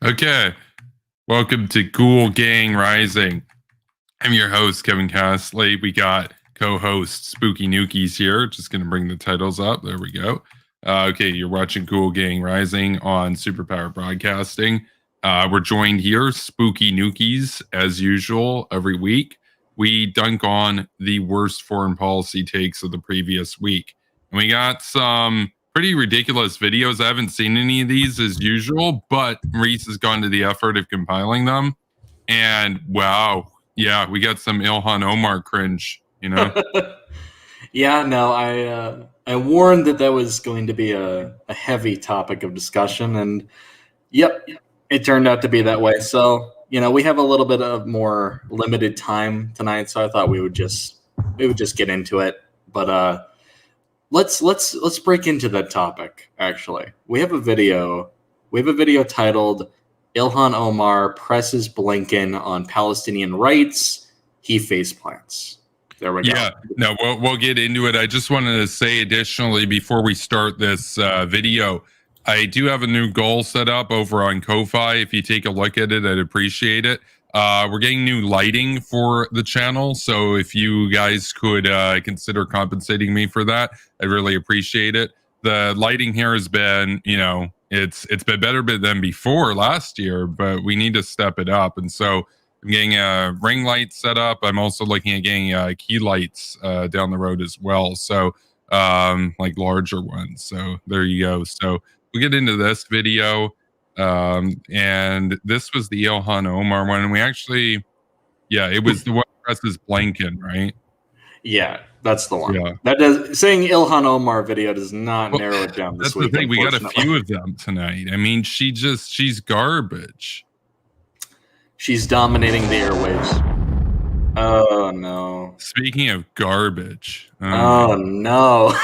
Okay, welcome to Ghoul Gang Rising. I'm your host, Kevin Castley. We got co-host Spooky Nukies here. Just going to bring the titles up. There we go. Okay, you're watching Ghoul Gang Rising on Superpower Broadcasting. We're joined here, Spooky Nukies, as usual, every week. We dunk on the worst foreign policy takes of the previous week. And we got some pretty ridiculous videos. I haven't seen any of these as usual, but Reece has gone to the effort of compiling them. And wow, yeah, we got some Ilhan Omar cringe, you know? Yeah, no, I warned that was going to be a heavy topic of discussion, and yep, it turned out to be that way. So, we have a little bit of more limited time tonight, so I thought we would just get into it. But let's break into that topic. Actually, we have a video titled "Ilhan Omar presses Blinken on Palestinian rights. He face plants." There we go. Yeah, no, we'll get into it. I just wanted to say additionally before we start this video, I do have a new goal set up over on Ko-Fi. If you take a look at it, I'd appreciate it. We're getting new lighting for the channel, so if you guys could consider compensating me for that, I'd really appreciate it. The lighting here has been, it's been better than before last year, but we need to step it up, and so I'm getting a ring light set up. I'm also looking at getting key lights down the road as well. So like larger ones. So there you go. So we'll get into this video. And this was the Ilhan Omar one. And we actually, it was the one presses Blinken, right? Yeah, that's the one. Yeah. That does saying Ilhan Omar video does not narrow it down this week. That's the thing. We got a few of them tonight. I mean, she's garbage. She's dominating the airwaves. Oh, no. Speaking of garbage. Oh no.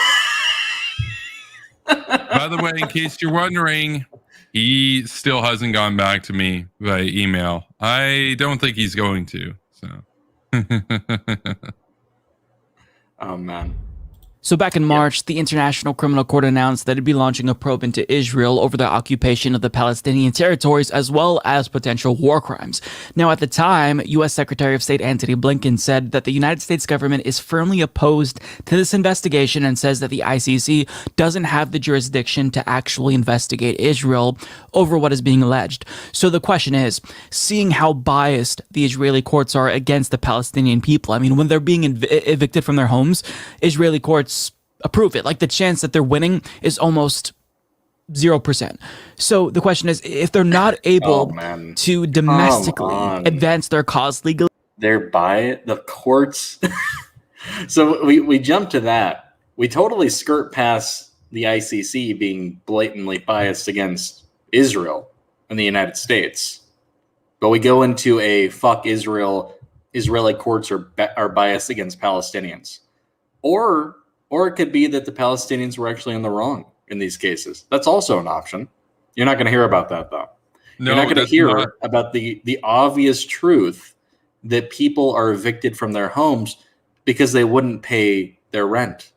By the way, in case you're wondering, he still hasn't gone back to me by email. I don't think he's going to. So. Oh, man. So back in March, the International Criminal Court announced that it'd be launching a probe into Israel over the occupation of the Palestinian territories as well as potential war crimes. Now, at the time, U.S. Secretary of State Antony Blinken said that the United States government is firmly opposed to this investigation and says that the ICC doesn't have the jurisdiction to actually investigate Israel over what is being alleged. So the question is, seeing how biased the Israeli courts are against the Palestinian people, I mean, when they're being evicted from their homes, Israeli courts approve it. Like, the chance that they're winning is almost 0%. So the question is, if they're not able to domestically advance their cause legally, they're by the courts. So we jump to that. We totally skirt past the ICC being blatantly biased against Israel and the United States, but we go into a fuck Israel. Israeli courts are biased against Palestinians, or it could be that the Palestinians were actually in the wrong in these cases. That's also an option. You're not going to hear about that, though. No, you're not going to hear about the obvious truth that people are evicted from their homes because they wouldn't pay their rent.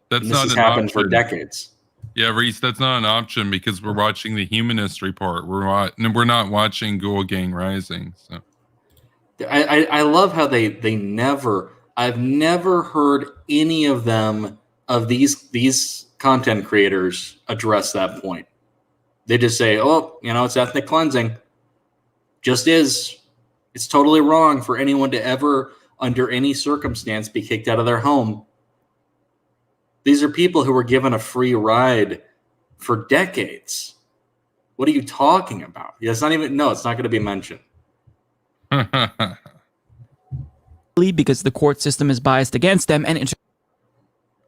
This has happened for decades. Yeah, Reece, that's not an option because we're watching the Humanist Report. We're not watching Ghoul Gang Rising. So I love how they never. I've never heard any of them, of these content creators, address that point. They just say, oh, it's ethnic cleansing. Just is. It's totally wrong for anyone to ever, under any circumstance, be kicked out of their home. These are people who were given a free ride for decades. What are you talking about? It's not going to be mentioned. Because the court system is biased against them. And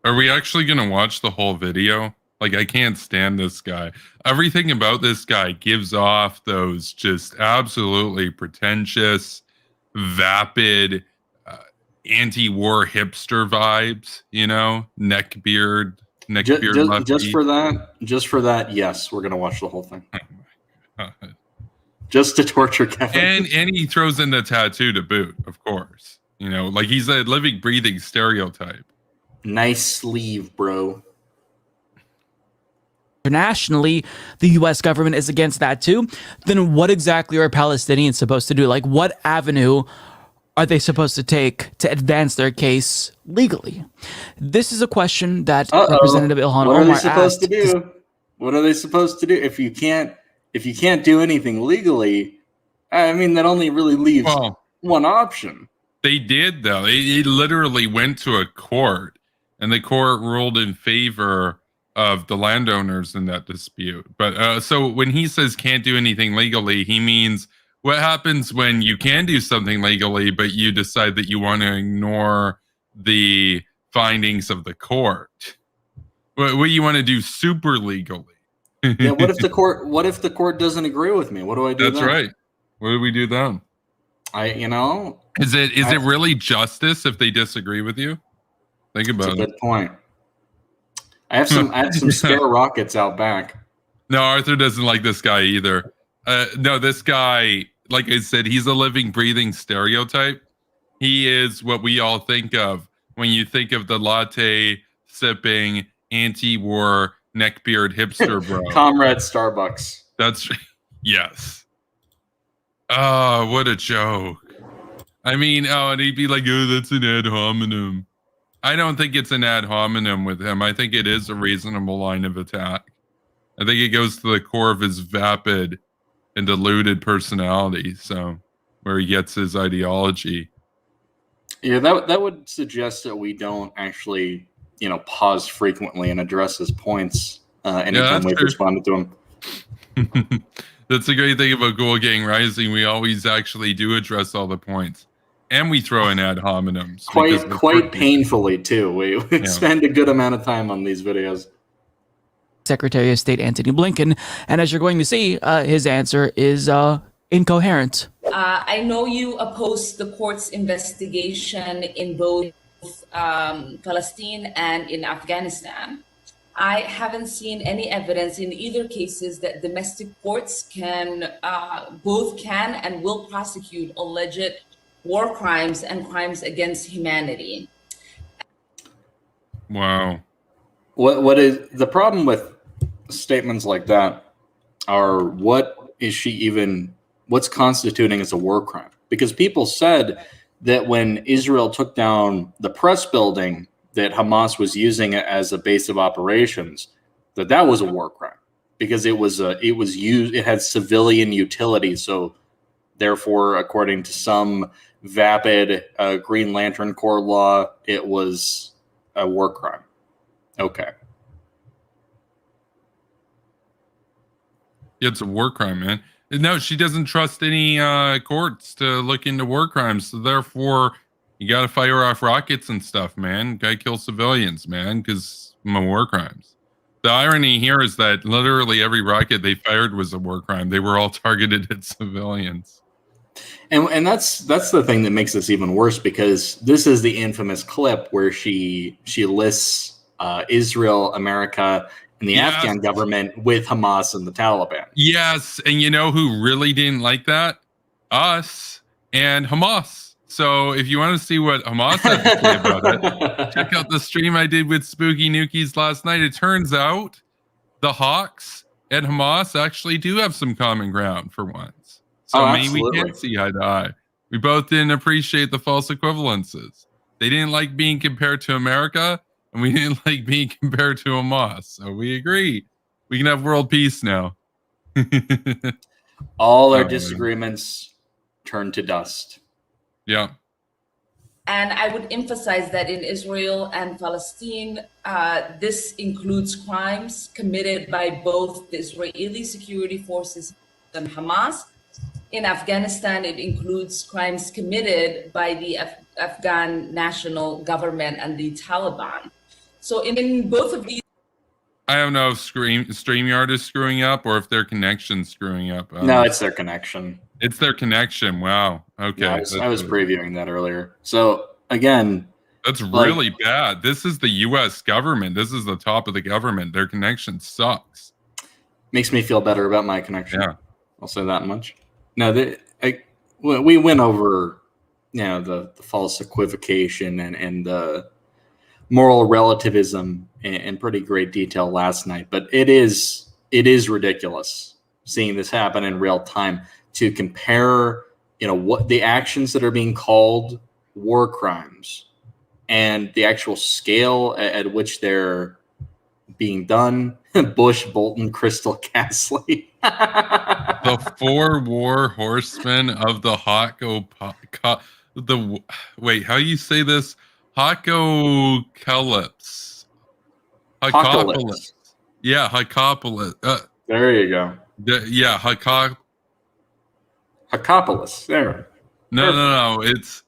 are we actually going to watch the whole video? Like, I can't stand this guy. Everything about this guy gives off those just absolutely pretentious, vapid, anti-war hipster vibes, neckbeard just for that, yes, we're going to watch the whole thing. Oh, just to torture Kevin. And he throws in the tattoo to boot, of course. Like he's a living, breathing stereotype. Nice sleeve, bro. internationally, the U.S. government is against that too, then what exactly are Palestinians supposed to do? Like, what avenue are they supposed to take to advance their case legally? This is a question that Representative Ilhan What are Omar they supposed to asked. do? What are they supposed to do if you can't do anything legally? I mean, that only really leaves one option. They did, though. It literally went to a court, and the court ruled in favor of the landowners in that dispute. But so when he says can't do anything legally, he means what happens when you can do something legally, but you decide that you want to ignore the findings of the court. What you want to do super legally? Yeah. What if the court doesn't agree with me? What do I do? That's then? right. What do we do then? Is it really justice if they disagree with you? Think about it. That's a good point. I have some spare rockets out back. No, Arthur doesn't like this guy either. No, this guy, like I said, he's a living, breathing stereotype. He is what we all think of when you think of the latte sipping, anti-war, neckbeard hipster bro. Comrade Starbucks. That's yes. Oh, what a joke. I mean, and he'd be like, oh, that's an ad hominem. I don't think it's an ad hominem with him. I think it is a reasonable line of attack. I think it goes to the core of his vapid and deluded personality. So, where he gets his ideology. Yeah, that would suggest that we don't actually, pause frequently and address his points anytime we've responded to him. That's the great thing about Ghoul Gang Rising. We always actually do address all the points. And we throw in ad hominems. Quite painfully, too. We spend a good amount of time on these videos. Secretary of State Antony Blinken. And as you're going to see, his answer is incoherent. I know you opposed the court's investigation in both Palestine and in Afghanistan. I haven't seen any evidence in either cases that domestic courts both can and will prosecute alleged war crimes and crimes against humanity. Wow. What is the problem with statements like that? What's constituting as a war crime? Because people said that when Israel took down the press building that Hamas was using it as a base of operations, that was a war crime because it had civilian utility. So therefore, according to some vapid Green Lantern Corps law, it was a war crime. Okay. It's a war crime, man. No, she doesn't trust any courts to look into war crimes. So therefore, you got to fire off rockets and stuff, man. Got to kill civilians, man, because war crimes. The irony here is that literally every rocket they fired was a war crime. They were all targeted at civilians. And that's the thing that makes this even worse, because this is the infamous clip where she lists Israel, America, and the Afghan government with Hamas and the Taliban. Yes, and you know who really didn't like that? Us and Hamas. So if you want to see what Hamas had to say about it, check out the stream I did with Spooky Nukies last night. It turns out the Hawks and Hamas actually do have some common ground for once. So maybe we can't see eye to eye. We both didn't appreciate the false equivalences. They didn't like being compared to America, and we didn't like being compared to Hamas. So we agree. We can have world peace now. All our disagreements turn to dust. Yeah. And I would emphasize that in Israel and Palestine, this includes crimes committed by both the Israeli security forces and Hamas. In Afghanistan, it includes crimes committed by the Afghan national government and the Taliban. So in both of these, I don't know if StreamYard is screwing up or if their connection's screwing up. No, it's their connection. It's their connection. Wow. Okay. Yeah, I was previewing that earlier. So again, that's really bad. This is the U.S. government. This is the top of the government. Their connection sucks. Makes me feel better about my connection. Yeah. I'll say that much. No, we went over, the false equivocation and the moral relativism in pretty great detail last night. But it is ridiculous seeing this happen in real time, to compare, what the actions that are being called war crimes and the actual scale at which they're being done. Bush, Bolton, Crystal, Castley. The 4 war horsemen of the wait, how you say this? Hakocalypse. Apocalypse. Yeah, Hakopolis. There you go. Yeah, Hakopolis. There. No. It's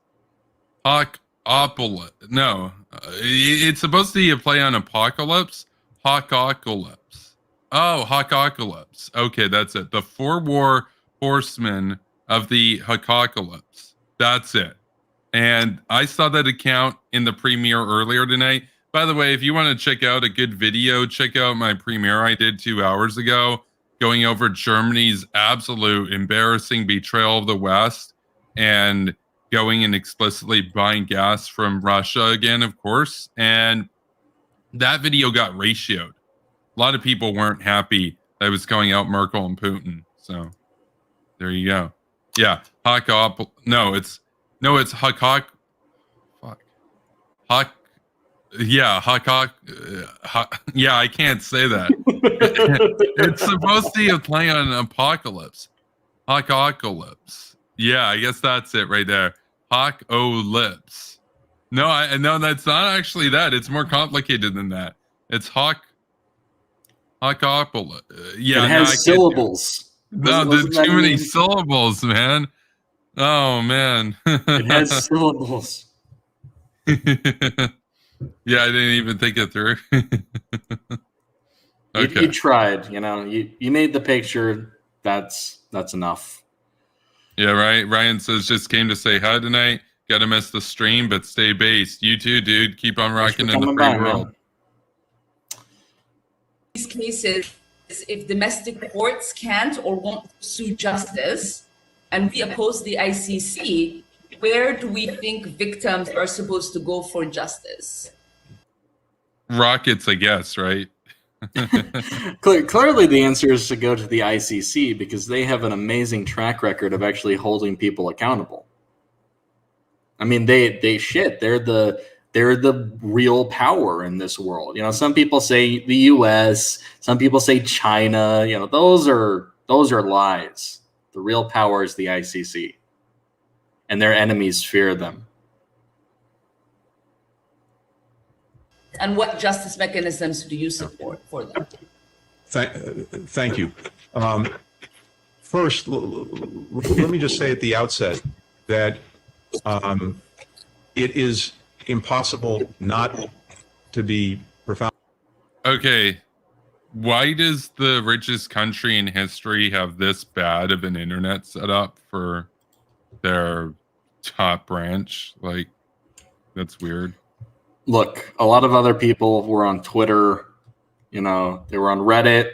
Hakopolis. No, it's supposed to be a play on apocalypse. Hakocalypse. Oh, Hakocalypse. Okay, that's it. The 4 war horsemen of the Hakocalypse. That's it. And I saw that account in the premiere earlier tonight. By the way, if you want to check out a good video, check out my premiere I did 2 hours ago, going over Germany's absolute embarrassing betrayal of the West and going and explicitly buying gas from Russia again, of course. And that video got ratioed. A lot of people weren't happy that it was going out Merkel and Putin. So there you go. Yeah. It's Hakak. Fuck. Yeah, yeah, I can't say that. It's supposed to be a play on apocalypse. Hakocalypse. Yeah, I guess that's it right there. Hawk-o-lips. No, that's not actually that. It's more complicated than that. It's Hawkopolis. Yeah, it has syllables. No, there's too many syllables, man. Oh man. It has syllables. Yeah, I didn't even think it through. Okay. You tried, you made the picture. That's enough. Yeah, right. Ryan says, just came to say hi tonight. Gotta miss the stream, but stay based. You too, dude. Keep on rocking in the free world. These cases, if domestic courts can't or won't pursue justice, and we oppose the ICC, where do we think victims are supposed to go for justice? Rockets, I guess, right? Clearly, the answer is to go to the ICC because they have an amazing track record of actually holding people accountable. I mean, they're the real power in this world. Some people say the U.S., some people say China. Those are lies. The real power is the ICC, and their enemies fear them. And what justice mechanisms do you support for them? Thank you. First, let me just say at the outset that it is impossible not to be profound. Okay. Why does the richest country in history have this bad of an internet setup for their top branch? Like, that's weird. Look, a lot of other people were on Twitter, they were on Reddit.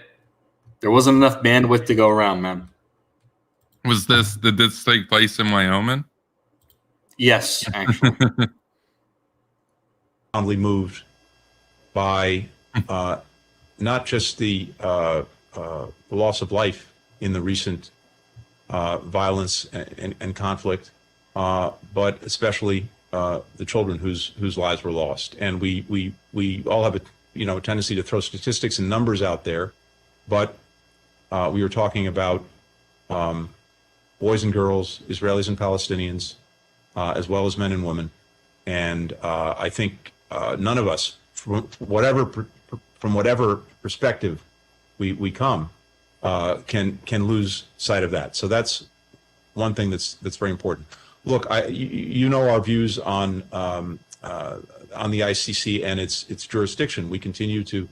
There wasn't enough bandwidth to go around, man. Did this take place in Wyoming? Yes, actually. Profoundly moved by not just the loss of life in the recent violence and conflict, but especially the children whose lives were lost. And we all have a tendency to throw statistics and numbers out there, but we were talking about boys and girls, Israelis and Palestinians, as well as men and women. And I think none of us, from whatever perspective we come, can lose sight of that. So that's one thing that's very important. Look, you know our views on the ICC and its jurisdiction. We continue to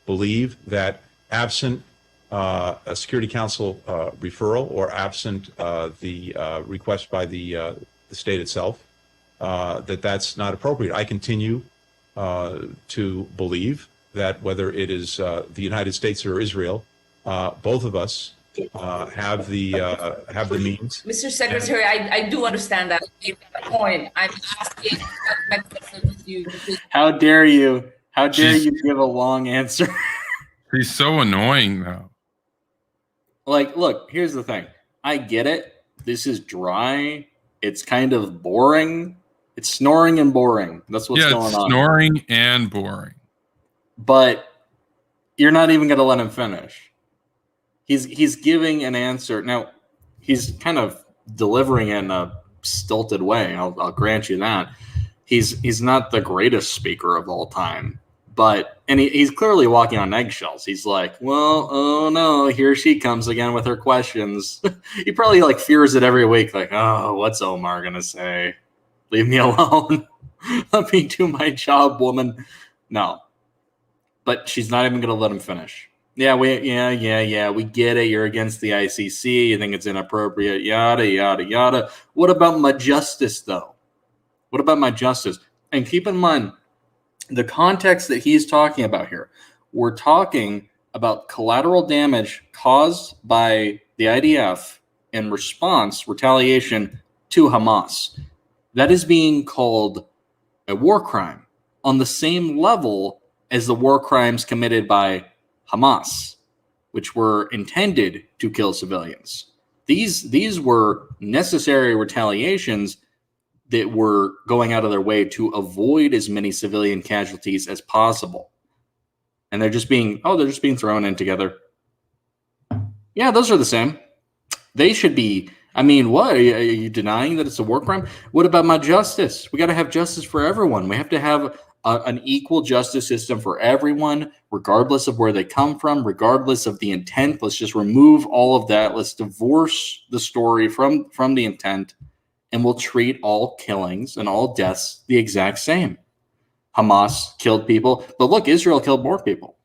believe that absent a Security Council referral or absent the request by the state itself, that's not appropriate. I continue to believe that whether it is the United States or Israel, both of us have the means. Mr. Secretary, I do understand that point. I'm asking what mechanisms you. How dare you? How dare you give a long answer? He's so annoying, though. Like, look, here's the thing. I get it. This is dry. It's kind of boring. It's snoring and boring. That's what's going on. Snoring and boring. But you're not even going to let him finish. He's giving an answer. Now, he's kind of delivering it in a stilted way. I'll grant you that. He's not the greatest speaker of all time. But he's clearly walking on eggshells. He's like, well, oh no, here she comes again with her questions. He probably like fears it every week. Like, oh, what's Omar gonna say? Leave me alone. Let me do my job, woman. No, but she's not even gonna let him finish. Yeah, we get it. You're against the ICC. You think it's inappropriate. Yada yada yada. What about my justice, though? What about my justice? And keep in mind, the context that he's talking about here, we're talking about collateral damage caused by the IDF in response, retaliation to Hamas. That is being called a war crime on the same level as the war crimes committed by Hamas, which were intended to kill civilians. These were necessary retaliations that were going out of their way to avoid as many civilian casualties as possible. And they're just being thrown in together. Yeah, those are the same. They should be, I mean, what? Are you denying that it's a war crime? What about my justice? We got to have justice for everyone. We have to have an equal justice system for everyone, regardless of where they come from, regardless of the intent. Let's just remove all of that. Let's divorce the story from the intent. And we'll treat all killings and all deaths the exact same. Hamas killed people, but look, Israel killed more people.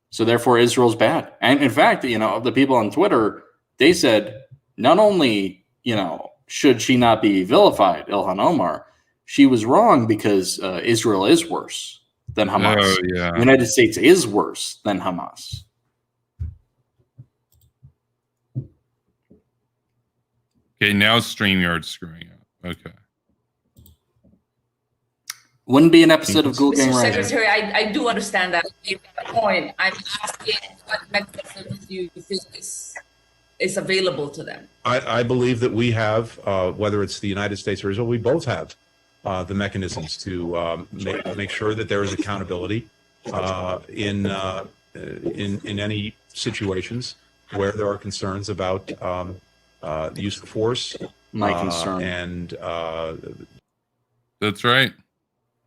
So therefore, Israel's bad. And in fact, the people on Twitter, they said, not only, should she not be vilified, Ilhan Omar, she was wrong because Israel is worse than Hamas. Oh, yeah. The United States is worse than Hamas. Okay, now StreamYard's screwing up. Okay. Wouldn't be an episode of Ghoul Gang Mr. Rising. Secretary, I do understand that point. I'm asking what mechanisms you think is available to them. I believe that we have, whether it's the United States or Israel, we both have the mechanisms to make sure that there is accountability in any situations where there are concerns about the use of force. My concern. And That's right.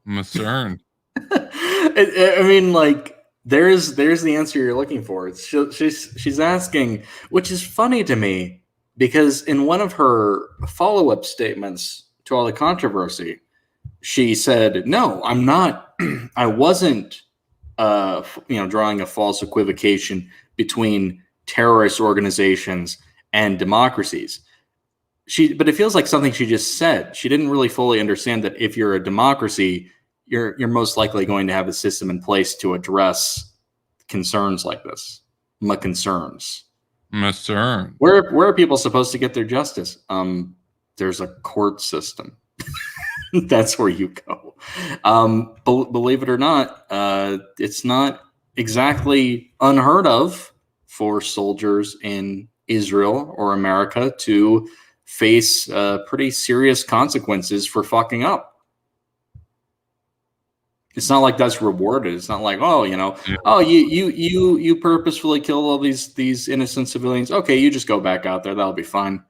I'm concerned. I mean, like, there's the answer you're looking for. She's asking, which is funny to me, because in one of her follow-up statements to all the controversy, she said, "No, I'm not. I wasn't, drawing a false equivocation between terrorist organizations and democracies." But it feels like something she just said. She didn't really fully understand that if you're a democracy, you're most likely going to have a system in place to address concerns like this. My concerns. Concern. Where are people supposed to get their justice? There's a court system. That's where you go. Believe it or not, it's not exactly unheard of for soldiers in Israel or America to face pretty serious consequences for fucking up. It's not like that's rewarded. It's not like, you purposefully killed all these innocent civilians. Okay, you just go back out there. That'll be fine.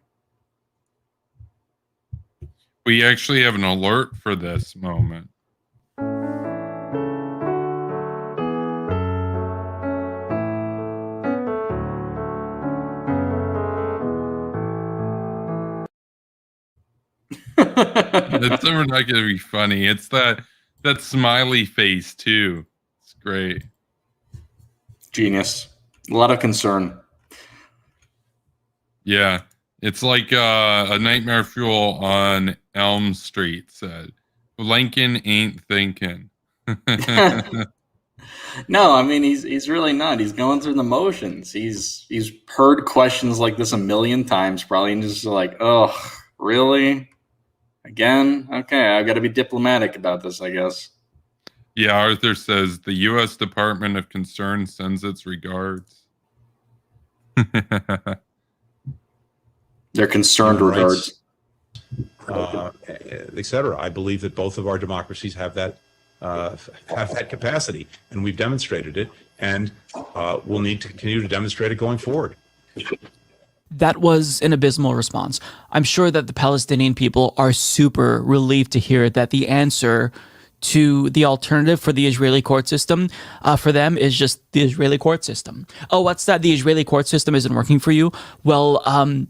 We actually have an alert for this moment. It's never not going to be funny. It's that smiley face too. It's great. Genius. A lot of concern. Yeah. It's like a Nightmare Fuel on Elm Street said. Lincoln ain't thinking. No, I mean he's really not. He's going through the motions. He's heard questions like this a million times, probably, and just like, oh, really? Again? Okay, I've got to be diplomatic about this, I guess. Yeah, Arthur says the U.S. Department of Concern sends its regards. They're concerned Human regards. etc. I believe that both of our democracies have that capacity, and we've demonstrated it, and we'll need to continue to demonstrate it going forward. That was an abysmal response. I'm sure that the Palestinian people are super relieved to hear that the answer to the alternative for the Israeli court system for them is just the Israeli court system. Oh, what's that? The Israeli court system isn't working for you? Well,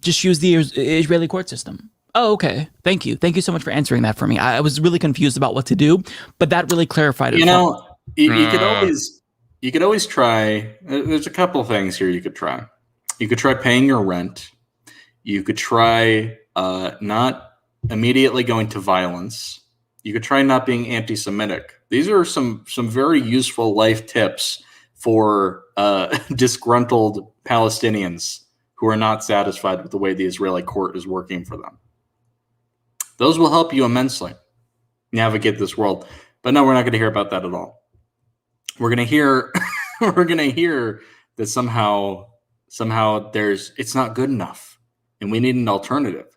just use the Israeli court system. Oh, okay. Thank you. Thank you so much for answering that for me. I was really confused about what to do, but that really clarified it. You know, you could always try. There's a couple things here you could try. You could try paying your rent. You could try not immediately going to violence. You could try not being anti-Semitic. These are some very useful life tips for disgruntled Palestinians who are not satisfied with the way the Israeli court is working for them. Those will help you immensely navigate this world. But no, we're not going to hear about that at all. We're going to hear that somehow it's not good enough and we need an alternative.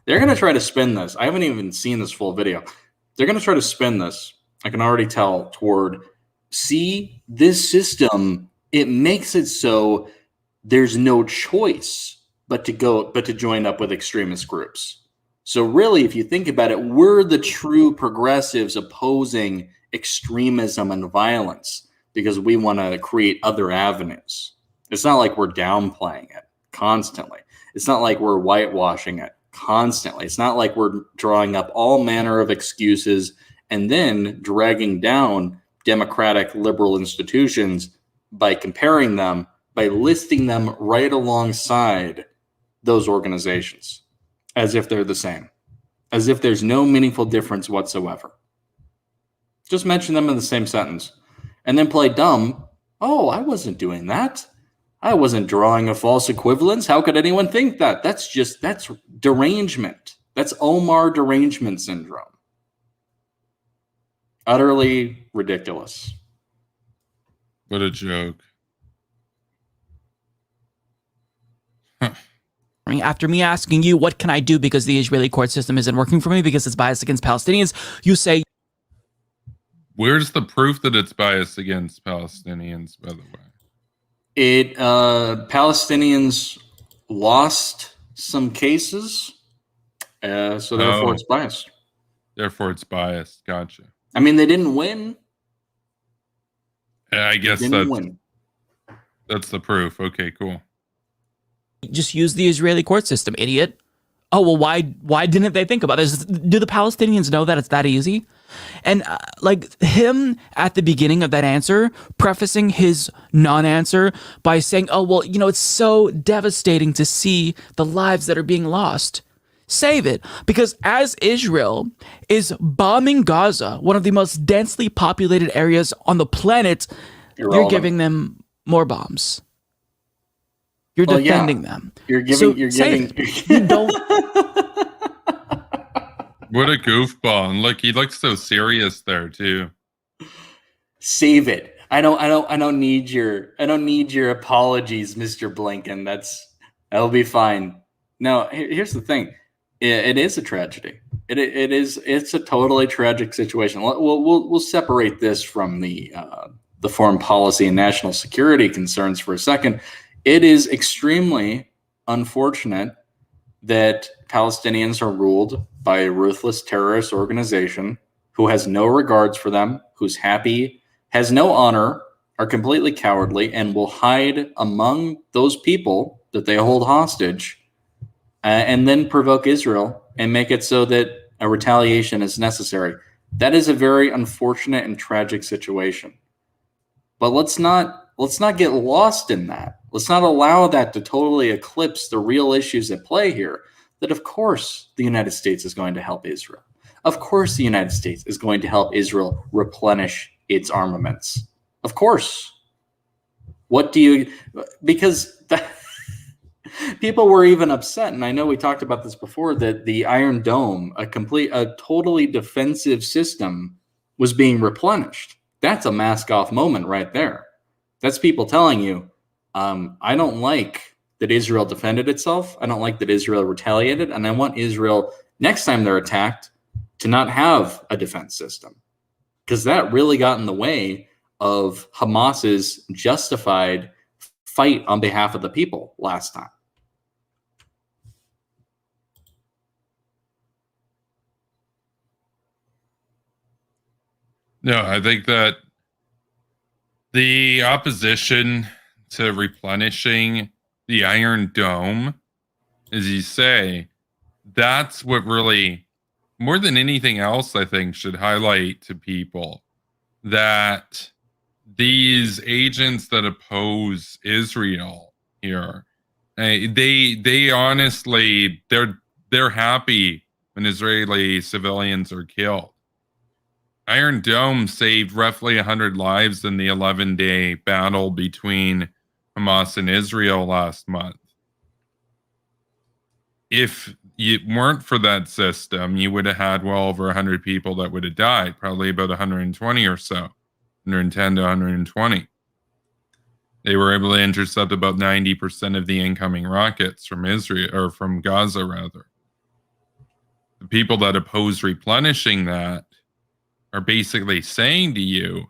They're going to try to spin this. I haven't even seen this full video. They're going to try to spin this. I can already tell toward, see, this system, it makes it so there's no choice but to join up with extremist groups. So really, if you think about it, we're the true progressives opposing extremism and violence because we want to create other avenues. It's not like we're downplaying it constantly. It's not like we're whitewashing it constantly. It's not like we're drawing up all manner of excuses and then dragging down democratic liberal institutions by comparing them, by listing them right alongside those organizations as if they're the same, as if there's no meaningful difference whatsoever. Just mention them in the same sentence and then play dumb. Oh, I wasn't doing that. I wasn't drawing a false equivalence. How could anyone think that? That's derangement. That's Omar derangement syndrome. Utterly ridiculous. What a joke. After me asking you, what can I do because the Israeli court system isn't working for me because it's biased against Palestinians, you say... Where's the proof that it's biased against Palestinians, by the way? Palestinians lost some cases, so therefore it's biased. Therefore it's biased. Gotcha. I mean, they didn't win. I guess that's the proof. Okay, cool. Just use the Israeli court system, idiot. Oh, well, why didn't they think about this? Do the Palestinians know that it's that easy? And like him at the beginning of that answer, prefacing his non-answer by saying, oh, well, you know, it's so devastating to see the lives that are being lost. Save it. Because as Israel is bombing Gaza, one of the most densely populated areas on the planet, you're giving them more bombs. You're defending them. You're giving. You don't. What a goofball! And look, he looks so serious there too. Save it. I don't need your apologies, Mr. Blinken. That'll be fine. No, here's the thing. It is a tragedy. It's a totally tragic situation. We'll separate this from the foreign policy and national security concerns for a second. It is extremely unfortunate that Palestinians are ruled by a ruthless terrorist organization who has no regards for them, who's happy, has no honor, are completely cowardly, and will hide among those people that they hold hostage and then provoke Israel and make it so that a retaliation is necessary. That is a very unfortunate and tragic situation. But let's not get lost in that. Let's not allow that to totally eclipse the real issues at play here. That of course the United States is going to help Israel. Of course the United States is going to help Israel replenish its armaments. Of course. What do you, because people were even upset, and I know we talked about this before, that the Iron Dome, a totally defensive system, was being replenished. That's a mask off moment right there. That's people telling you, I don't like that Israel defended itself. I don't like that Israel retaliated. And I want Israel, next time they're attacked, to not have a defense system. Because that really got in the way of Hamas's justified fight on behalf of the people last time. No, I think that the opposition to replenishing the Iron Dome, as you say, that's what really, more than anything else, I think should highlight to people that these agents that oppose Israel here, they honestly, they're happy when Israeli civilians are killed. Iron Dome saved roughly 100 lives in the 11-day battle between Hamas and Israel last month. If it weren't for that system, you would have had well over 100 people that would have died, probably about 120 or so, 110 to 120. They were able to intercept about 90% of the incoming rockets from Israel, or from Gaza, rather. The people that oppose replenishing that are basically saying to you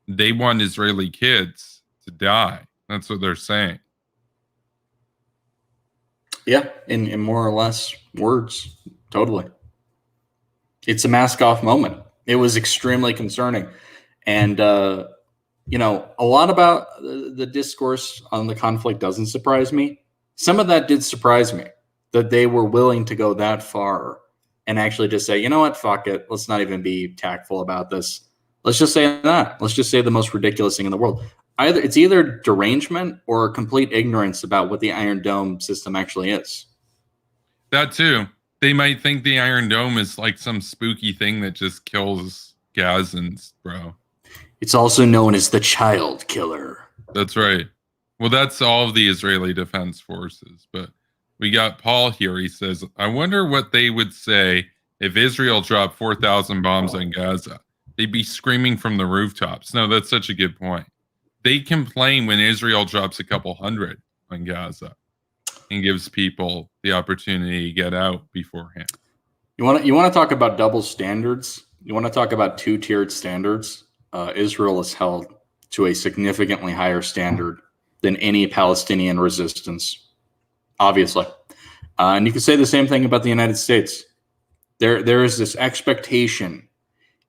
they want Israeli kids to die. That's what they're saying. Yeah, in more or less words, totally. It's a mask off moment. It was extremely concerning. And, you know, a lot about the discourse on the conflict doesn't surprise me. Some of that did surprise me, that they were willing to go that far and actually just say, you know what, fuck it. Let's not even be tactful about this. Let's just say that. Let's just say the most ridiculous thing in the world. It's either derangement or complete ignorance about what the Iron Dome system actually is. That too. They might think the Iron Dome is like some spooky thing that just kills Gazans, bro. It's also known as the child killer. That's right. Well, that's all of the Israeli Defense Forces, but we got Paul here. He says, I wonder what they would say if Israel dropped 4,000 bombs on Gaza. They'd be screaming from the rooftops. No, that's such a good point. They complain when Israel drops a couple hundred on Gaza and gives people the opportunity to get out beforehand. You want to talk about double standards? You want to talk about two-tiered standards? Israel is held to a significantly higher standard than any Palestinian resistance. Obviously. And you can say the same thing about the United States. There is this expectation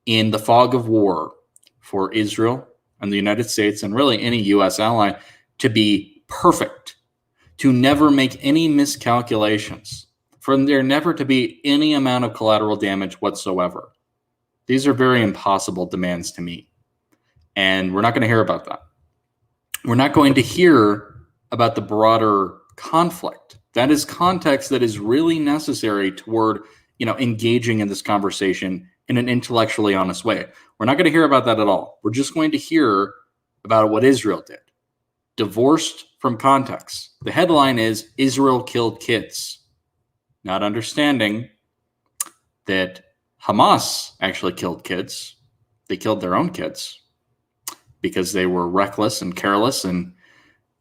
in the fog of war for Israel and the United States, and really any U.S. ally, to be perfect, to never make any miscalculations, for there never to be any amount of collateral damage whatsoever. These are very impossible demands to meet. And we're not going to hear about that. We're not going to hear about the broader conflict. That is context that is really necessary toward, engaging in this conversation in an intellectually honest way. We're not going to hear about that at all. We're just going to hear about what Israel did, divorced from context. The headline is Israel killed kids, not understanding that Hamas actually killed kids. They killed their own kids because they were reckless and careless, and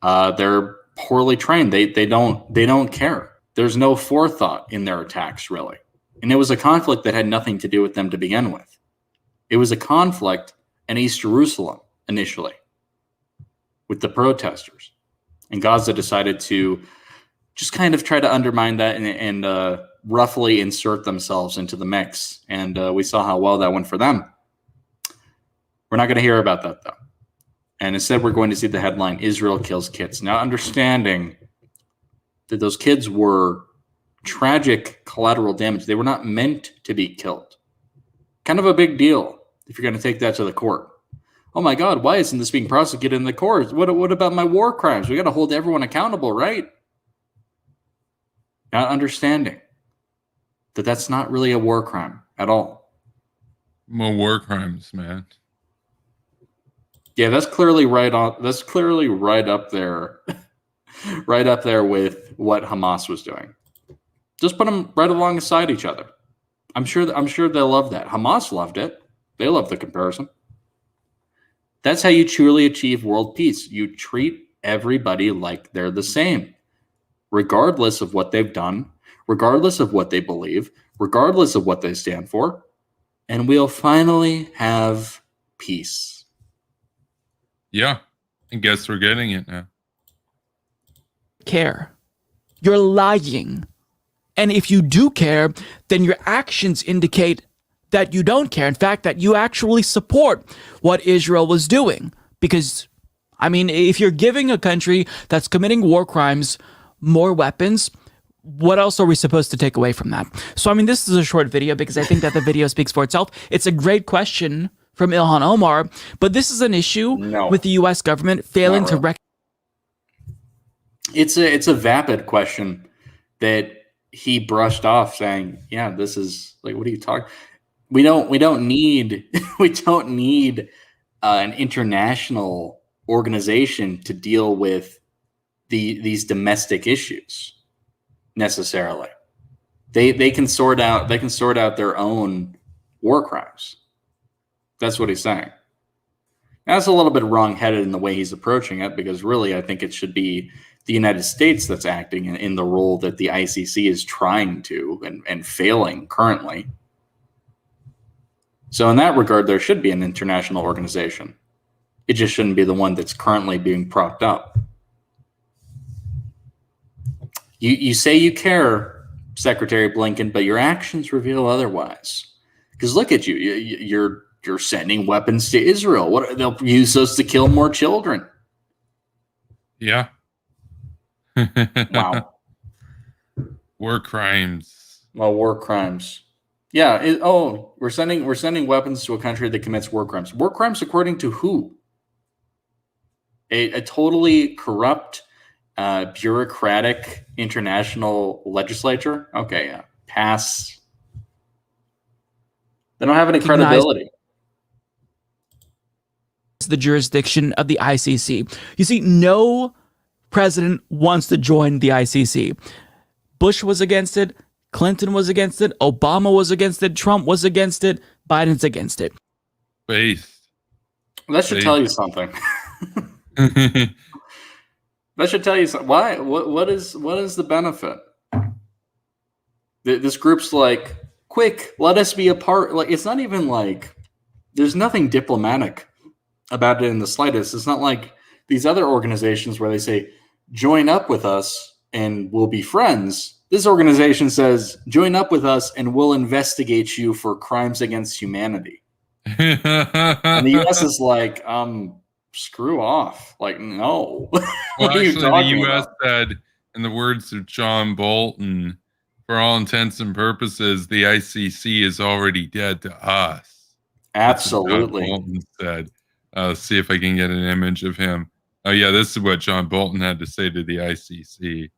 they're poorly trained. They don't care. There's no forethought in their attacks, really. And it was a conflict that had nothing to do with them to begin with. It was a conflict in East Jerusalem initially with the protesters. And Gaza decided to just kind of try to undermine that and roughly insert themselves into the mix. And we saw how well that went for them. We're not going to hear about that, though. And instead, we're going to see the headline, Israel kills kids. Now, understanding that those kids were tragic collateral damage. They were not meant to be killed. Kind of a big deal if you're going to take that to the court. Oh my God, why isn't this being prosecuted in the courts? What about my war crimes? We got to hold everyone accountable, right? Not understanding that that's not really a war crime at all. More war crimes, man. Yeah, that's clearly right on. That's clearly right up there, right up there with what Hamas was doing. Just put them right alongside each other. I'm sure they'll love that. Hamas loved it. They love the comparison. That's how you truly achieve world peace. You treat everybody like they're the same, regardless of what they've done, regardless of what they believe, regardless of what they stand for, and we'll finally have peace. Yeah, I guess we're getting it now. Care. You're lying. And if you do care, then your actions indicate that you don't care. In fact, that you actually support what Israel was doing. Because, I mean, if you're giving a country that's committing war crimes more weapons, what else are we supposed to take away from that? So, I mean, this is a short video because I think that the video speaks for itself. It's a great question from Ilhan Omar, but this is an issue with the U.S. government failing to recognize. It's a vapid question that he brushed off, saying, "Yeah, this is like, what are you talking? We don't need an international organization to deal with these domestic issues necessarily. They can sort out their own war crimes." That's what he's saying. That's a little bit wrong-headed in the way he's approaching it, because really I think it should be the United States that's acting in the role that the ICC is trying to and failing currently. So in that regard, there should be an international organization. It just shouldn't be the one that's currently being propped up. You say you care, Secretary Blinken, but your actions reveal otherwise. Because look at you. You're sending weapons to Israel. They'll use those to kill more children. Yeah. Wow. War crimes. Well, war crimes. Yeah. We're sending weapons to a country that commits war crimes. War crimes according to who? A totally corrupt, bureaucratic international legislature? Okay, yeah. Pass. They don't have any credibility. The jurisdiction of the ICC. You see, no president wants to join the ICC. Bush was against it. Clinton was against it. Obama was against it. Trump was against it. Biden's against it. Based. That should tell you something. That should tell you something. Why? What is the benefit? This group's like, quick, let us be a part. Like, it's not even like there's nothing diplomatic about it in the slightest. It's not like these other organizations where they say, join up with us and we'll be friends. This organization says, join up with us and we'll investigate you for crimes against humanity. And the U.S. is like, screw off. Like, no. Well, actually, the U.S. said, in the words of John Bolton, for all intents and purposes, the ICC is already dead to us. Absolutely. John Bolton said. See if I can get an image of him. Oh, yeah, this is what John Bolton had to say to the ICC.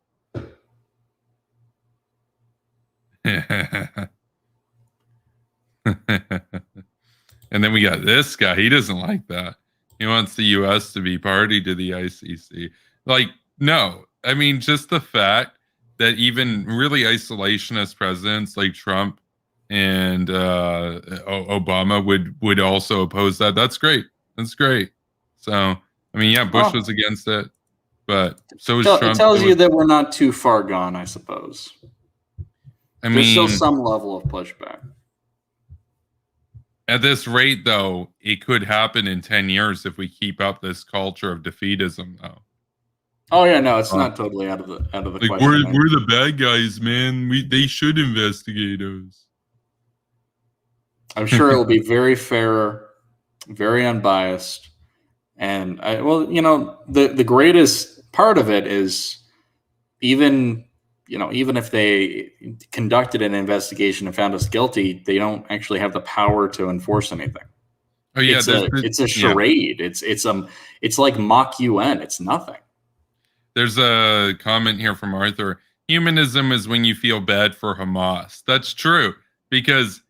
And then we got this guy. He doesn't like that. He wants the U.S. to be party to the ICC. Like, no. I mean, just the fact that even really isolationist presidents like Trump and Obama would also oppose that. That's great. That's great. So, I mean, yeah, Bush was against it, but so was Trump. It tells you that we're not too far gone, I suppose. I mean, there's still some level of pushback. At this rate, though, it could happen in 10 years if we keep up this culture of defeatism, though. Oh yeah, no, it's not totally out of the like question. We're the bad guys, man. They should investigate us. I'm sure it will be very fair, very unbiased, and the greatest part of it is even if they conducted an investigation and found us guilty, they don't actually have the power to enforce anything. Oh yeah, it's a charade. Yeah. It's like mock UN. It's nothing. There's a comment here from Arthur. Humanism is when you feel bad for Hamas. That's true, because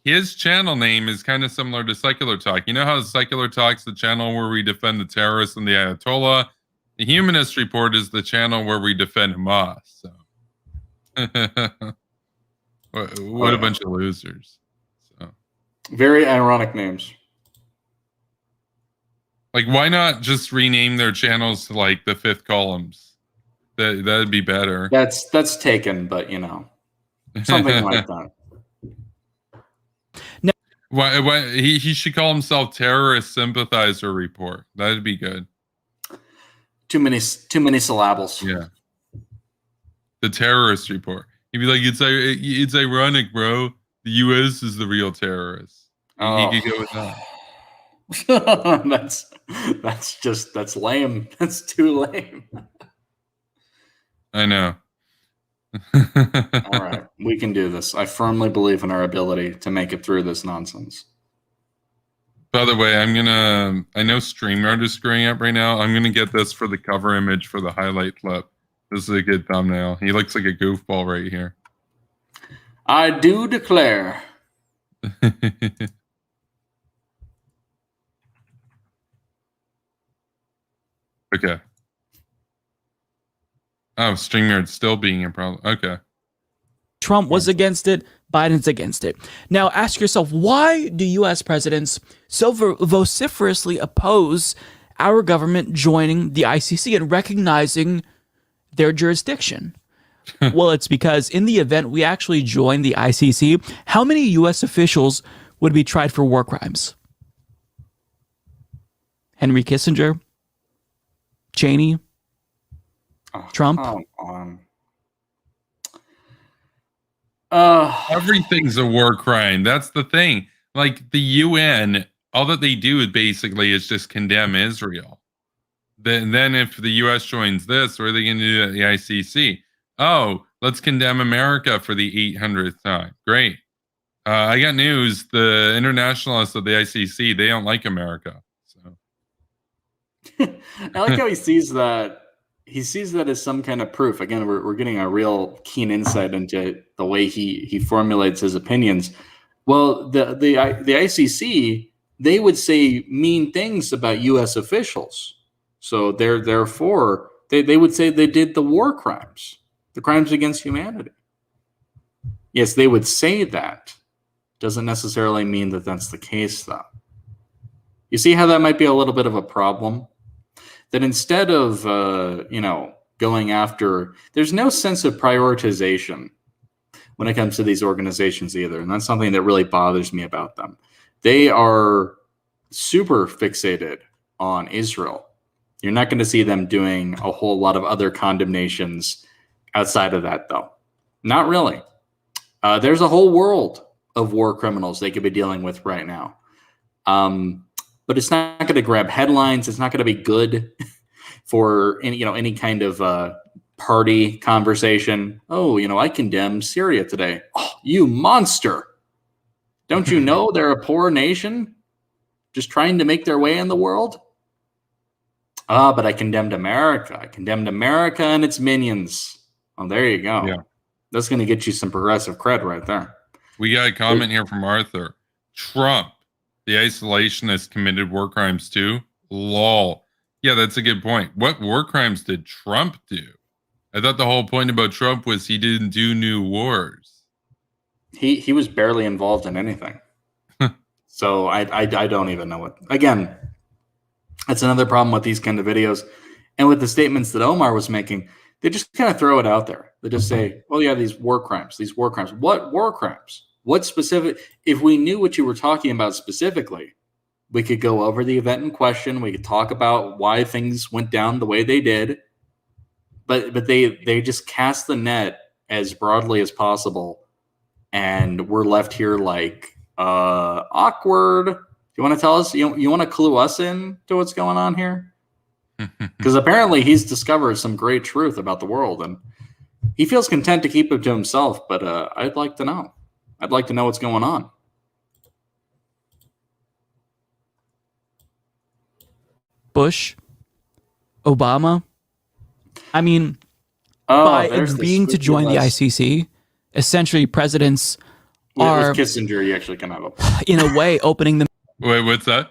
his channel name is kind of similar to Secular Talk. You know how Secular Talk's the channel where we defend the terrorists and the Ayatollah? The Humanist Report is the channel where we defend Hamas. So, what a bunch of losers. So, very ironic names. Like, why not just rename their channels to like the Fifth Columns? That'd be better. That's taken, but you know, something like that. No. Why he should call himself Terrorist Sympathizer Report. That'd be good. Too many syllables. Yeah. The Terrorist Report. He'd be like, it's ironic, bro. The U.S. is the real terrorist. Oh. He could go with that. that's lame. That's too lame. I know. All right, we can do this. I firmly believe in our ability to make it through this nonsense. By the way, I know StreamYard is screwing up right now. I'm gonna get this for the cover image for the highlight clip. This is a good thumbnail. He looks like a goofball right here. I do declare. Okay. Oh, StreamYard's still being a problem. Okay. Trump was against it. Biden's against it. Now ask yourself, why do U.S. presidents so vociferously oppose our government joining the ICC and recognizing their jurisdiction? Well, it's because in the event we actually join the ICC, how many U.S. officials would be tried for war crimes? Henry Kissinger? Cheney? Trump? Come on. Everything's a war crime. That's the thing. Like the UN, all that they do is basically is just condemn Israel. Then if the US joins this, what are they going to do at the ICC? Oh, let's condemn America for the 800th time. Great. I got news. The internationalists of the ICC, they don't like America. So I like how he sees that. He sees that as some kind of proof. Again, we're getting a real keen insight into the way he formulates his opinions. Well, the ICC, they would say mean things about U.S. officials. So therefore, they would say they did the war crimes, the crimes against humanity. Yes, they would say that. Doesn't necessarily mean that that's the case, though. You see how that might be a little bit of a problem? That instead of, going after, there's no sense of prioritization when it comes to these organizations either. And that's something that really bothers me about them. They are super fixated on Israel. You're not going to see them doing a whole lot of other condemnations outside of that, though. Not really. There's a whole world of war criminals they could be dealing with right now. But it's not going to grab headlines. It's not going to be good for any kind of party conversation. Oh, I condemn Syria today. Oh, you monster. Don't you know they're a poor nation just trying to make their way in the world? But I condemned America. I condemned America and its minions. Oh, there you go. Yeah. That's going to get you some progressive cred right there. we got a comment here from Arthur. Trump, the isolationist, committed war crimes too. Lol. Yeah, that's a good point. What war crimes did Trump do? I thought the whole point about Trump was he didn't do new wars. He was barely involved in anything. So I don't even know what. Again, that's another problem with these kind of videos. And with the statements that Omar was making, they just kind of throw it out there. They just say, well, yeah, these war crimes. What war crimes? What specific? If we knew what you were talking about specifically, we could go over the event in question. We could talk about why things went down the way they did. But they just cast the net as broadly as possible. And we're left here like, awkward. You want to tell us? You want to clue us in to what's going on here? Because apparently he's discovered some great truth about the world, and he feels content to keep it to himself. But I'd like to know. I'd like to know what's going on. Bush, Obama. I mean, by agreeing to join the ICC, essentially presidents are, with Kissinger, you actually can have a point. in a way, opening them. Wait, what's that?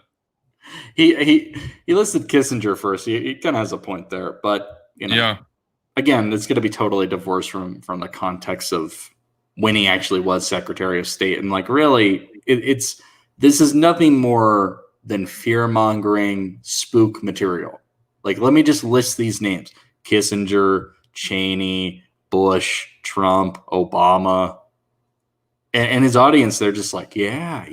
He listed Kissinger first. He kind of has a point there, but Yeah. Again, it's going to be totally divorced from the context of when he actually was Secretary of State, and like really, this is nothing more than fear mongering spook material. Like, let me just list these names: Kissinger, Cheney, Bush, Trump, Obama, and his audience. They're just like, yeah,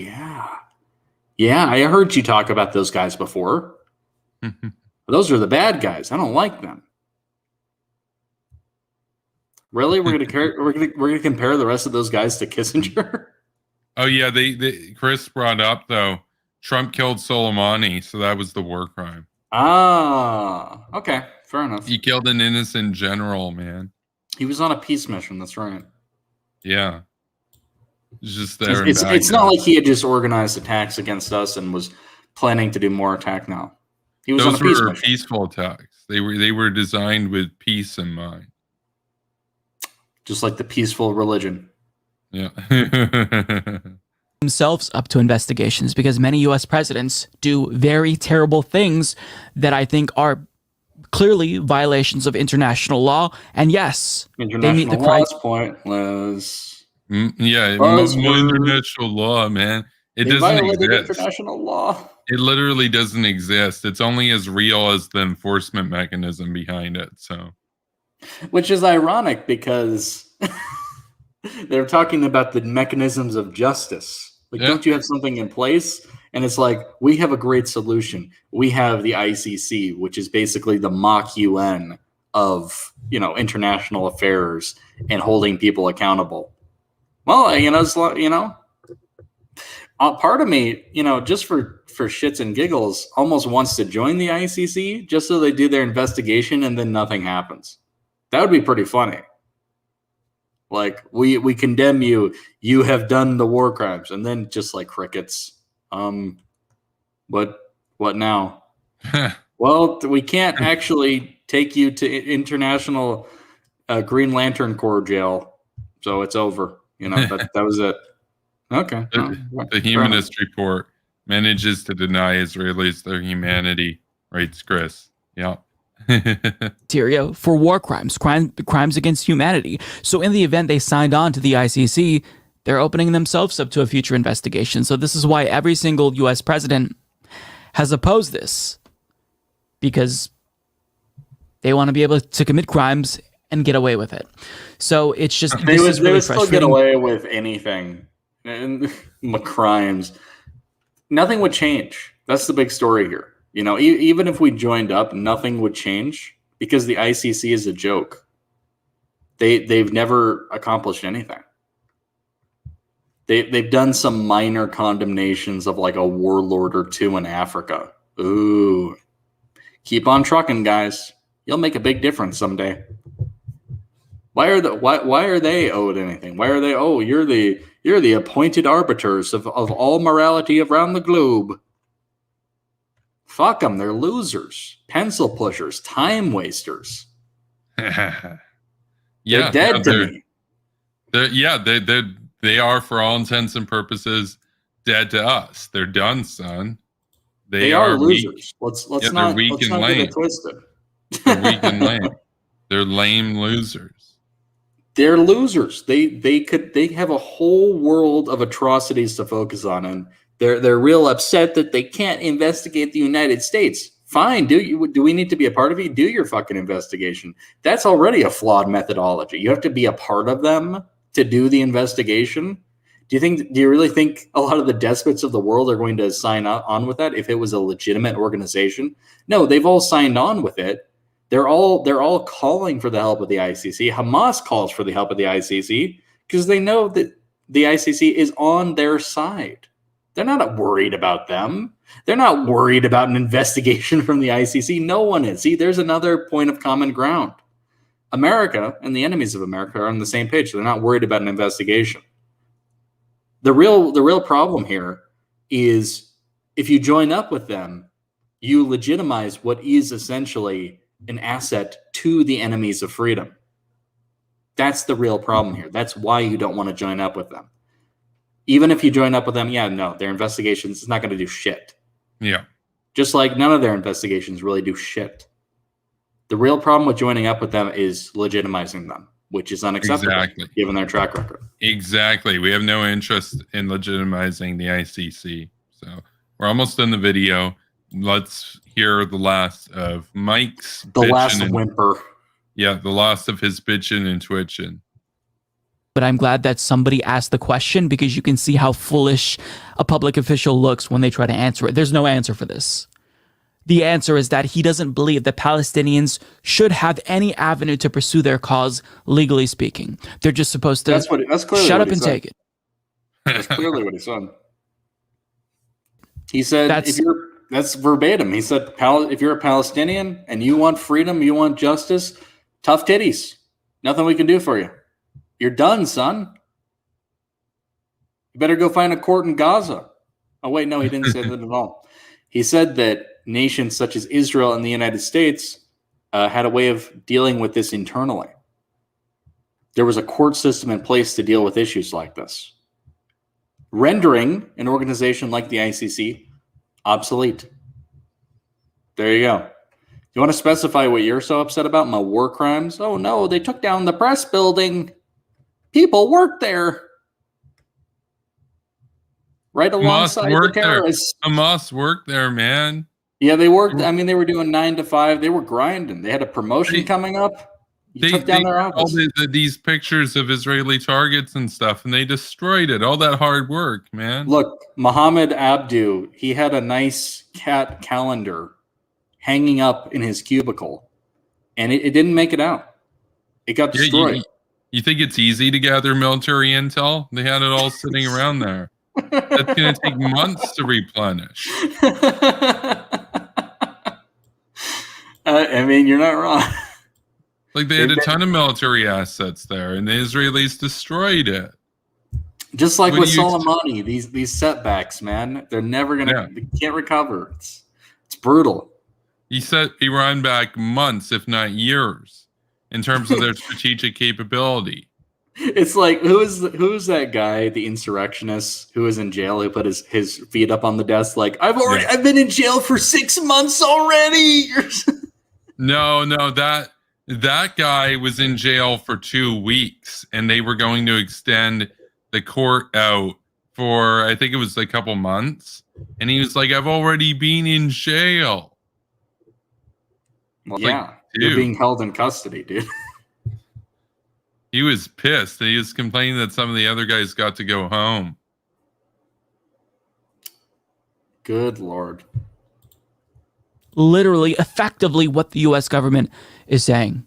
I heard you talk about those guys before. Those are the bad guys. I don't like them. Really, we're gonna compare the rest of those guys to Kissinger? Oh yeah, they Chris brought up though. Trump killed Soleimani, so that was the war crime. Ah, okay, fair enough. He killed an innocent general, man. He was on a peace mission. That's right. Yeah, it's just there. It's not like he had just organized attacks against us and was planning to do more attack now. He was Those on a peace were mission. peaceful attacks. They were designed with peace in mind. Just like the peaceful religion. Yeah. Themselves up to investigations, because many U.S. presidents do very terrible things that I think are clearly violations of international law. And yes, they meet the International law is pointless. Yeah, Buzzword. international law, man. It They doesn't violated exist. international law. It literally doesn't exist. It's only as real as the enforcement mechanism behind it. So, Which is ironic because they're talking about the mechanisms of justice. Like, Yeah. don't you have something in place? And it's like, we have a great solution. We have the ICC, which is basically the mock UN of, international affairs and holding people accountable. Well, part of me, just for shits and giggles, almost wants to join the ICC just so they do their investigation and then nothing happens. That would be pretty funny. Like, we condemn you. You have done the war crimes, and then just like crickets. What now? Well, we can't actually take you to international Green Lantern Corps jail, so it's over. That was it. Okay. The Humanist Report manages to deny Israelis their humanity, writes Chris. Yeah. criteria for war crimes against humanity. So in the event they signed on to the ICC, they're opening themselves up to a future investigation. So this is why every single U.S. president has opposed this, because they want to be able to commit crimes and get away with it. So it's just they this is would really still get frustrating. away with anything and crimes. Nothing would change. That's the big story here. Even if we joined up, nothing would change because the ICC is a joke. They've never accomplished anything. They've done some minor condemnations of like a warlord or two in Africa. Ooh, keep on trucking, guys. You'll make a big difference someday. Why are they owed anything? Why are they? Oh, you're the appointed arbiters of all morality around the globe. Fuck them. They're losers, pencil pushers, time wasters. Yeah, They're dead to me. They are, for all intents and purposes, dead to us. They're done, son. They are losers. Weak. Let's not weak let's and not lame. get it twisted. They're weak and lame. They're lame losers. They're losers. They have a whole world of atrocities to focus on, and they're real upset that they can't investigate the United States. Fine, do we need to be a part of it? Do your fucking investigation. That's already a flawed methodology. You have to be a part of them to do the investigation. Do you really think a lot of the despots of the world are going to sign on with that if it was a legitimate organization? No, they've all signed on with it. They're all calling for the help of the ICC. Hamas calls for the help of the ICC because they know that the ICC is on their side. They're not worried about them. They're not worried about an investigation from the ICC. No one is. See, there's another point of common ground. America and the enemies of America are on the same page. So they're not worried about an investigation. The real problem here is if you join up with them, you legitimize what is essentially an asset to the enemies of freedom. That's the real problem here. That's why you don't want to join up with them. Even if you join up with them, yeah, no, their investigations is not going to do shit. Yeah. Just like none of their investigations really do shit. The real problem with joining up with them is legitimizing them, which is unacceptable given their track record. Exactly. We have no interest in legitimizing the ICC. So we're almost in the video. Let's hear the last of Mike's whimper. Yeah, the last of his bitching and twitching. But I'm glad that somebody asked the question, because you can see how foolish a public official looks when they try to answer it. There's no answer for this. The answer is that he doesn't believe that Palestinians should have any avenue to pursue their cause, legally speaking. They're just supposed to shut up and take it. That's clearly what he said. He said, that's verbatim. He said, if you're a Palestinian and you want freedom, you want justice, tough titties. Nothing we can do for you. You're done, son. You better go find a court in Gaza. Oh, wait, no, he didn't say that at all. He said that nations such as Israel and the United States had a way of dealing with this internally. There was a court system in place to deal with issues like this, rendering an organization like the ICC obsolete. There you go. You want to specify what you're so upset about? My war crimes? Oh, no, they took down the press building. People work there. Right alongside the terrorists. Hamas worked there, man. Yeah, they worked. I mean, they were doing 9 to 5. They were grinding. They had a promotion coming up. They took down their office. All these pictures of Israeli targets and stuff, and they destroyed it. All that hard work, man. Look, Mohammed Abdu, he had a nice cat calendar hanging up in his cubicle, and it didn't make it out. It got destroyed. You think it's easy to gather military intel? They had it all sitting around there. That's going to take months to replenish. I mean, you're not wrong. Like, they had a ton of military assets there, and the Israelis destroyed it. Just like with Soleimani, these setbacks, man, they're never gonna. They can't recover. It's brutal. He set Iran back months, if not years, in terms of their strategic capability. It's like who's that guy, the insurrectionist who was in jail, who put his feet up on the desk like, I've been in jail for 6 months already. No, that guy was in jail for 2 weeks, and they were going to extend the court out for, I think it was a couple months, and he was like, I've already been in jail. Well, yeah, you're being held in custody, dude. He was pissed. He was complaining that some of the other guys got to go home. Good Lord. Literally, effectively what the U.S. government is saying.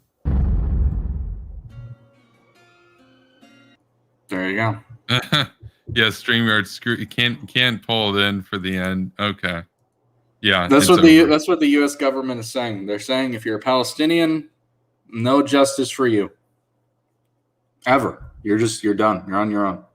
There you go. Yeah, StreamYard can't pull it in for the end. Okay. Yeah. That's what the U.S. government is saying. They're saying if you're a Palestinian, no justice for you. Ever. You're done. You're on your own.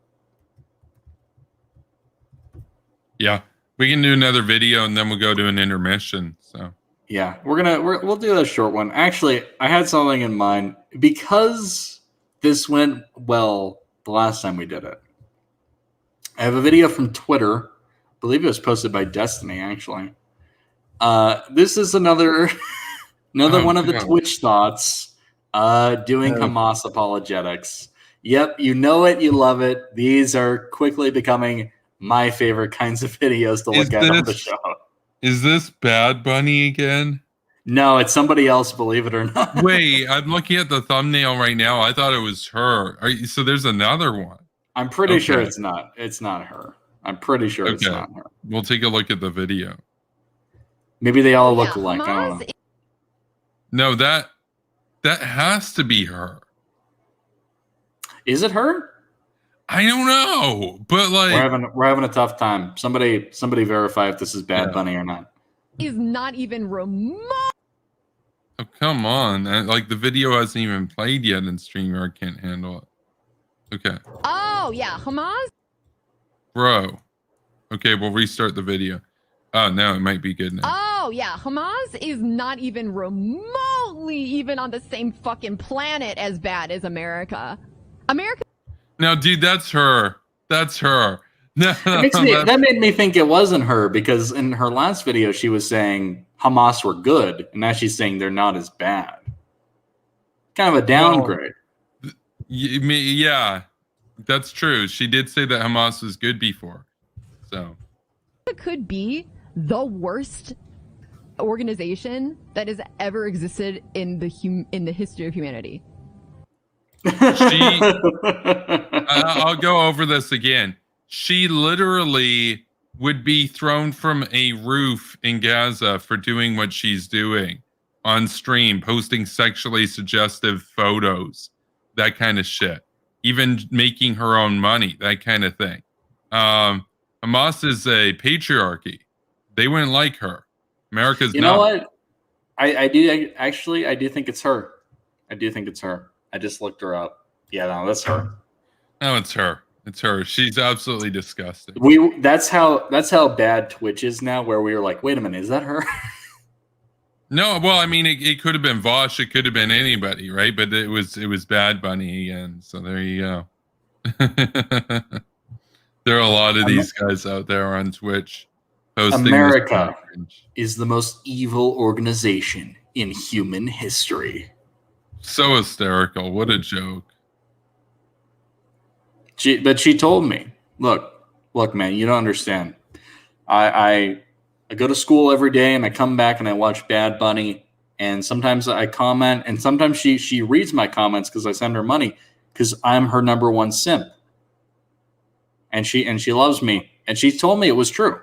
Yeah. We can do another video and then we'll go to an intermission. So yeah, we'll do a short one. Actually, I had something in mind because this went well the last time we did it. I have a video from Twitter. I believe it was posted by Destiny, actually. This is another one of the Twitch thoughts. Doing Hamas apologetics. Yep, you know it, you love it. These are quickly becoming my favorite kinds of videos to look at on the show. Is this Bad Bunny again? No, it's somebody else, believe it or not. Wait, I'm looking at the thumbnail right now. I thought it was her. So there's another one. I'm pretty sure it's not. It's not her. I'm pretty sure it's not her. We'll take a look at the video. Maybe they all look alike. I don't know. No, that has to be her. Is it her? I don't know, but like we're having a tough time. Somebody verify if this is Bad Bunny or not. Is not even remote. Oh, come on. Like, the video hasn't even played yet and StreamYard can't handle it. Okay. Oh, yeah. Hamas? Bro. Okay, we'll restart the video. Oh, no, it might be good now. Oh, yeah. Hamas is not even remotely even on the same fucking planet as bad as America. No, dude, that's her. That's her. That made me think it wasn't her, because in her last video she was saying Hamas were good, and now she's saying they're not as bad. Kind of a downgrade. Well, yeah, that's true. She did say that Hamas was good before. So it could be the worst organization that has ever existed in the history of humanity. I'll go over this again. She literally would be thrown from a roof in Gaza for doing what she's doing on stream, posting sexually suggestive photos, that kind of shit. Even making her own money, that kind of thing. Hamas is a patriarchy. They wouldn't like her. America's not. You know what? I do think it's her. I do think it's her. I just looked her up. Yeah, no, that's her. No, it's her. It's her. She's absolutely disgusting. That's how bad Twitch is now, where we were like, wait a minute, is that her? No, well, I mean, it could have been Vosh. It could have been anybody, right? But it was Bad Bunny again. So there you go. There are a lot of these guys out there on Twitch posting. America is the most evil organization in human history. So hysterical. What a joke. But she told me, look, man, you don't understand. I go to school every day, and I come back and I watch Bad Bunny, and sometimes I comment, and sometimes she reads my comments because I send her money, because I'm her number one simp. And she loves me, and she told me it was true.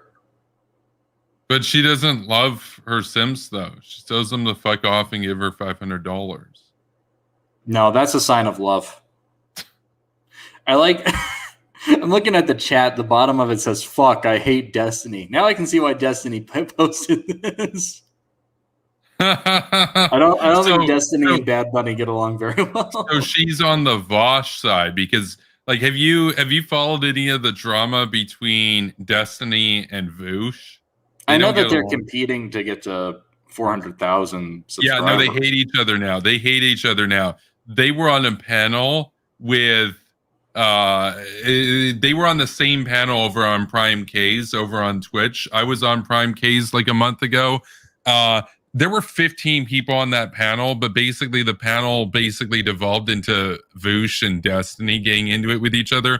But she doesn't love her Sims, though. She tells them to fuck off and give her $500. No, that's a sign of love. I like. I'm looking at the chat. The bottom of it says, "Fuck, I hate Destiny." Now I can see why Destiny posted this. I don't think Destiny and Bad Bunny get along very well. So she's on the Vosh side, because, like, have you followed any of the drama between Destiny and Voosh? I know that they're competing to get to 400,000 subscribers. Yeah, no, they hate each other now. They were on a panel with they were on the same panel over on Prime K's over on Twitch. I was on Prime K's like a month ago. There were 15 people on that panel, but basically the panel devolved into Voosh and Destiny getting into it with each other.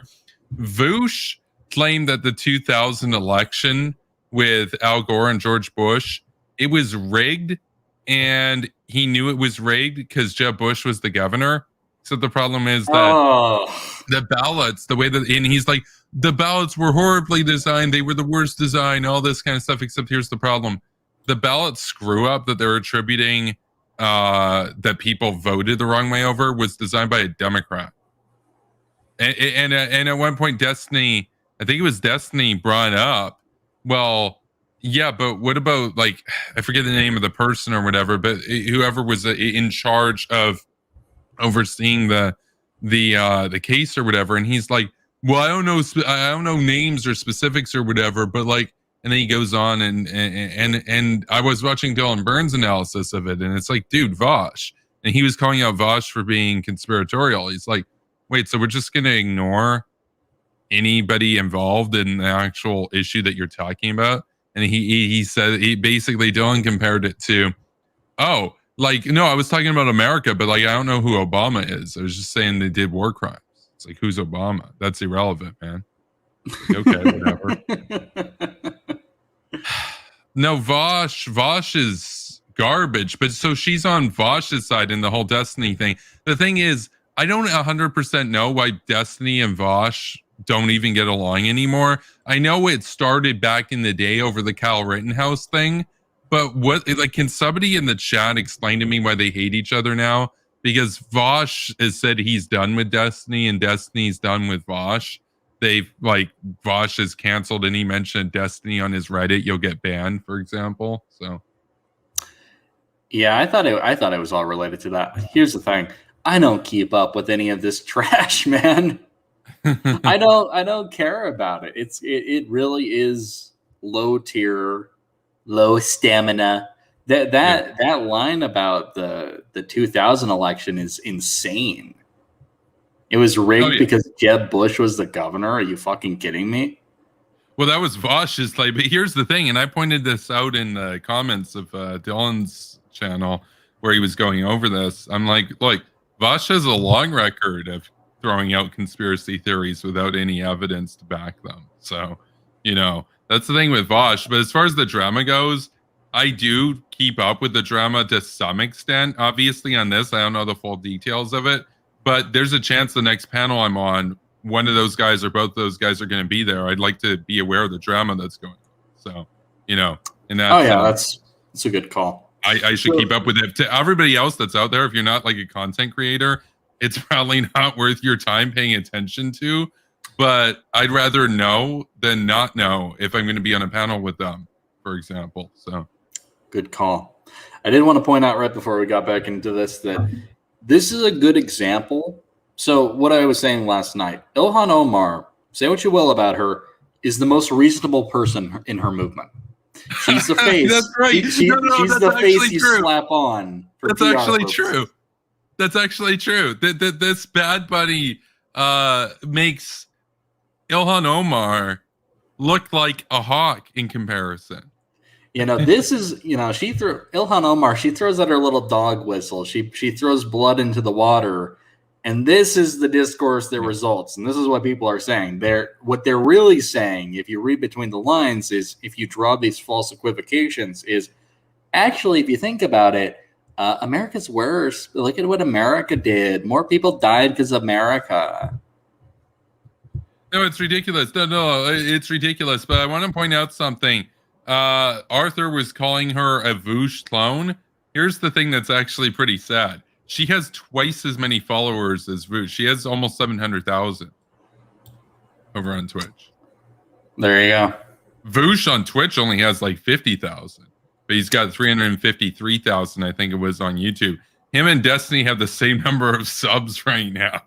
Voosh claimed that the 2000 election with Al Gore and George Bush, it was rigged, and he knew it was rigged because Jeb Bush was the governor. So the problem is that the ballots, the way that, and he's like, the ballots were horribly designed. They were the worst design, all this kind of stuff, except here's the problem. The ballot screw up that they're attributing that people voted the wrong way over was designed by a Democrat. And at one point, Destiny, I think it was Destiny, brought up, well, yeah, but what about, like, I forget the name of the person or whatever, but whoever was in charge of overseeing the case or whatever, and he's like, well, I don't know names or specifics or whatever, but like, and then he goes on and I was watching Dylan Burns' analysis of it, and it's like, dude, Vosh, and he was calling out Vosh for being conspiratorial. He's like, wait, so we're just gonna ignore anybody involved in the actual issue that you're talking about? And he said, he basically, Dylan compared it to, oh, like, no, I was talking about America, but like, I don't know who Obama is. I was just saying they did war crimes. It's like, who's Obama? That's irrelevant, man. Like, okay, whatever. No, Vosh is garbage, but so she's on Vosh's side in the whole Destiny thing. The thing is, I don't 100% know why Destiny and Vosh don't even get along anymore. I know it started back in the day over the Kyle Rittenhouse thing, but what, like, can somebody in the chat explain to me why they hate each other now? Because Vosh has said he's done with Destiny and Destiny's done with Vosh. They've, like, Vosh has canceled any mention of Destiny on his Reddit. You'll get banned, for example. So, yeah, I thought it was all related to that. Here's the thing: I don't keep up with any of this trash, man. I don't care about it. It really is low tier, low stamina. That line about the 2000 election is insane. It was rigged because Jeb Bush was the governor. Are you fucking kidding me? Well, that was Vosh's play, but here's the thing, and I pointed this out in the comments of Dylan's channel where he was going over this. I'm like, look, Vosh has a long record of throwing out conspiracy theories without any evidence to back them. So, you know, that's the thing with Vosh. But as far as the drama goes, I do keep up with the drama to some extent. Obviously, on this, I don't know the full details of it, but there's a chance the next panel I'm on, one of those guys or both those guys are going to be there. I'd like to be aware of the drama that's going on. So, you know, and that's that's a good call. I should keep up with it. To everybody else that's out there, if you're not like a content creator, it's probably not worth your time paying attention to. But I'd rather know than not know if I'm going to be on a panel with them, for example. So, good call. I did want to point out right before we got back into this that this is a good example. So what I was saying last night, Ilhan Omar, say what you will about her, is the most reasonable person in her movement. She's the face. That's right. She's the face you slap on. That's PR actually purposes. true. That's actually true. This Bad Bunny makes Ilhan Omar look like a hawk in comparison. You know, this is, you know, Ilhan Omar, she throws out her little dog whistle. She throws blood into the water. And this is the discourse that results. And this is what people are saying. What they're really saying, if you read between the lines, is if you draw these false equivocations, is actually, if you think about it, America's worse. Look at what America did. More people died because of America. No, it's ridiculous. No, it's ridiculous. But I want to point out something. Arthur was calling her a Voosh clone. Here's the thing that's actually pretty sad. She has twice as many followers as Voosh. She has almost 700,000 over on Twitch. There you go. Voosh on Twitch only has like 50,000, but he's got 353,000, I think it was, on YouTube. Him and Destiny have the same number of subs right now.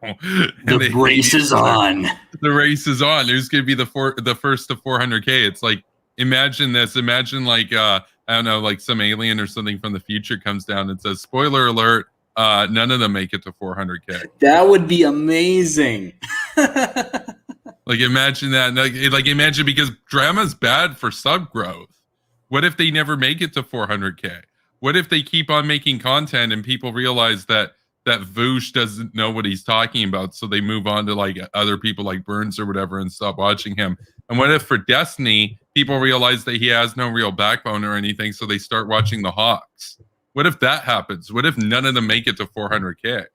The race is on. The race is on. Who's going to be the first to 400K? It's like, imagine this. Imagine like, I don't know, like some alien or something from the future comes down and says, spoiler alert, none of them make it to 400K. That would be amazing. Like imagine that. Like imagine, because drama's bad for sub growth. What if they never make it to 400K? What if they keep on making content and people realize that Voosh doesn't know what he's talking about, so they move on to like other people like Burns or whatever and stop watching him? And what if for Destiny, people realize that he has no real backbone or anything, so they start watching the Hawks? What if that happens? What if none of them make it to 400K?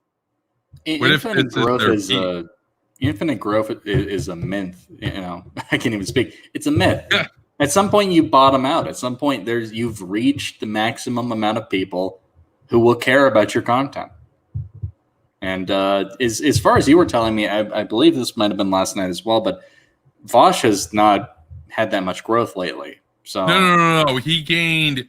What if infinite growth is a myth? You know, I can't even speak. It's a myth. Yeah. At some point, you bottom out. At some point, you've reached the maximum amount of people who will care about your content. And as far as you were telling me, I believe this might have been last night as well, but Vosh has not had that much growth lately. So No. He gained.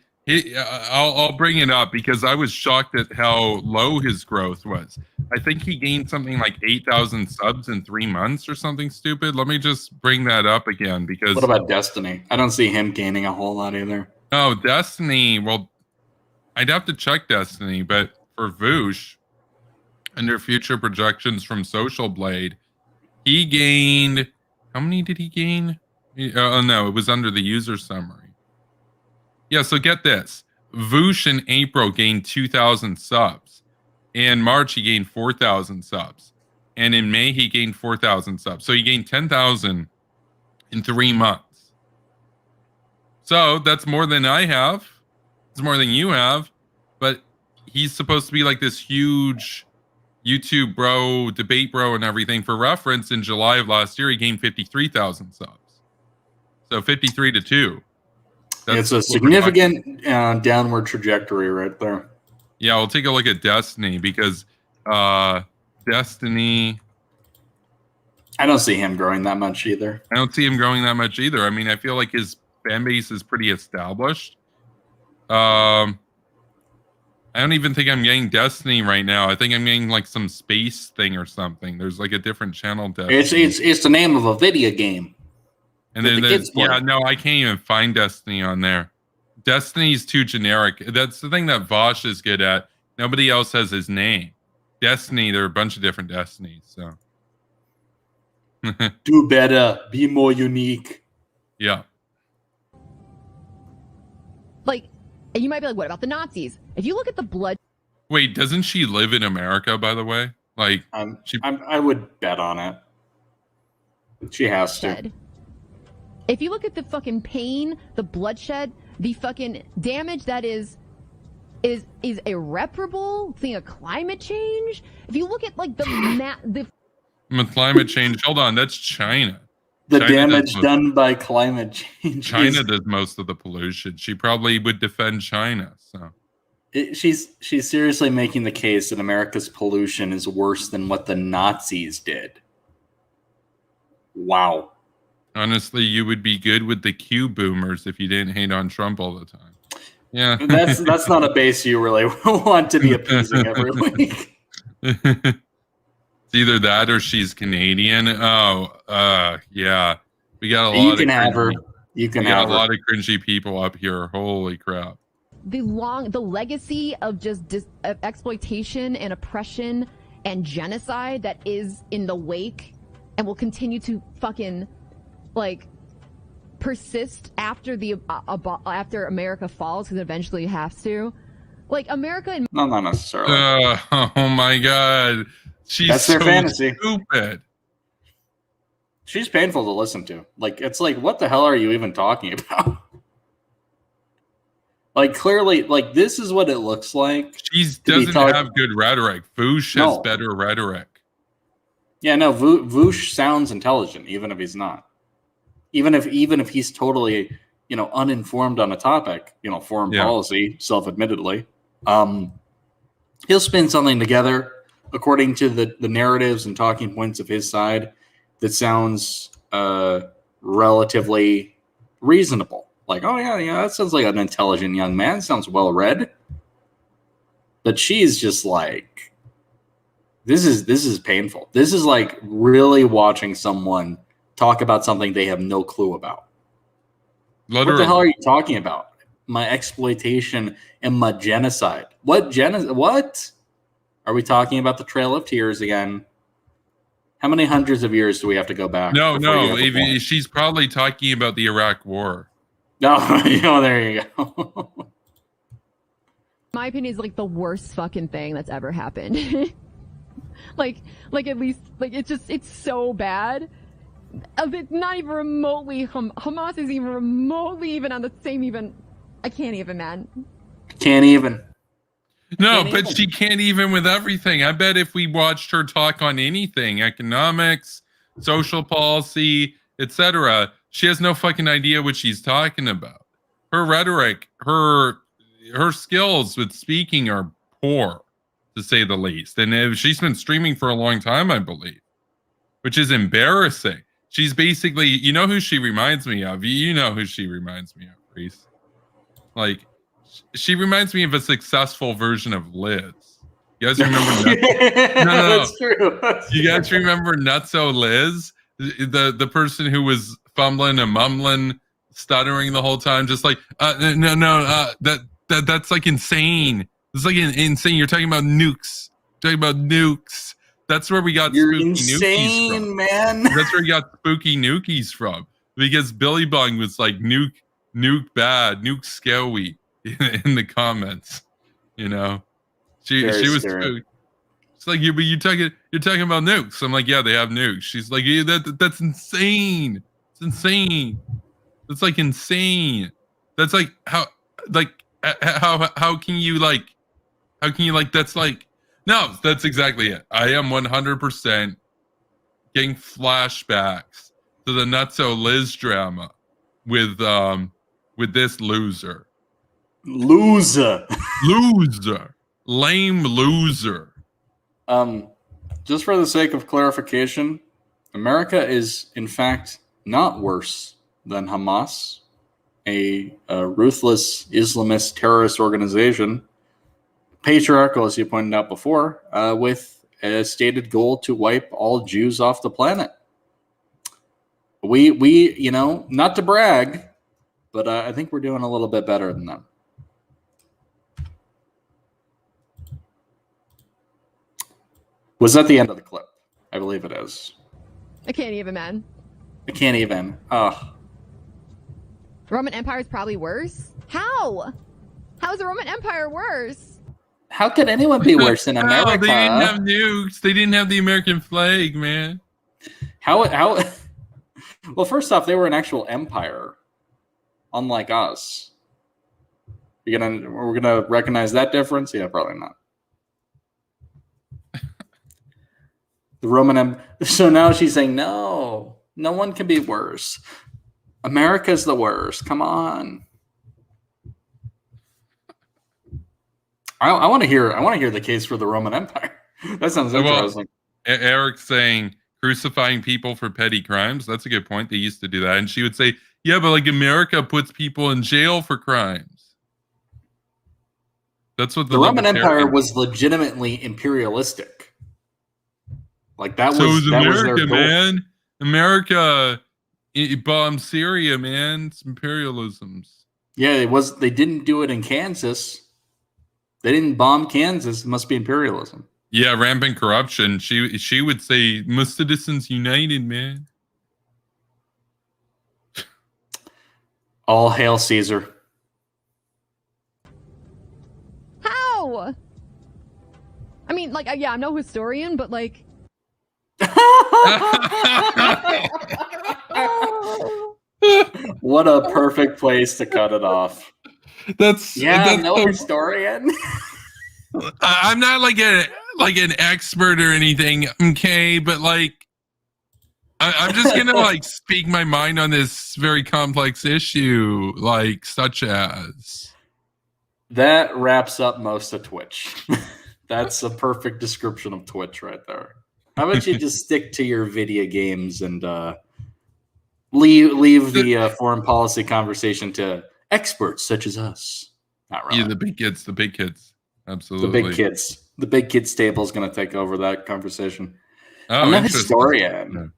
I'll bring it up because I was shocked at how low his growth was. I think he gained something like 8,000 subs in 3 months or something stupid. Let me just bring that up again because. What about Destiny? I don't see him gaining a whole lot either. No, Destiny. Well, I'd have to check Destiny, but for Voosh, under future projections from Social Blade, he gained. How many did he gain? Oh no, it was under the user summary. Yeah, so get this. Voosh in April gained 2,000 subs. In March, he gained 4,000 subs. And in May, he gained 4,000 subs. So he gained 10,000 in 3 months. So that's more than I have. It's more than you have. But he's supposed to be like this huge YouTube bro, debate bro, and everything. For reference, in July of last year, he gained 53,000 subs. So 53 to 2. It's a significant downward trajectory right there. Yeah, we'll take a look at Destiny because Destiny. I don't see him growing that much either. I don't see him growing that much either. I mean, I feel like his fan base is pretty established. I don't even think I'm getting Destiny right now. I think I'm getting like some space thing or something. There's like a different channel. Destiny. It's the name of a video game. And then I can't even find Destiny on there. Destiny's too generic. That's the thing that Vosh is good at. Nobody else has his name. Destiny, there are a bunch of different Destinies. So do better, be more unique. Yeah. Like, and you might be like, what about the Nazis? If you look at the blood Wait, doesn't she live in America, by the way? Like, I would bet on it. She has to. shed, if you look at the fucking pain, the bloodshed, the fucking damage that is irreparable thing of climate change. If you look at like with climate change, hold on, that's China. The China damage done by climate change. China does most of the pollution. She probably would defend China. So she's seriously making the case that America's pollution is worse than what the Nazis did. Wow. honestly, you would be good with the Q boomers if you didn't hate on Trump all the time. Yeah. That's not a base you really want to be appeasing every week. It's either that or she's Canadian. Oh, yeah. We got a lot. You can have her. You can have a lot of cringy people up here. Holy crap! The legacy of just of exploitation and oppression and genocide that is in the wake and will continue to fucking like persist after after America falls, because eventually it has to. Like America and no, not necessarily. Oh my god, that's their fantasy. Stupid. She's painful to listen to. Like, it's like, what the hell are you even talking about? Like, clearly, like, this is what it looks like. She doesn't have good rhetoric. Voosh has better rhetoric. Yeah, no, Voosh sounds intelligent, even if he's not. Even if he's totally, uninformed on a topic, foreign policy, self-admittedly, he'll spin something together according to the narratives and talking points of his side that sounds relatively reasonable. Like, oh yeah, that sounds like an intelligent young man. Sounds well read. But she's just like, this is painful. This is like really watching someone talk about something they have no clue about. Literally. What the hell are you talking about? My exploitation and my genocide. What? Are we talking about the Trail of Tears again? How many hundreds of years do we have to go back? No. She's probably talking about the Iraq War. No, there you go. My opinion is like the worst fucking thing that's ever happened. like at least like it's so bad. It's not even remotely. Hamas is even remotely even on the same even. I can't even, man. Can't even. No, but she can't even with everything. I bet if we watched her talk on anything, economics, social policy, etc., she has no fucking idea what she's talking about. Her rhetoric, her skills with speaking are poor, to say the least. And she's been streaming for a long time, I believe, which is embarrassing. She's basically, you know who she reminds me of? You know who she reminds me of, Reece. Like, she reminds me of a successful version of Liz. You guys remember? No. That's true. You guys remember Nutso Liz, the person who was fumbling and mumbling, stuttering the whole time, just like that's like insane. It's like insane. You're talking about nukes. That's where we got You're spooky insane, Nukies from. Man. That's where we got spooky Nukies from, because Billy Bung was like nuke bad, nuke scary in the comments. She was spooked. It's like you're talking about nukes. I'm like, yeah, they have nukes. She's like, yeah, that's insane. It's insane. That's like insane. That's like how can you that's like, no, that's exactly it. I am 100% getting flashbacks to the Nutso Liz drama with this loser. Lame loser. Just for the sake of clarification, America is in fact not worse than Hamas, a ruthless Islamist terrorist organization, patriarchal, as you pointed out before, with a stated goal to wipe all Jews off the planet. We not to brag, but I think we're doing a little bit better than them. Was that the end of the clip? I believe it is. I can't even, man. I can't even. Oh. Roman Empire is probably worse. How? How is the Roman Empire worse? How could anyone be worse than America? They didn't have nukes. They didn't have the American flag, man. How? Well, first off, they were an actual empire, unlike us. We're gonna recognize that difference? Yeah, probably not. The Roman So now she's saying, no one can be worse. America's the worst. Come on. I want to hear the case for the Roman Empire. That sounds interesting. Eric's saying crucifying people for petty crimes. That's a good point. They used to do that. And she would say, yeah, but like America puts people in jail for crimes. That's what the Roman Empire was legitimately imperialistic. Like that so was America, their goal. man. America bombed Syria, man. It's imperialisms. Yeah, it was. They didn't do it in Kansas. They didn't bomb Kansas. It must be imperialism. Yeah, rampant corruption. She would say, "Must citizens united, man." All hail Caesar. How? I mean, like, yeah, I'm no historian, but like. What a perfect place to cut it off. That's no historian. I'm not like an expert or anything, okay, but like I'm just gonna like speak my mind on this very complex issue, like such as that wraps up most of Twitch. That's a perfect description of Twitch right there. How about you just stick to your video games and leave the foreign policy conversation to experts such as us? Not really. Yeah, the big kids. Absolutely. The big kids table is going to take over that conversation. Oh, I'm not a historian.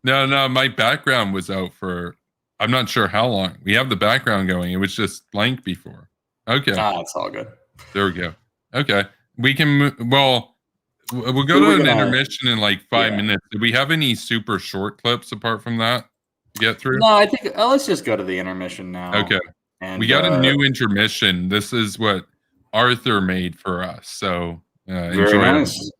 No, my background was out for, I'm not sure how long. We have the background going. It was just blank before. Okay. It's all good. There we go. Okay. We can, we'll go to an intermission in like 5 minutes. Do we have any super short clips apart from that to get through? No, I think, let's just go to the intermission now. Okay. And, we got a new intermission. This is what Arthur made for us. So very enjoy nice. it.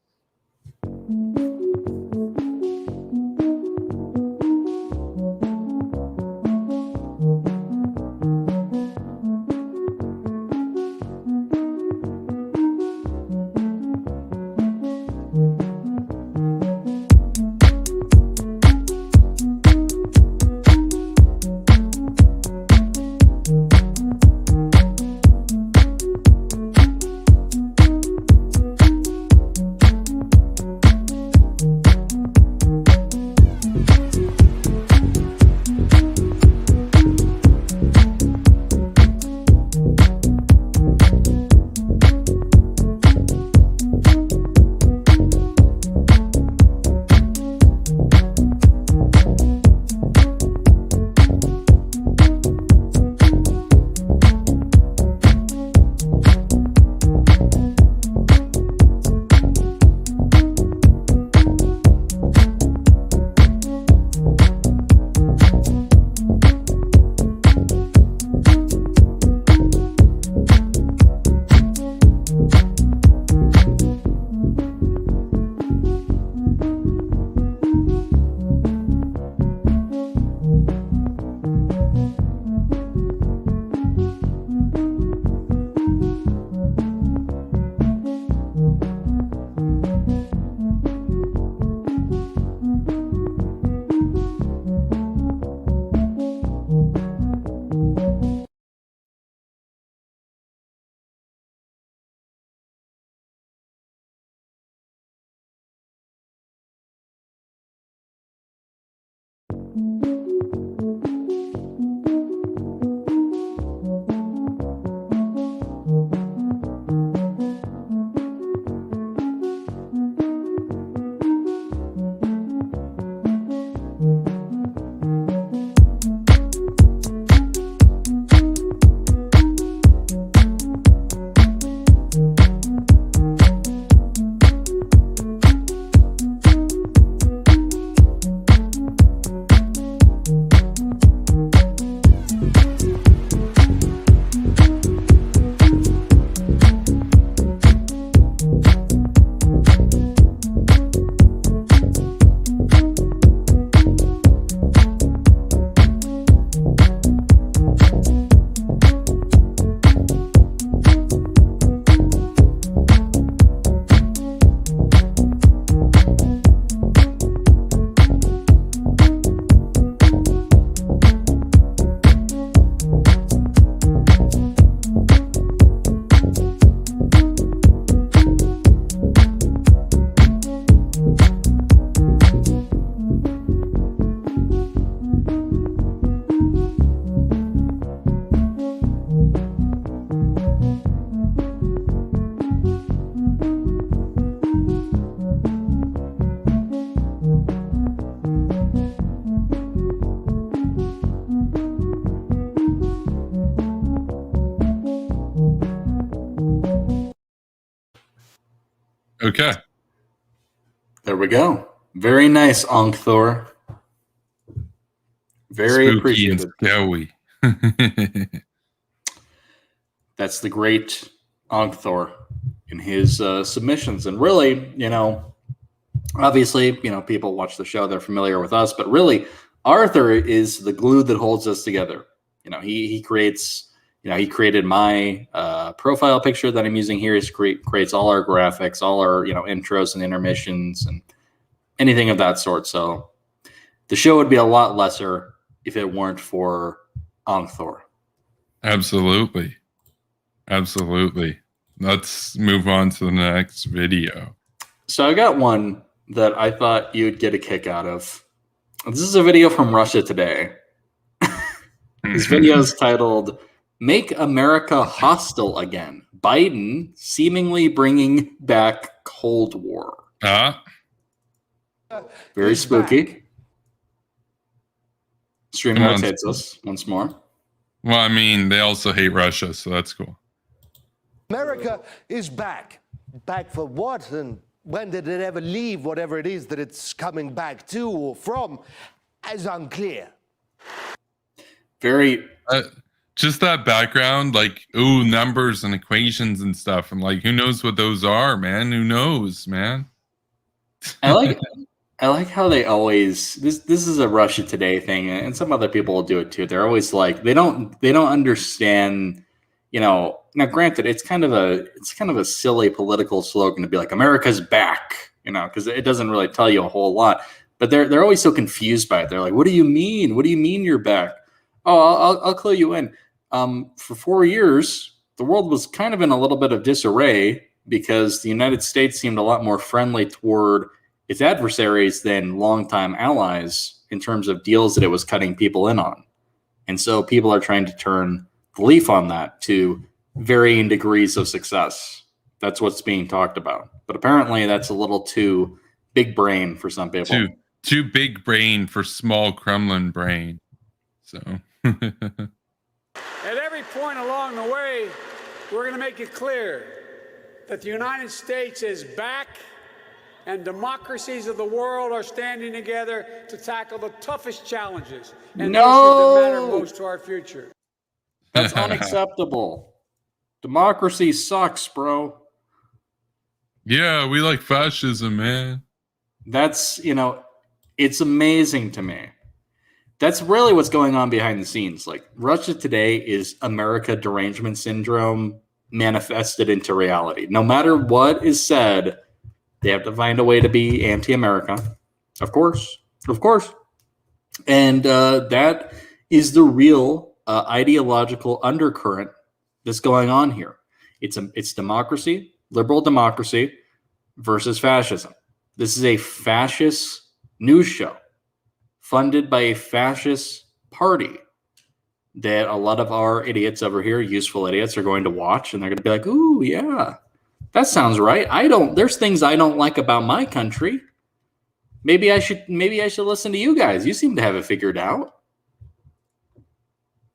Okay. There we go. Very nice, Ankthor. Very Spooky appreciated. and scary. That's the great Ankthor in his submissions. And really, obviously, people watch the show, they're familiar with us, but really, Arthur is the glue that holds us together. He creates, he created my profile picture that I'm using here. He creates all our graphics, all our, intros and intermissions and anything of that sort. So the show would be a lot lesser if it weren't for Ankthor. Absolutely. Absolutely. Let's move on to the next video. So I got one that I thought you'd get a kick out of. This is a video from Russia Today. This video is titled, "Make America Hostile Again. Biden seemingly bringing back Cold War." Very spooky. Stream Notes hates us once more. Well, I mean, they also hate Russia, so that's cool. America is back. Back for what? And when did it ever leave whatever it is that it's coming back to or from is unclear. Very... just that background, like, ooh, numbers and equations and stuff. And like, who knows what those are, man? Who knows, man? I like how they always this is a Russia Today thing, and some other people will do it too. They're always like they don't understand, Now, granted, it's kind of a silly political slogan to be like America's back, because it doesn't really tell you a whole lot. But they're always so confused by it. They're like, "What do you mean? What do you mean you're back?" Oh, I'll clue you in. For 4 years, the world was kind of in a little bit of disarray because the United States seemed a lot more friendly toward its adversaries than longtime allies in terms of deals that it was cutting people in on. And so people are trying to turn the leaf on that to varying degrees of success. That's what's being talked about. But apparently that's a little too big brain for some people. Too big brain for small Kremlin brain. So at every point along the way, we're going to make it clear that the United States is back and democracies of the world are standing together to tackle the toughest challenges and issues that matter most to our future. That's unacceptable. Democracy sucks, bro. Yeah, we like fascism, man. That's, it's amazing to me. That's really what's going on behind the scenes. Like, Russia Today is America derangement syndrome manifested into reality. No matter what is said, they have to find a way to be anti-America. Of course. And that is the real ideological undercurrent that's going on here. It's democracy, liberal democracy versus fascism. This is a fascist news show funded by a fascist party that a lot of our idiots over here, useful idiots, are going to watch, and they're going to be like, "Ooh, yeah, that sounds right. There's things I don't like about my country. Maybe I should listen to you guys. You seem to have it figured out."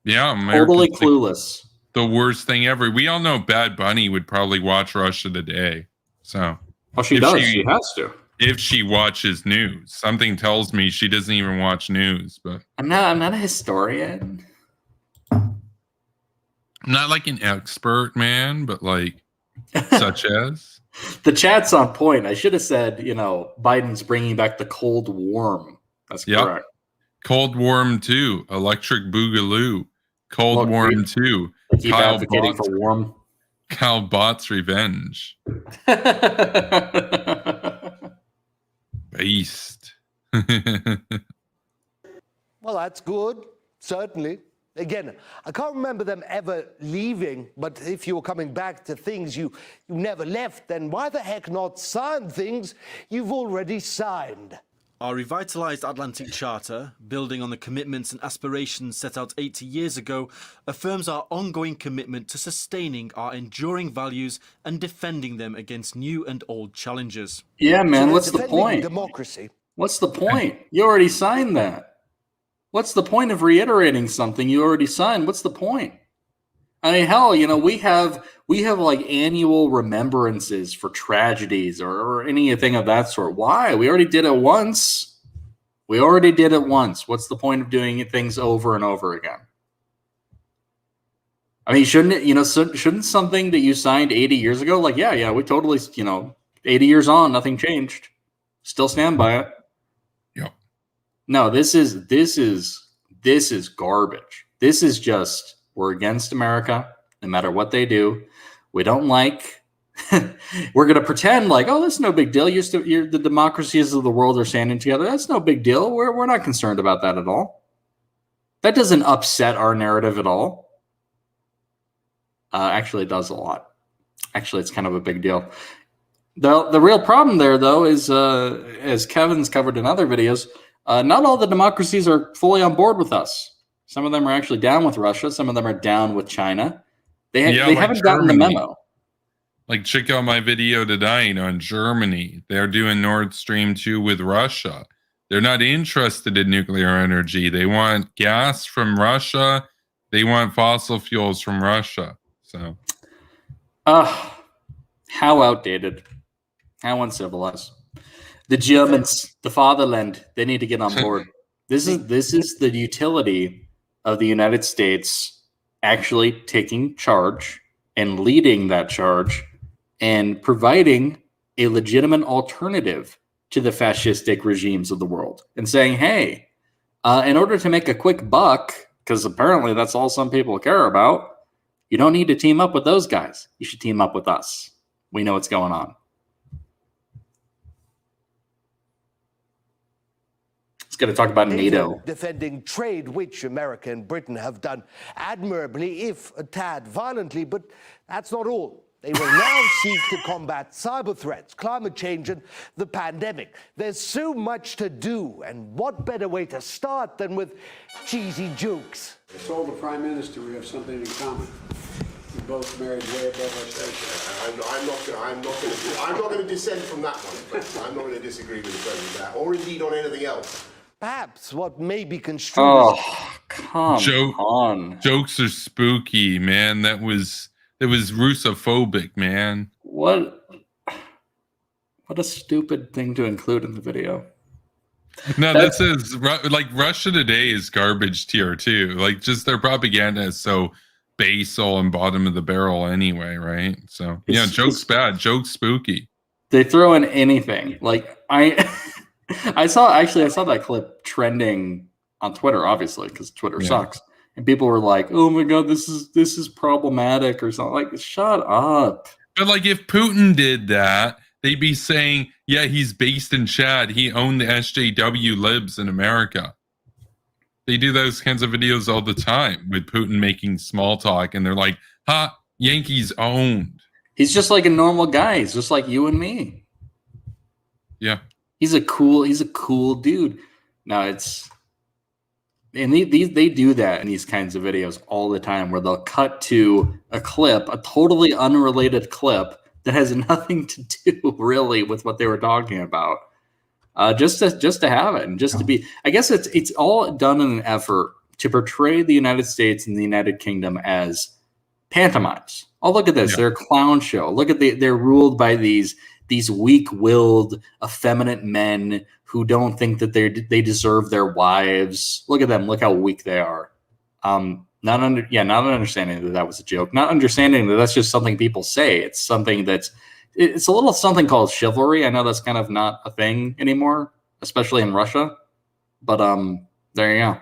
Yeah, America's totally clueless. The worst thing ever. We all know Bad Bunny would probably watch Russia Today. So, she does. She has to. If she watches news, something tells me she doesn't even watch news. But I'm not a historian. I'm not like an expert, man, but like such as the chat's on point. I should have said, Biden's bringing back the Cold Warm. That's correct. Cold Warm 2, Electric Boogaloo, Cold Warm 2. Keep advocating for warm. Kyle Bott's Revenge. Beast. Well, that's good, certainly. Again, I can't remember them ever leaving, but if you're coming back to things you never left, then why the heck not sign things you've already signed? Our revitalized Atlantic Charter, building on the commitments and aspirations set out 80 years ago, affirms our ongoing commitment to sustaining our enduring values and defending them against new and old challenges. Yeah, man, what's the point? Democracy. What's the point? You already signed that. What's the point of reiterating something you already signed? What's the point? I mean, hell, we have like annual remembrances for tragedies or anything of that sort. Why? We already did it once. What's the point of doing things over and over again? I mean, shouldn't something that you signed 80 years ago, like, yeah, we totally, 80 years on, nothing changed. Still stand by it. Yeah. No, this is garbage. This is just, we're against America, no matter what they do. We don't like. We're going to pretend like, oh, that's no big deal. The democracies of the world are standing together. That's no big deal. We're not concerned about that at all. That doesn't upset our narrative at all. Actually, it does a lot. Actually, it's kind of a big deal. The real problem there, though, is as Kevin's covered in other videos, not all the democracies are fully on board with us. Some of them are actually down with Russia. Some of them are down with China. They haven't gotten the memo. Like, check out my video tonight on Germany. They're doing Nord Stream 2 with Russia. They're not interested in nuclear energy. They want gas from Russia. They want fossil fuels from Russia. So, how outdated, how uncivilized. The Germans, the fatherland, they need to get on board. This is the utility of the United States actually taking charge and leading that charge and providing a legitimate alternative to the fascistic regimes of the world and saying, hey, in order to make a quick buck, because apparently that's all some people care about, you don't need to team up with those guys. You should team up with us. We know what's going on. Let's get to talk about NATO. Defending trade, which America and Britain have done admirably, if a tad violently, but that's not all. They will now seek to combat cyber threats, climate change, and the pandemic. There's so much to do, and what better way to start than with cheesy jokes? I told the Prime Minister we have something in common. We both married way above our station. I'm not going to dissent from that one. I'm not going to disagree with the president, or indeed on anything else. Perhaps what may be construed. Oh, come on! Jokes are spooky, man. That was Russophobic, man. What a stupid thing to include in the video. No, this is like Russia Today is garbage tier too. Like, just their propaganda is so basal and bottom of the barrel anyway, right? So yeah, jokes bad, jokes spooky. They throw in anything. Like I saw that clip trending on Twitter, obviously, because Twitter sucks. And people were like, "Oh my god, this is problematic" or something. Like, shut up. But like, if Putin did that, they'd be saying, "Yeah, he's based in Chad. He owned the SJW libs in America." They do those kinds of videos all the time with Putin making small talk, and they're like, "Ha, Yankees owned." He's just like a normal guy. He's just like you and me. Yeah, he's a cool dude. No, and they do that in these kinds of videos all the time, where they'll cut to a clip, a totally unrelated clip that has nothing to do really with what they were talking about, just to have it and just to be. I guess it's all done in an effort to portray the United States and the United Kingdom as pantomimes. Oh, look at this! Yeah. They're a clown show. Look at they're ruled by these weak-willed, effeminate men who don't think that they deserve their wives. Look at them. Look how weak they are. Not understanding that was a joke. Not understanding that that's just something people say. It's something it's a little something called chivalry. I know that's kind of not a thing anymore, especially in Russia. But there you go.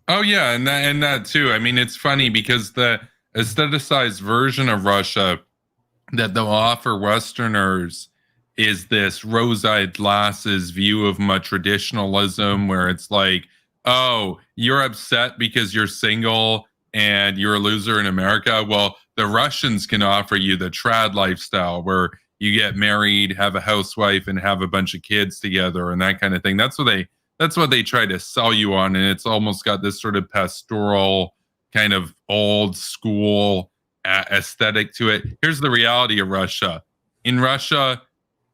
Oh yeah, and that too. I mean, it's funny because the aestheticized version of Russia that they'll offer Westerners is this rose-eyed glasses view of traditionalism, where it's like, oh, you're upset because you're single and you're a loser in America. Well, the Russians can offer you the trad lifestyle, where you get married, have a housewife, and have a bunch of kids together, and that kind of thing. That's what they try to sell you on, and it's almost got this sort of pastoral, kind of old school aesthetic to it. Here's the reality of Russia. In Russia,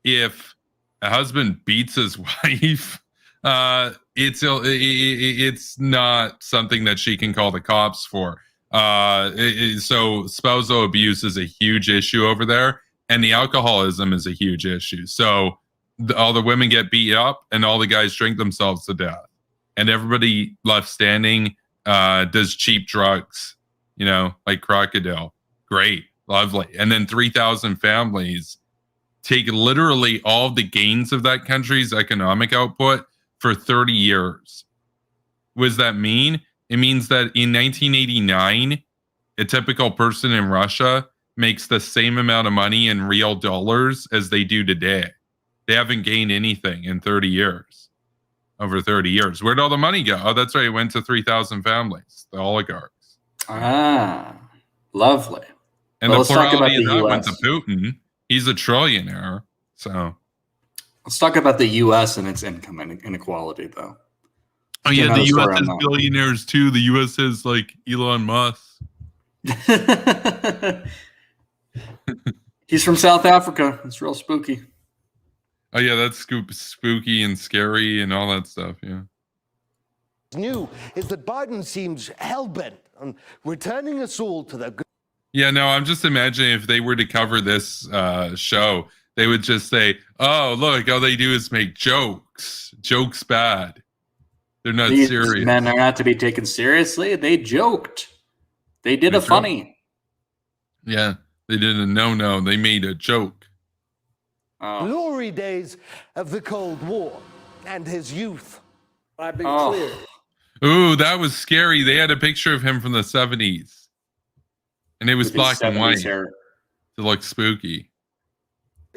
if a husband beats his wife, it's not something that she can call the cops for. So spousal abuse is a huge issue over there, and the alcoholism is a huge issue. So all the women get beat up, and all the guys drink themselves to death, and everybody left standing does cheap drugs, like crocodile. Great, lovely. And then 3,000 families take literally all the gains of that country's economic output for 30 years. What does that mean? It means that in 1989, a typical person in Russia makes the same amount of money in real dollars as they do today. They haven't gained anything in 30 years, over 30 years. Where'd all the money go? Oh, that's right. It went to 3,000 families, the oligarchs. Ah, lovely. And well, the let's talk about plurality the of that US. went to Putin. He's a trillionaire. So Let's talk about the U.S. and its income inequality, though. Oh You yeah, know the the U.S. story has on that. billionaires too. The U.S. has like Elon Musk. He's from South Africa. It's real spooky. Oh yeah, that's spooky and scary and all that stuff. Yeah. New is that Biden seems hell-bent on returning us all to the Yeah, no, I'm just imagining if they were to cover this show, they would just say, "Oh, look, all they do is make jokes. Jokes bad. They're not These serious." men are not to be taken seriously. They joked. They did They a funny. Yeah, they did a no. They made a joke. Oh. glory days of the Cold War and his youth. I've been Oh. clear. Ooh, that was scary. They had a picture of him from the 70s, and it was With his black and 70s white hair. to look spooky.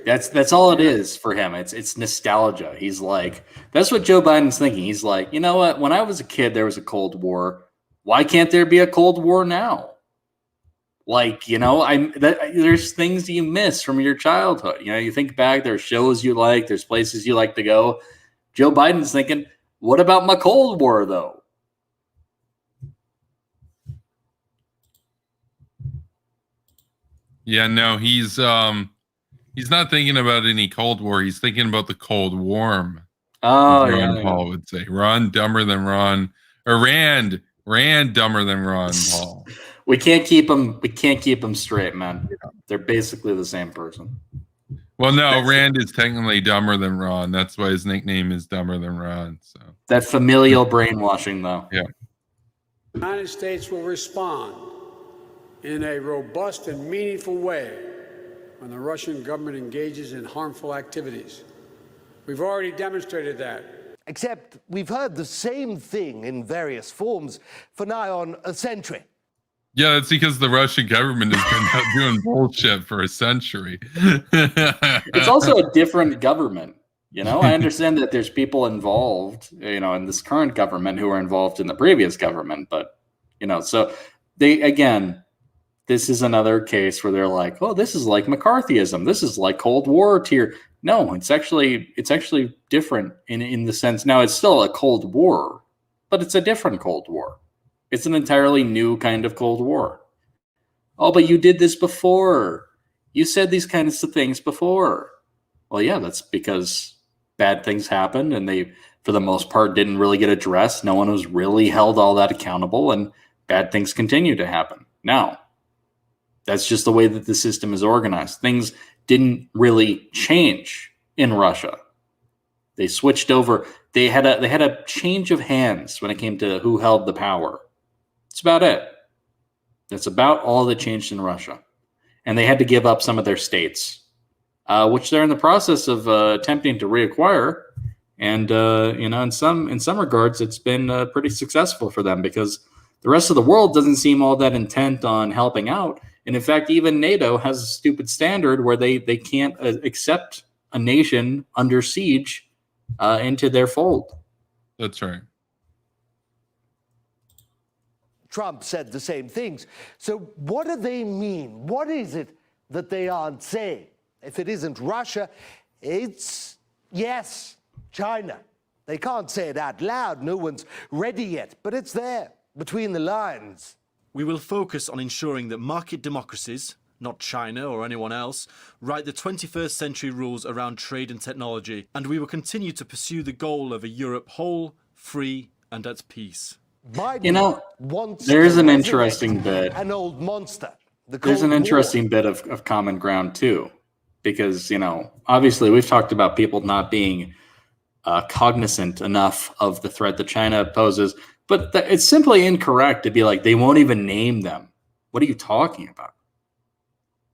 That's all it is for him. It's nostalgia. He's like, that's what Joe Biden's thinking. He's like, you know what? When I was a kid, there was a Cold War. Why can't there be a Cold War now? Like, there's things you miss from your childhood. You think back, there's shows you like, there's places you like to go. Joe Biden's thinking, what about my Cold War though? Yeah, no, he's not thinking about any Cold War. He's thinking about the Cold Warm. Oh, as yeah. Ron Paul would say. Ron dumber than Ron, or Rand dumber than Ron Paul. We can't keep them straight, man. They're basically the same person. Well, no, Rand is technically dumber than Ron. That's why his nickname is Dumber Than Ron. So That familial brainwashing, though. yeah. The United States will respond in a robust and meaningful way when the Russian government engages in harmful activities. We've already demonstrated that. Except we've heard the same thing in various forms for nigh on a century. Yeah, that's because the Russian government has been doing bullshit for a century. It's also a different government. I understand that there's people involved, in this current government who are involved in the previous government, but so this is another case where they're like, oh, this is like McCarthyism. This is like Cold War tier. No, it's actually different in the sense. Now it's still a Cold War, but it's a different Cold War. It's an entirely new kind of Cold War. Oh, but you did this before. You said these kinds of things before. Well, yeah, that's because bad things happened and they, for the most part, didn't really get addressed. No one was really held all that accountable, and bad things continue to happen. Now, that's just the way that the system is organized. Things didn't really change in Russia. They switched over. They had a change of hands when it came to who held the power. That's about it. That's about all that changed in Russia. And they had to give up some of their states, which they're in the process of attempting to reacquire. And in some regards, it's been pretty successful for them because the rest of the world doesn't seem all that intent on helping out. And in fact, even NATO has a stupid standard where they can't accept a nation under siege into their fold. That's right. Trump said the same things. So what do they mean? What is it that they aren't saying? If it isn't Russia, it's, yes, China. They can't say it out loud. No one's ready yet, but it's there, between the lines. We will focus on ensuring that market democracies, not China or anyone else, write the 21st century rules around trade and technology, and we will continue to pursue the goal of a Europe whole, free, and at peace. Biden You know, wants there's to an resurrect interesting bit. an old monster. There's an interesting bit of common ground too, because obviously we've talked about people not being cognizant enough of the threat that China poses, but it's simply incorrect to be like they won't even name them. What are you talking about?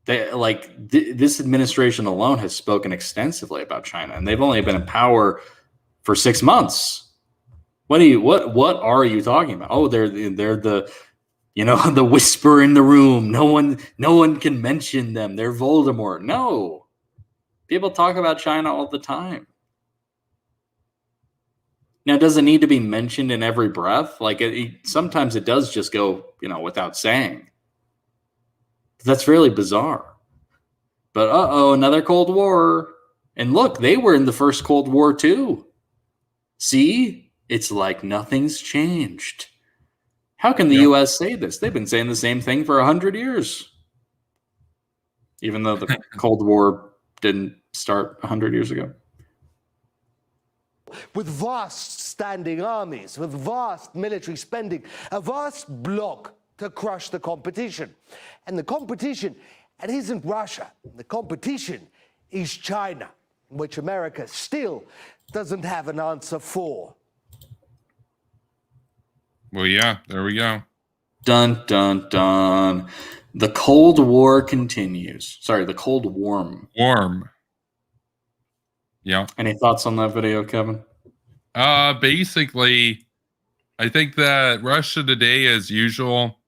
This administration alone has spoken extensively about China, and they've only been in power for 6 months. What are you talking about? Oh, they're the the whisper in the room. No one can mention them. They're Voldemort. No, people talk about China all the time. Now, does it need to be mentioned in every breath? Sometimes it does just go, without saying. That's really bizarre. But another Cold War. And look, they were in the first Cold War too. See, it's like nothing's changed. How can the U.S. say this? They've been saying the same thing for 100 years. Even though the Cold War didn't start 100 years ago. With vast standing armies, with vast military spending, a vast bloc to crush the competition. And the competition, it isn't Russia. The competition is China, which America still doesn't have an answer for. Well, yeah, there we go. Dun, dun, dun. The Cold War continues. Sorry, the Cold Warm. Warm. Yeah. Any thoughts on that video, Kevin? Basically, I think that Russia today, as usual,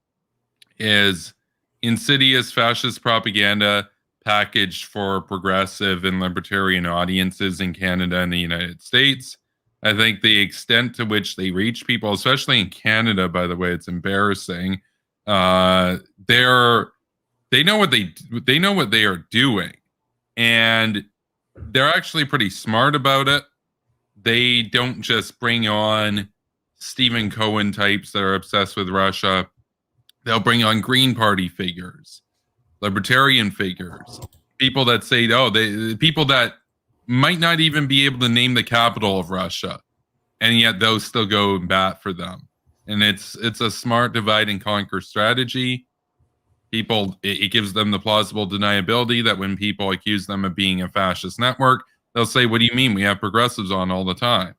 is insidious fascist propaganda packaged for progressive and libertarian audiences in Canada and the United States. I think the extent to which they reach people, especially in Canada, by the way, it's embarrassing. They know what they are doing, and they're actually pretty smart about it. They don't just bring on Stephen Cohen types that are obsessed with Russia. They'll bring on Green Party figures, libertarian figures, people that say, people that might not even be able to name the capital of Russia, and yet those still go and bat for them. And it's a smart divide and conquer strategy. It gives them the plausible deniability that when people accuse them of being a fascist network, they'll say, what do you mean? We have progressives on all the time,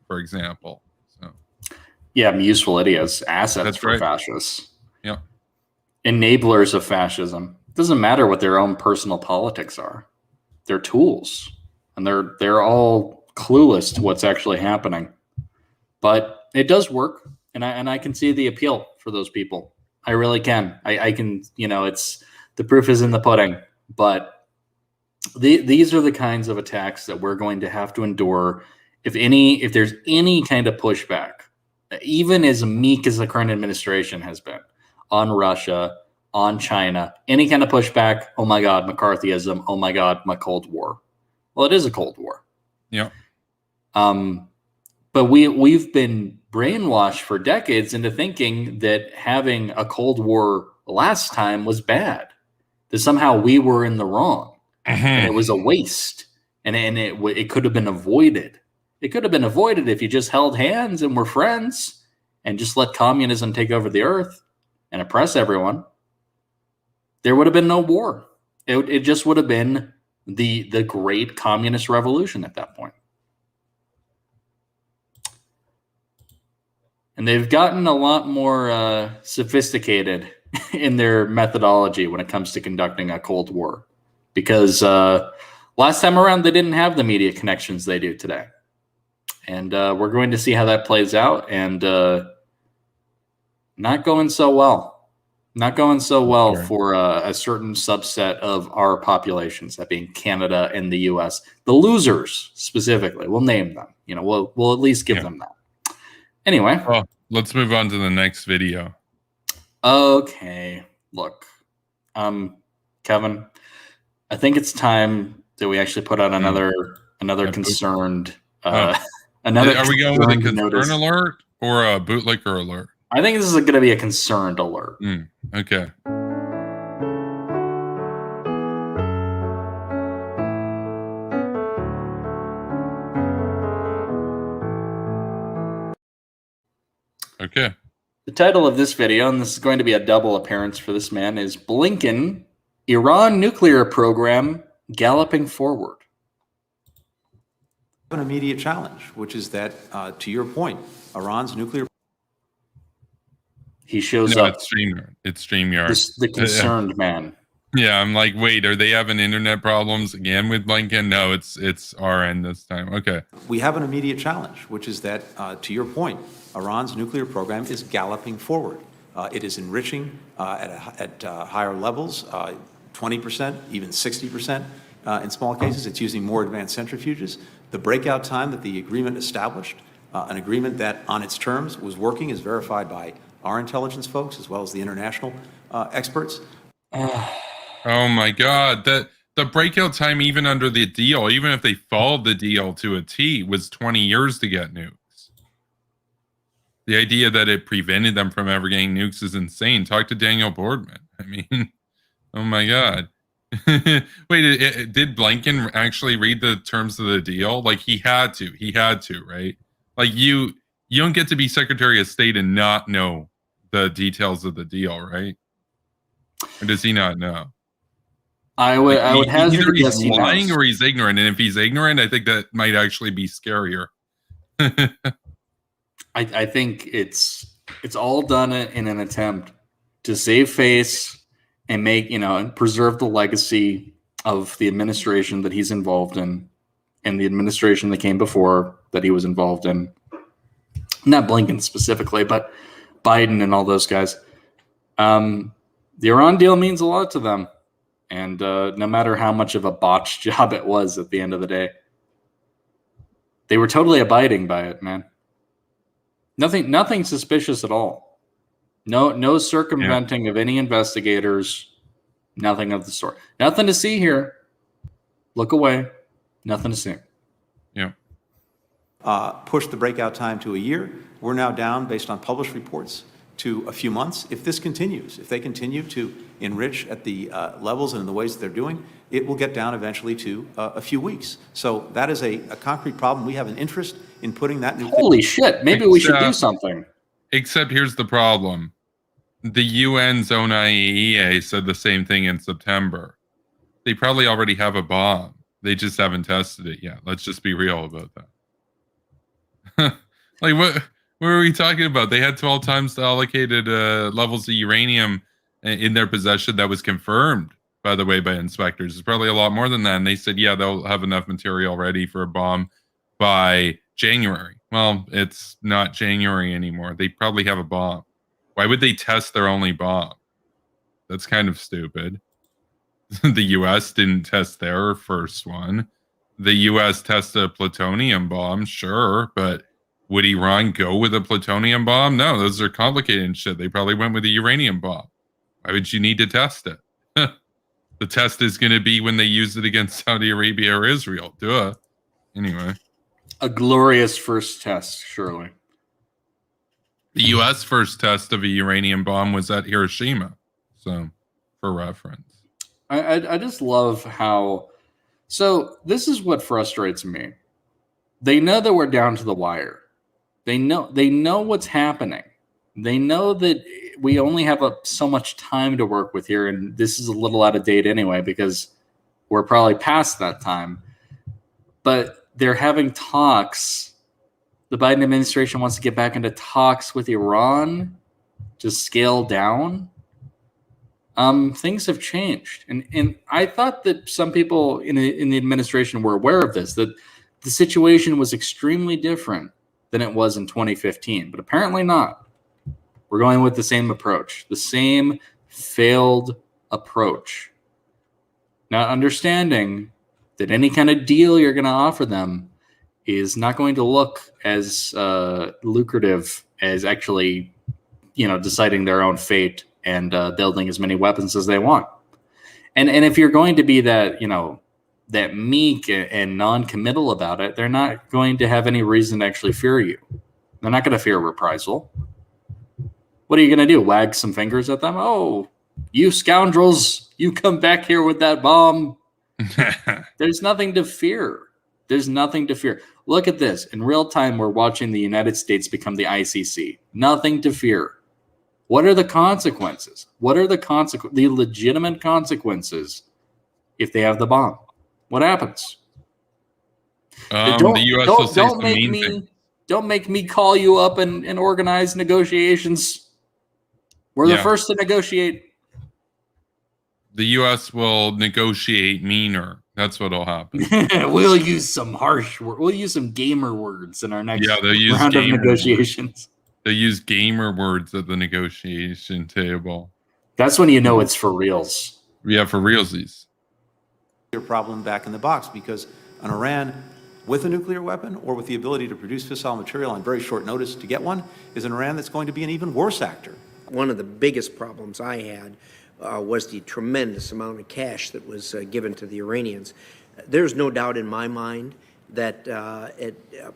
for example. So, yeah, useful idiots, assets That's for right. fascists. Yeah. Enablers of fascism. It doesn't matter what their own personal politics are. They're tools. And they're all clueless to what's actually happening. But it does work. And I can see the appeal for those people. I really can. I can, it's the proof is in the pudding. But these are the kinds of attacks that we're going to have to endure if there's any kind of pushback, even as meek as the current administration has been on Russia, on China, any kind of pushback. Oh my God, McCarthyism. Oh my God, my Cold War. Well, it is a Cold War. Yeah. But we've been brainwashed for decades into thinking that having a Cold War last time was bad, that somehow we were in the wrong, and it was a waste, and it could have been avoided. It could have been avoided if you just held hands and were friends and just let communism take over the earth and oppress everyone. There would have been no war. It just would have been the great communist revolution at that point. And they've gotten a lot more sophisticated in their methodology when it comes to conducting a Cold War. Because last time around, they didn't have the media connections they do today. And we're going to see how that plays out. And not going so well. Not going so well for a certain subset of our populations, that being Canada and the U.S. The losers, specifically. We'll name them. We'll at least give them that. Anyway. Well, let's move on to the next video. Okay. Look, Kevin, I think it's time that we actually put out another concerned. Another. Are we going with a concern notice. alert or a bootlicker alert? I think this is going to be a concerned alert. Okay. Okay. The title of this video, and this is going to be a double appearance for this man, is Blinken, Iran nuclear program galloping forward. An immediate challenge, which is that, to your point, Iran's nuclear. He shows No, up. it's StreamYard. It's StreamYard. The concerned man. Yeah, I'm like, wait, are they having internet problems again with Blinken? No, it's our end this time. Okay. We have an immediate challenge, which is that, to your point, Iran's nuclear program is galloping forward. It is enriching at higher levels, 20%, even 60% in small cases. It's using more advanced centrifuges. The breakout time that the agreement established, an agreement that on its terms was working, is verified by our intelligence folks as well as the international experts. Oh my God, the breakout time, even under the deal, even if they followed the deal to a T, was 20 years to get nukes. The idea that it prevented them from ever getting nukes is insane. Talk to Daniel Boardman. I mean, oh my God. Wait, did Blinken actually read the terms of the deal? Like, he had to, right? Like, you don't get to be Secretary of State and not know the details of the deal, right? Or does he not know? I would hazard either to guess he's he lying knows. or he's ignorant, and if he's ignorant, I think that might actually be scarier. I think it's all done in an attempt to save face and make, and preserve the legacy of the administration that he's involved in, and the administration that came before that he was involved in. Not Blinken specifically, but Biden and all those guys. The Iran deal means a lot to them. And no matter how much of a botched job it was at the end of the day, they were totally abiding by it, man. Nothing suspicious at all. No circumventing of any investigators. Nothing of the sort. Nothing to see here. Look away. Nothing to see. Yeah. Pushed the breakout time to a year. We're now down, based on published reports, to a few months. If this continues, if they continue to enrich at the levels and in the ways that they're doing, it will get down eventually to a few weeks. So that is a concrete problem. We have an interest in putting that nuclear. Holy shit! Maybe we should do something. Except here's the problem: the UN's own IAEA said the same thing in September. They probably already have a bomb. They just haven't tested it yet. Let's just be real about that. Like, what are we talking about? They had 12 times the allocated levels of uranium in their possession that was confirmed, by the way, by inspectors. It's probably a lot more than that. And they said, yeah, they'll have enough material ready for a bomb by January. Well, it's not January anymore. They probably have a bomb. Why would they test their only bomb? That's kind of stupid. The U.S. didn't test their first one. The U.S. tested a plutonium bomb, sure, but would Iran go with a plutonium bomb? No, those are complicated and shit. They probably went with a uranium bomb. Why would you need to test it? The test is going to be when they use it against Saudi Arabia or Israel. Duh. Anyway. A glorious first test, surely. The U.S. first test of a uranium bomb was at Hiroshima. So, for reference. I just love how... So, this is what frustrates me. They know that we're down to the wire. They know what's happening. They know that we only have so much time to work with here, and this is a little out of date anyway because we're probably past that time. But they're having talks. The Biden administration wants to get back into talks with Iran to scale down. Things have changed, and I thought that some people in the administration were aware of this, that the situation was extremely different than it was in 2015, but apparently not. We're going with the same approach, the same failed approach. Not understanding that any kind of deal you're going to offer them is not going to look as lucrative as actually, deciding their own fate and building as many weapons as they want. And if you're going to be that, that meek and non-committal about it, they're not going to have any reason to actually fear you. They're not going to fear reprisal. What are you going to do? Wag some fingers at them? Oh, you scoundrels, you come back here with that bomb. There's nothing to fear. There's nothing to fear. Look at this. In real time, we're watching the United States become the ICC. Nothing to fear. What are the consequences? What are the legitimate consequences if they have the bomb? What happens? The U.S. will say some mean thing. Don't make me call you up and organize negotiations. We're the first to negotiate. The U.S. will negotiate meaner. That's what'll happen. We'll use some we'll use some gamer words in our next round of negotiations. They use gamer words at the negotiation table. That's when you know it's for reals. Yeah, for realsies. Problem back in the box, because an Iran with a nuclear weapon or with the ability to produce fissile material on very short notice to get one is an Iran that's going to be an even worse actor. One of the biggest problems I had was the tremendous amount of cash that was given to the Iranians. There's no doubt in my mind that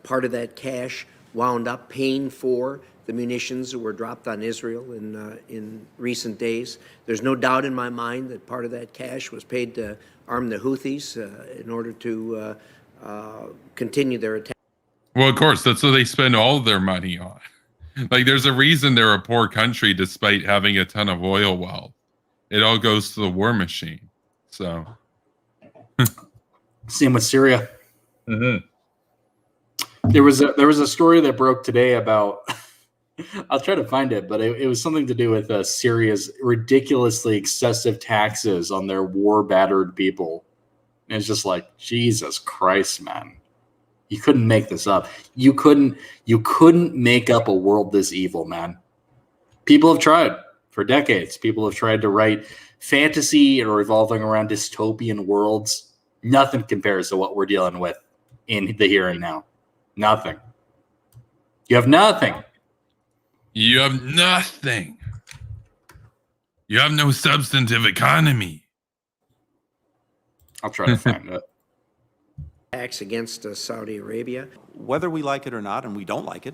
part of that cash wound up paying for the munitions that were dropped on Israel in recent days. There's no doubt in my mind that part of that cash was paid to arm the Houthis in order to continue their attack. Well, of course, that's what they spend all of their money on. Like, there's a reason they're a poor country despite having a ton of oil wealth. It all goes to the war machine. So, same with Syria. Mm-hmm. There was a story that broke today about. I'll try to find it, but it was something to do with Syria's ridiculously excessive taxes on their war-battered people. And it's just like, Jesus Christ, man. You couldn't make this up. You couldn't make up a world this evil, man. People have tried for decades. People have tried to write fantasy and revolving around dystopian worlds. Nothing compares to what we're dealing with in the here and now. Nothing. You have nothing. You have nothing. You have no substantive economy. I'll try to find it. Attacks against Saudi Arabia. Whether we like it or not, and we don't like it,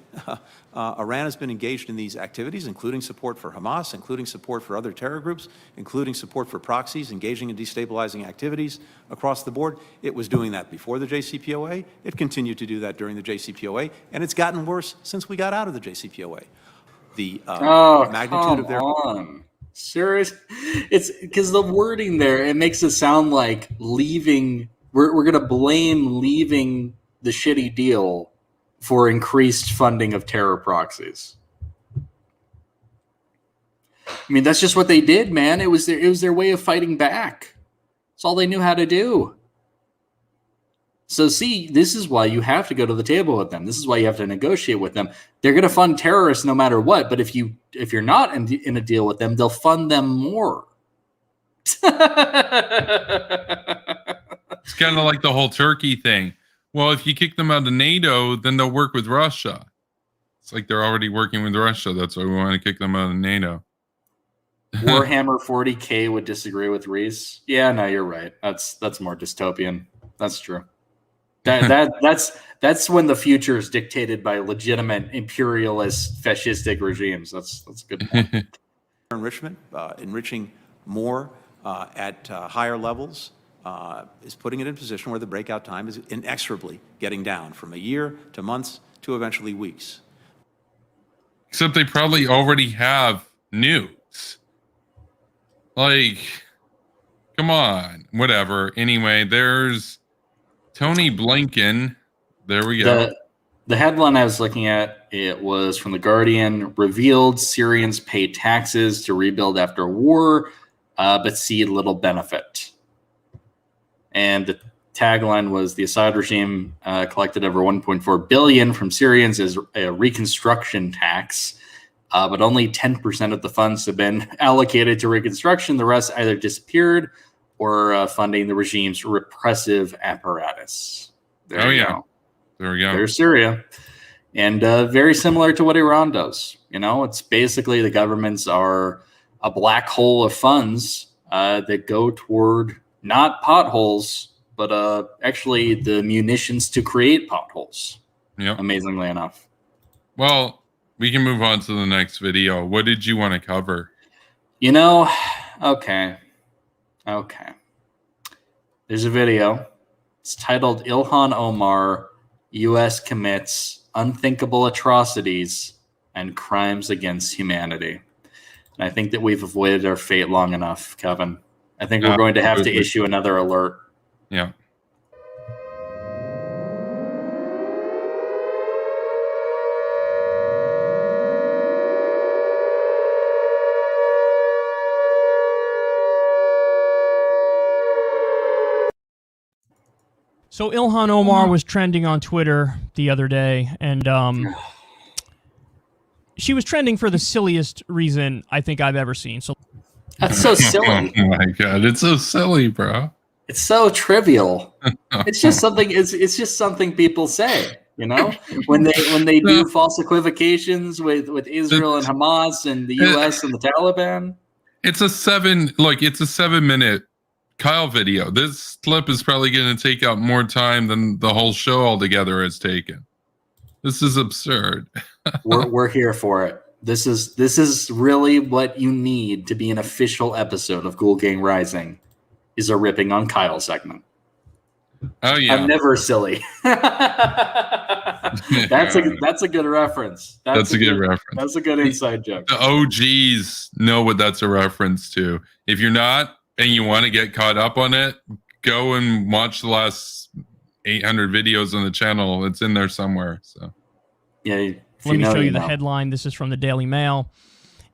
Iran has been engaged in these activities, including support for Hamas, including support for other terror groups, including support for proxies, engaging in destabilizing activities across the board. It was doing that before the JCPOA. It continued to do that during the JCPOA, and it's gotten worse since we got out of the JCPOA. The magnitude of their... Serious? It's because the wording there, it makes it sound like leaving... We're going to blame leaving the shitty deal for increased funding of terror proxies. I mean, that's just what they did, man. It was their way of fighting back. It's all they knew how to do. So see, this is why you have to go to the table with them. This is why you have to negotiate with them. They're going to fund terrorists no matter what. But if you're not in a deal with them, they'll fund them more. It's kind of like the whole Turkey thing. Well, if you kick them out of NATO, then they'll work with Russia. It's like they're already working with Russia. That's why we want to kick them out of NATO. Warhammer 40K would disagree with Reece. Yeah, no, you're right. That's more dystopian. That's true. That's when the future is dictated by legitimate imperialist fascistic regimes. That's a good point. Enrichment, enriching more at higher levels. Is putting it in a position where the breakout time is inexorably getting down from a year to months to eventually weeks. Except they probably already have nukes. Like, come on, whatever. Anyway, there's Tony Blinken. There we go. The headline I was looking at, it was from The Guardian, revealed Syrians pay taxes to rebuild after war, but see little benefit. And the tagline was the Assad regime collected over $1.4 billion from Syrians as a reconstruction tax, but only 10% of the funds have been allocated to reconstruction. The rest either disappeared or funding the regime's repressive apparatus. There we go. There's Syria. And very similar to what Iran does. You know, it's basically the governments are a black hole of funds that go toward not potholes, but actually the munitions to create potholes. Yep. Amazingly enough. Well, we can move on to the next video. What did you want to cover? You know, okay. There's a video. It's titled Ilhan Omar, U.S. commits unthinkable atrocities and crimes against humanity. And I think that we've avoided our fate long enough, Kevin. I think we're going to have to issue another alert. Yeah. So Ilhan Omar was trending on Twitter the other day, and she was trending for the silliest reason I think I've ever seen. So that's so silly. Oh my god, it's so silly, bro. It's so trivial. It's just something. It's just something people say. You know, when they do false equivocations with Israel and Hamas and the U.S. and the Taliban. It's a 7-minute Kyle video. This clip is probably going to take up more time than the whole show altogether has taken. This is absurd. we're here for it. This is really what you need to be an official episode of Ghoul Gang Rising, is a ripping on Kyle segment. Oh yeah, I'm never silly. That's a good reference. That's a good reference. That's a good inside joke. The OGs know what that's a reference to. If you're not and you want to get caught up on it, go and watch the last 800 videos on the channel. It's in there somewhere. So yeah. Let me show you the headline. This is from the Daily Mail.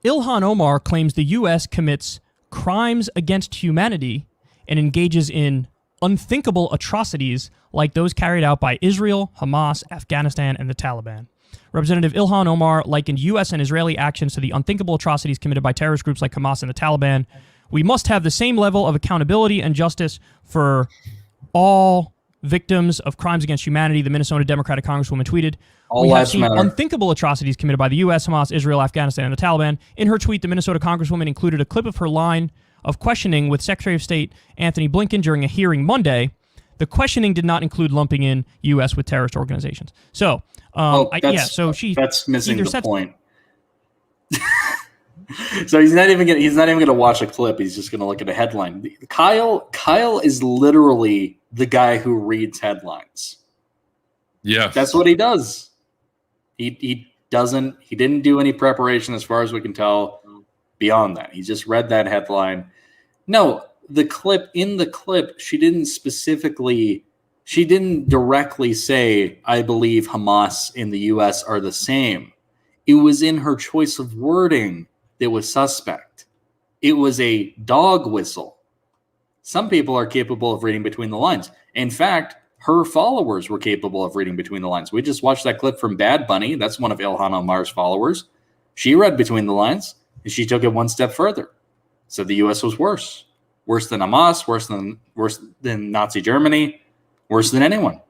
Ilhan Omar claims the U.S. commits crimes against humanity and engages in unthinkable atrocities like those carried out by Israel, Hamas, Afghanistan, and the Taliban. Representative Ilhan Omar likened U.S. and Israeli actions to the unthinkable atrocities committed by terrorist groups like Hamas and the Taliban. We must have the same level of accountability and justice for all victims of crimes against humanity, the Minnesota Democratic Congresswoman tweeted. All we have lives seen matter. unthinkable atrocities committed by the U.S., Hamas, Israel, Afghanistan, and the Taliban. In her tweet, the Minnesota Congresswoman included a clip of her line of questioning with Secretary of State Anthony Blinken during a hearing Monday. The questioning did not include lumping in U.S. with terrorist organizations. So, so that's missing the point. So he's not even gonna watch a clip. He's just gonna look at a headline. Kyle is literally the guy who reads headlines. Yeah, that's what he does. He didn't do any preparation as far as we can tell. Beyond that, he just read that headline. No, in the clip, she didn't directly say, I believe Hamas in the U.S. are the same. It was in her choice of wording that was suspect. It was a dog whistle. Some people are capable of reading between the lines. In fact, her followers were capable of reading between the lines. We just watched that clip from Bad Bunny. That's one of Ilhan Omar's followers. She read between the lines, and she took it one step further. So the U.S. was worse. Worse than Hamas, worse than Nazi Germany, worse than anyone.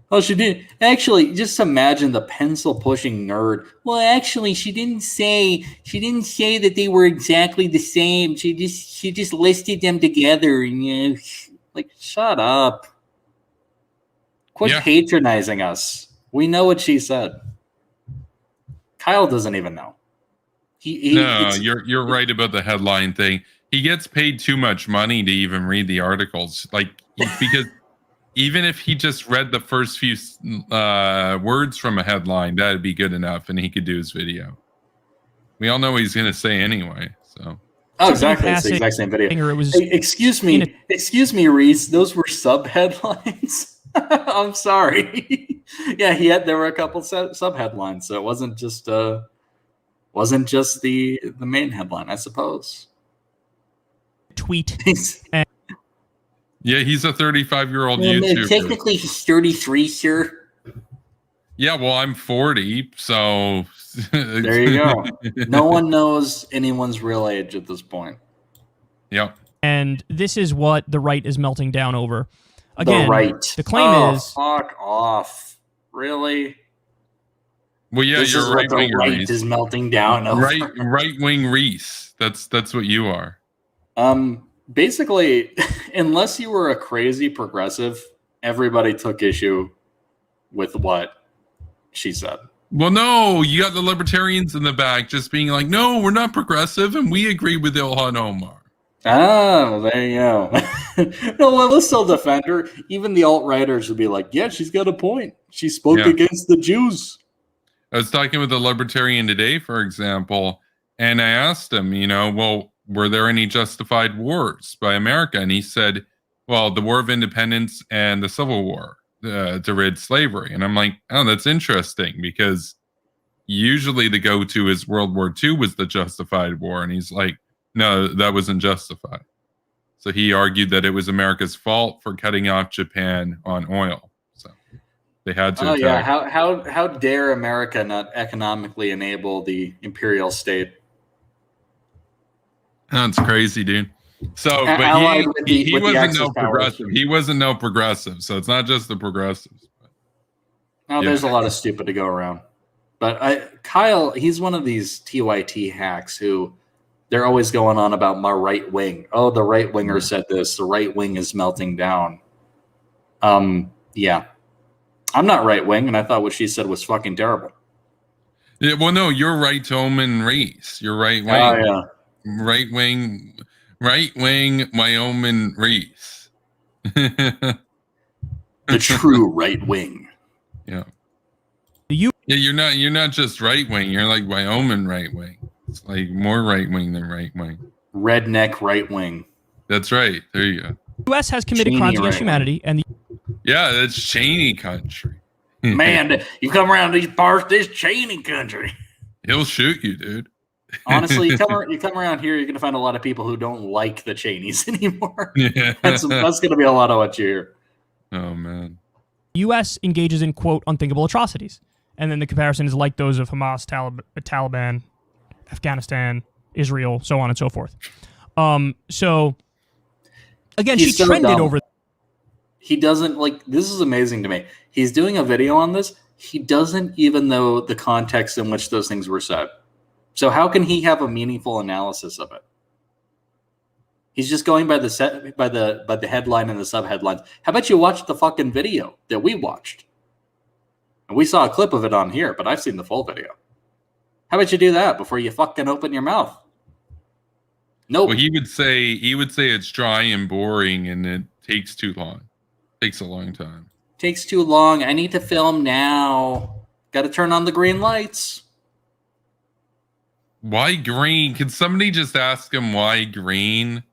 Oh, she did. Actually, just imagine the pencil-pushing nerd. Well, actually, she didn't say that they were exactly the same. She just listed them together. You know, like, shut up. Quit patronizing us. We know what she said. Kyle doesn't even know. You're right about the headline thing. He gets paid too much money to even read the articles, because even if he just read the first few words from a headline, that'd be good enough, and he could do his video. We all know what he's going to say anyway. So. Oh, exactly. It's the exact same video. Excuse me, Reece. Those were sub headlines. I'm sorry. Yeah, there were a couple sub headlines, so it wasn't just the main headline, I suppose. Tweet. Yeah, he's a 35-year-old YouTuber. Technically, he's 33, sir. Yeah, well, I'm 40, so there you go. No one knows anyone's real age at this point. Yep. And this is what the right is melting down over. Again, the right. The claim is... fuck off. Really? Well, yeah, this you're right. The right is melting down over. Right-wing Reece. That's what you are. Basically, unless you were a crazy progressive, everybody took issue with what she said. Well, no, you got the libertarians in the back just being like, no, we're not progressive, and we agree with Ilhan Omar. Oh, there you go. No, well, let's still defend her. Even the alt-righters would be like, yeah, she's got a point. She spoke Yeah. against the Jews. I was talking with a libertarian today, for example, and I asked him, well, were there any justified wars by America? And he said, well, the War of Independence and the Civil War to rid slavery. And I'm like, oh, that's interesting, because usually the go-to is World War II was the justified war. And he's like, no, that wasn't justified. So he argued that it was America's fault for cutting off Japan on oil. So they had to attack. Yeah. How dare America not economically enable the imperial state? That's crazy, dude. So, but he wasn't no progressive. He wasn't no progressive. So it's not just the progressives. No, there's a lot of stupid to go around. But Kyle, he's one of these TYT hacks who they're always going on about my right wing. Oh, the right winger said this. The right wing is melting down. Yeah. I'm not right wing, and I thought what she said was fucking terrible. Yeah, well, no, you're right to Omen Reece. You're right wing. Oh, yeah. Right wing, Wyoming Reece. The true right wing. Yeah. Yeah, you're not just right wing. You're like Wyoming right wing. It's like more right wing than right wing. Redneck right wing. That's right. There you go. The U.S. has committed Cheney crimes against right humanity, and yeah, that's Cheney country. Man, you come around these parts, this Cheney country. He'll shoot you, dude. Honestly, you come around here, you're going to find a lot of people who don't like the Cheneys anymore. Yeah. That's going to be a lot of what you hear. Oh, man. the U.S. engages in, quote, unthinkable atrocities. And then the comparison is like those of Hamas, Taliban, Afghanistan, Israel, so on and so forth. So, again, He's she so trended dumb. over. He doesn't, like, this is amazing to me. He's doing a video on this. He doesn't even know the context in which those things were said. So how can he have a meaningful analysis of it? He's just going by the headline and the subheadlines. How about you watch the fucking video that we watched? And we saw a clip of it on here, but I've seen the full video. How about you do that before you fucking open your mouth? Nope. Well, he would say it's dry and boring and it takes too long. Takes a long time. Takes too long. I need to film now. Got to turn on the green lights. Why green? Can somebody just ask him why green?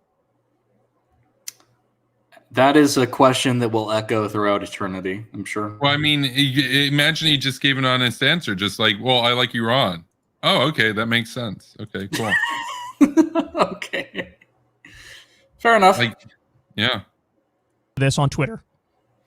That is a question that will echo throughout eternity, I'm sure. Well, I mean, imagine he just gave an honest answer, just like, well, I like Iran. Oh, okay, that makes sense. Okay, cool. Okay. Fair enough. Like, yeah. This on Twitter.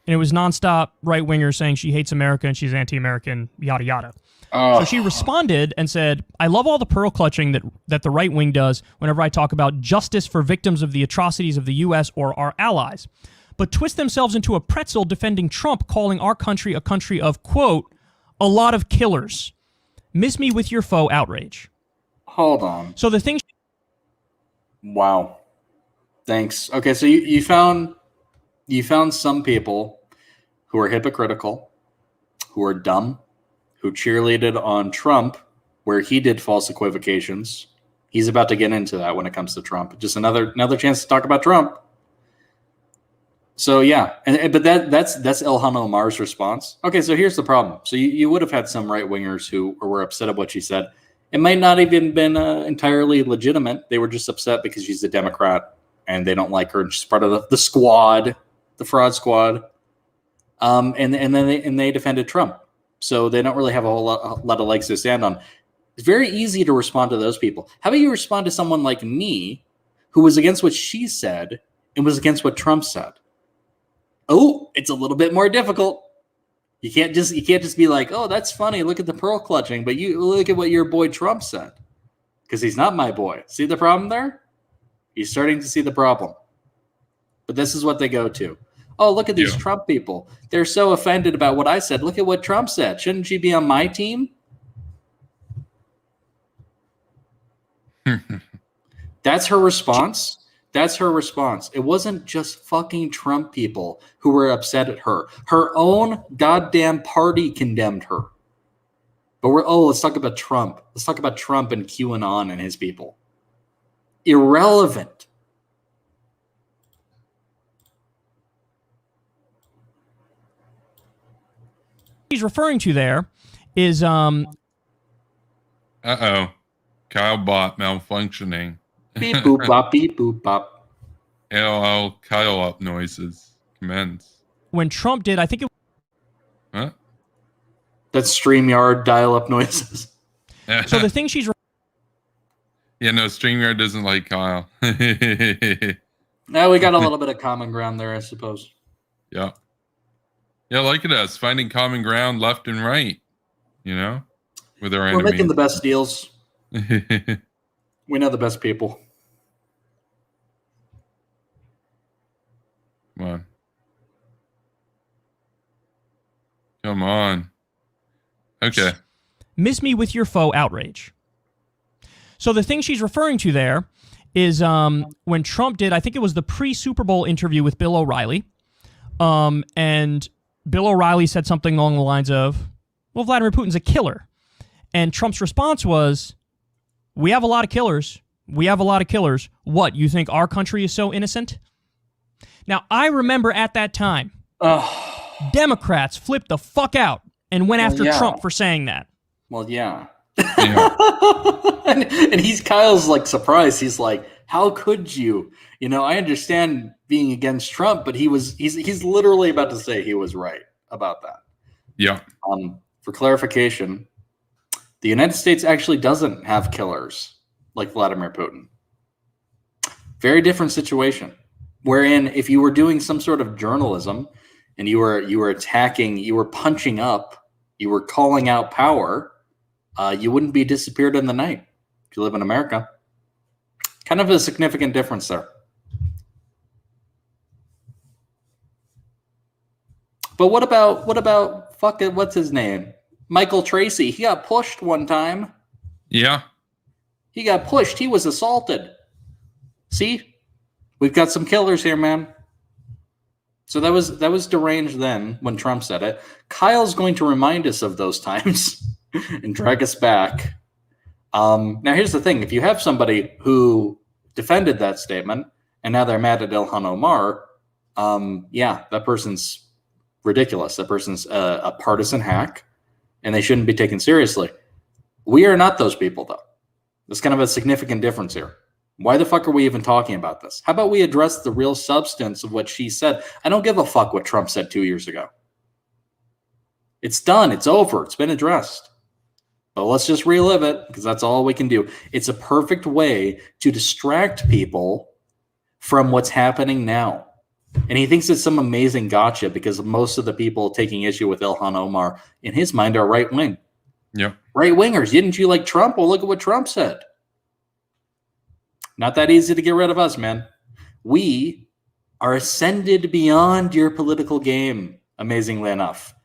And it was nonstop right-wingers saying she hates America and she's anti-American, yada, yada. So she responded and said, I love all the pearl clutching that the right wing does whenever I talk about justice for victims of the atrocities of the U.S. or our allies, but twist themselves into a pretzel defending Trump, calling our country a country of, quote, a lot of killers. Miss me with your faux outrage. Hold on. So the thing... Wow. Thanks. Okay, so you found some people who are hypocritical, who are dumb, who cheerleaded on Trump, where he did false equivocations. He's about to get into that when it comes to Trump. Just another chance to talk about Trump. So yeah, but that's Ilhan Omar's response. Okay, so here's the problem. So you would have had some right wingers who were upset at what she said. It might not even been entirely legitimate. They were just upset because she's a Democrat and they don't like her. And she's part of the squad, the fraud squad. And they defended Trump. So they don't really have a lot of legs to stand on. It's very easy to respond to those people. How about you respond to someone like me, who was against what she said and was against what Trump said? Oh, it's a little bit more difficult. You can't just be like, oh, that's funny. Look at the pearl clutching, but you look at what your boy Trump said, because he's not my boy. See the problem there? He's starting to see the problem. But this is what they go to. Oh, look at these Trump people. They're so offended about what I said. Look at what Trump said. Shouldn't she be on my team? That's her response. That's her response. It wasn't just fucking Trump people who were upset at her. Her own goddamn party condemned her. But let's talk about Trump. Let's talk about Trump and QAnon and his people. Irrelevant. he's referring to there is Uh-oh. Kyle bot malfunctioning. Beep boop bop, beep boop bop. LL Kyle up noises. Commence. when Trump did, I think it Huh? That's StreamYard dial-up noises. so the thing she's Yeah, no, StreamYard doesn't like Kyle. Now we got a little bit of common ground there, I suppose. Yeah. Yeah, look at us finding common ground left and right, you know, with our We're enemies. making the best deals. We know the best people. Come on. Come on. Okay. miss me with your foe outrage. So the thing she's referring to there is when Trump did, I think it was the pre-Super Bowl interview with Bill O'Reilly. And Bill O'Reilly said something along the lines of, well, Vladimir Putin's a killer. And Trump's response was, we have a lot of killers. We have a lot of killers. What, you think our country is so innocent? Now, I remember at that time, Democrats flipped the fuck out and went after Trump for saying that. Well, yeah. and Kyle's like surprised. He's like, how could you? You know, I understand being against Trump, but he's literally about to say he was right about that. Yeah. For clarification, the United States actually doesn't have killers like Vladimir Putin. Very different situation. Wherein if you were doing some sort of journalism and you were attacking, you were punching up, you were calling out power, you wouldn't be disappeared in the night if you live in America. Kind of a significant difference there. But what about fucking what's his name? Michael Tracy. He got pushed one time. Yeah. He got pushed. He was assaulted. See? We've got some killers here, man. So that was deranged then when Trump said it. Kyle's going to remind us of those times and drag us back. Now, here's the thing. If you have somebody who defended that statement and now they're mad at Ilhan Omar, yeah, that person's ridiculous. That person's a partisan hack, and they shouldn't be taken seriously. We are not those people, though. There's kind of a significant difference here. Why the fuck are we even talking about this? How about we address the real substance of what she said? I don't give a fuck what Trump said 2 years ago. It's done. It's over. It's been addressed. But let's just relive it because that's all we can do. It's a perfect way to distract people from what's happening now. And he thinks it's some amazing gotcha because most of the people taking issue with Ilhan Omar, in his mind, are right-wing. Yeah. Right-wingers. Didn't you like Trump? Well, look at what Trump said. Not that easy to get rid of us, man. We are ascended beyond your political game, amazingly enough.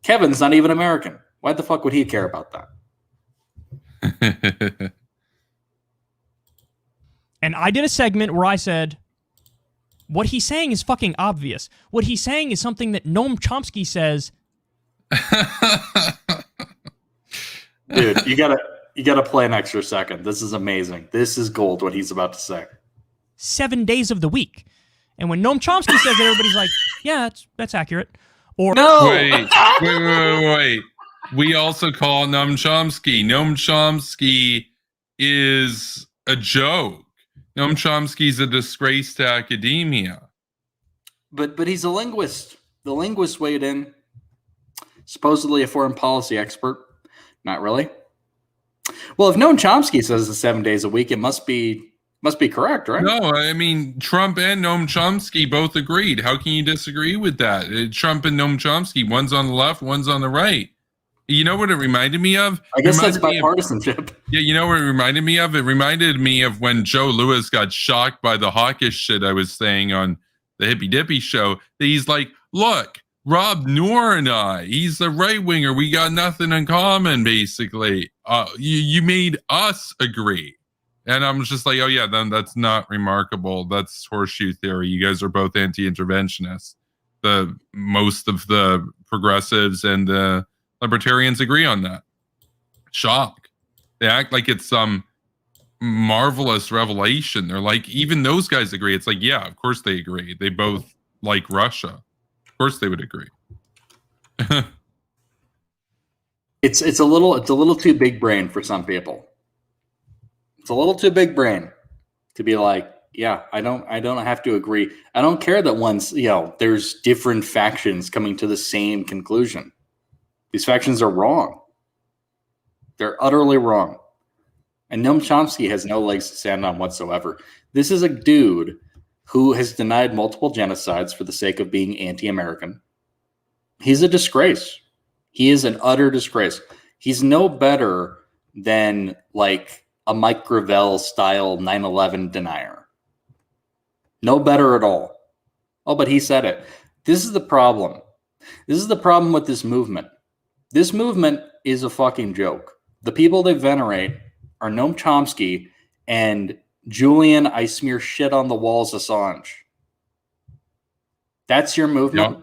Kevin's not even American. Why the fuck would he care about that? And I did a segment where I said, what he's saying is fucking obvious. What he's saying is something that Noam Chomsky says. Dude, you gotta play an extra second. This is amazing. This is gold, what he's about to say. 7 days of the week. And when Noam Chomsky says that, everybody's like, yeah, that's accurate. Or no! Wait. We also call Noam Chomsky. Noam Chomsky is a joke. Noam Chomsky's a disgrace to academia. But he's a linguist. The linguist weighed in. Supposedly a foreign policy expert. Not really. Well, if Noam Chomsky says it's 7 days a week, it must be correct, right? No, I mean, Trump and Noam Chomsky both agreed. How can you disagree with that? Trump and Noam Chomsky, one's on the left, one's on the right. You know what it reminded me of? I guess that's bipartisanship. Yeah, you know what it reminded me of? It reminded me of when Joe Lewis got shocked by the hawkish shit I was saying on the Hippy Dippy show. That he's like, look, Rob Noor and I, he's a right-winger. We got nothing in common, basically. You made us agree. And I'm just like, oh, yeah, then that's not remarkable. That's horseshoe theory. You guys are both anti-interventionists. Most of the progressives and the libertarians agree on that. Shock. They act like it's some marvelous revelation. They're like, even those guys agree. It's like, yeah, of course they agree. They both like Russia. Of course they would agree. It's a little too big brain for some people. It's a little too big brain to be like, yeah, I don't have to agree. I don't care that there's different factions coming to the same conclusion. These factions are wrong. They're utterly wrong. And Noam Chomsky has no legs to stand on whatsoever. This is a dude who has denied multiple genocides for the sake of being anti-American. He's a disgrace. He is an utter disgrace. He's no better than like a Mike Gravel style 9/11 denier. No better at all. Oh, but he said it. This is the problem. This is the problem with this movement. This movement is a fucking joke. The people they venerate are Noam Chomsky and Julian I smear shit on the walls Assange. That's your movement. Yep.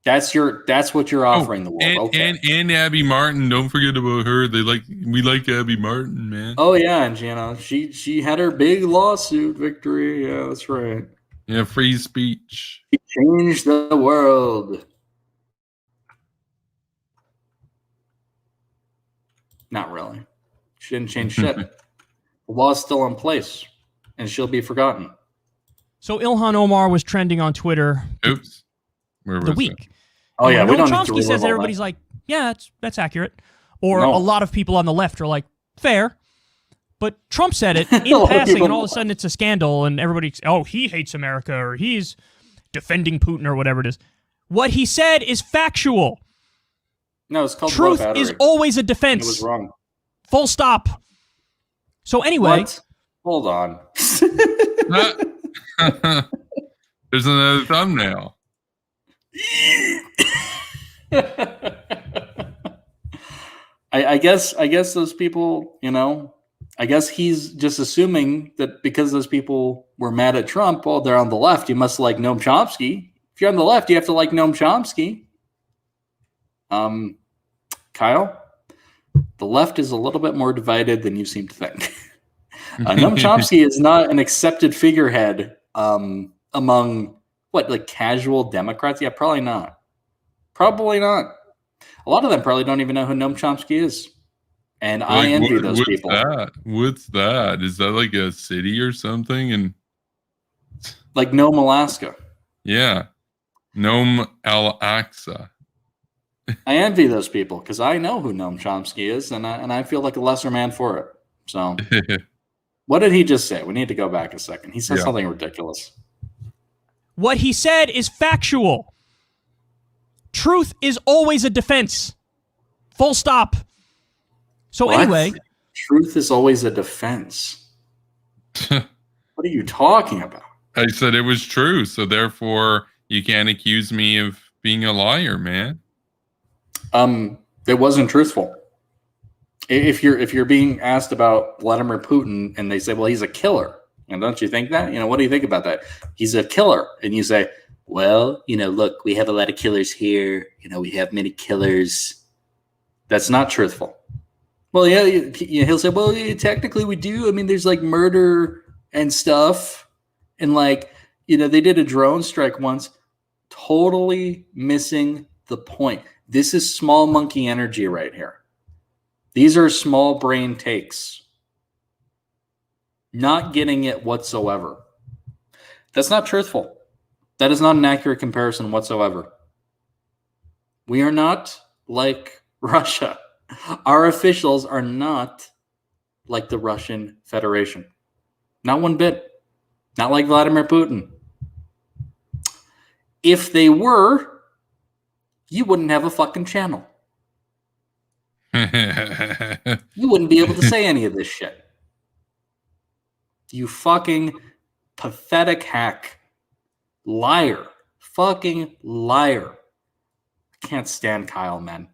That's what you're offering the world. And Abby Martin, don't forget about her. We like Abby Martin, man. Oh yeah, and she had her big lawsuit victory. Yeah, that's right. Yeah, free speech. She changed the world. Not really. She didn't change shit. The law's still in place, and she'll be forgotten. So Ilhan Omar was trending on Twitter. Oops. Where was the week. Oh yeah, we don't need to Chomsky says that, everybody's like, yeah, that's accurate. Or a lot of people on the left are like, fair. But Trump said it in passing, and all of a sudden it's a scandal, and everybody's, oh, he hates America, or he's defending Putin, or whatever it is. What he said is factual. No, it's called truth is always a defense. It was wrong. Full stop. So anyway. What? Hold on. There's another thumbnail. I guess those people, I guess he's just assuming that because those people were mad at Trump, well, they're on the left. You must like Noam Chomsky. If you're on the left, you have to like Noam Chomsky. Kyle, the left is a little bit more divided than you seem to think. Noam Chomsky is not an accepted figurehead among casual Democrats? Yeah, probably not. Probably not. A lot of them probably don't even know who Noam Chomsky is. And I envy those people. What's that? Is that like a city or something? And like Nome, Alaska. Yeah. Nome Al-Aqsa. I envy those people because I know who Noam Chomsky is, and I feel like a lesser man for it. So what did he just say? We need to go back a second. He said something ridiculous. What he said is factual. Truth is always a defense. Full stop. So anyway. Truth is always a defense. What are you talking about? I said it was true, so therefore you can't accuse me of being a liar, man. It wasn't truthful. If you're being asked about Vladimir Putin and they say, well, he's a killer. And don't you think that? What do you think about that? He's a killer. And you say, well, look, we have a lot of killers here. We have many killers. That's not truthful. Well, yeah, he'll say, well, yeah, technically we do. I mean, there's like murder and stuff. And they did a drone strike once. Totally missing the point. This is small monkey energy right here. These are small brain takes. Not getting it whatsoever. That's not truthful. That is not an accurate comparison whatsoever. We are not like Russia. Our officials are not like the Russian Federation. Not one bit. Not like Vladimir Putin. If they were, you wouldn't have a fucking channel. You wouldn't be able to say any of this shit. You fucking pathetic hack. Liar. Fucking liar. I can't stand Kyle, man.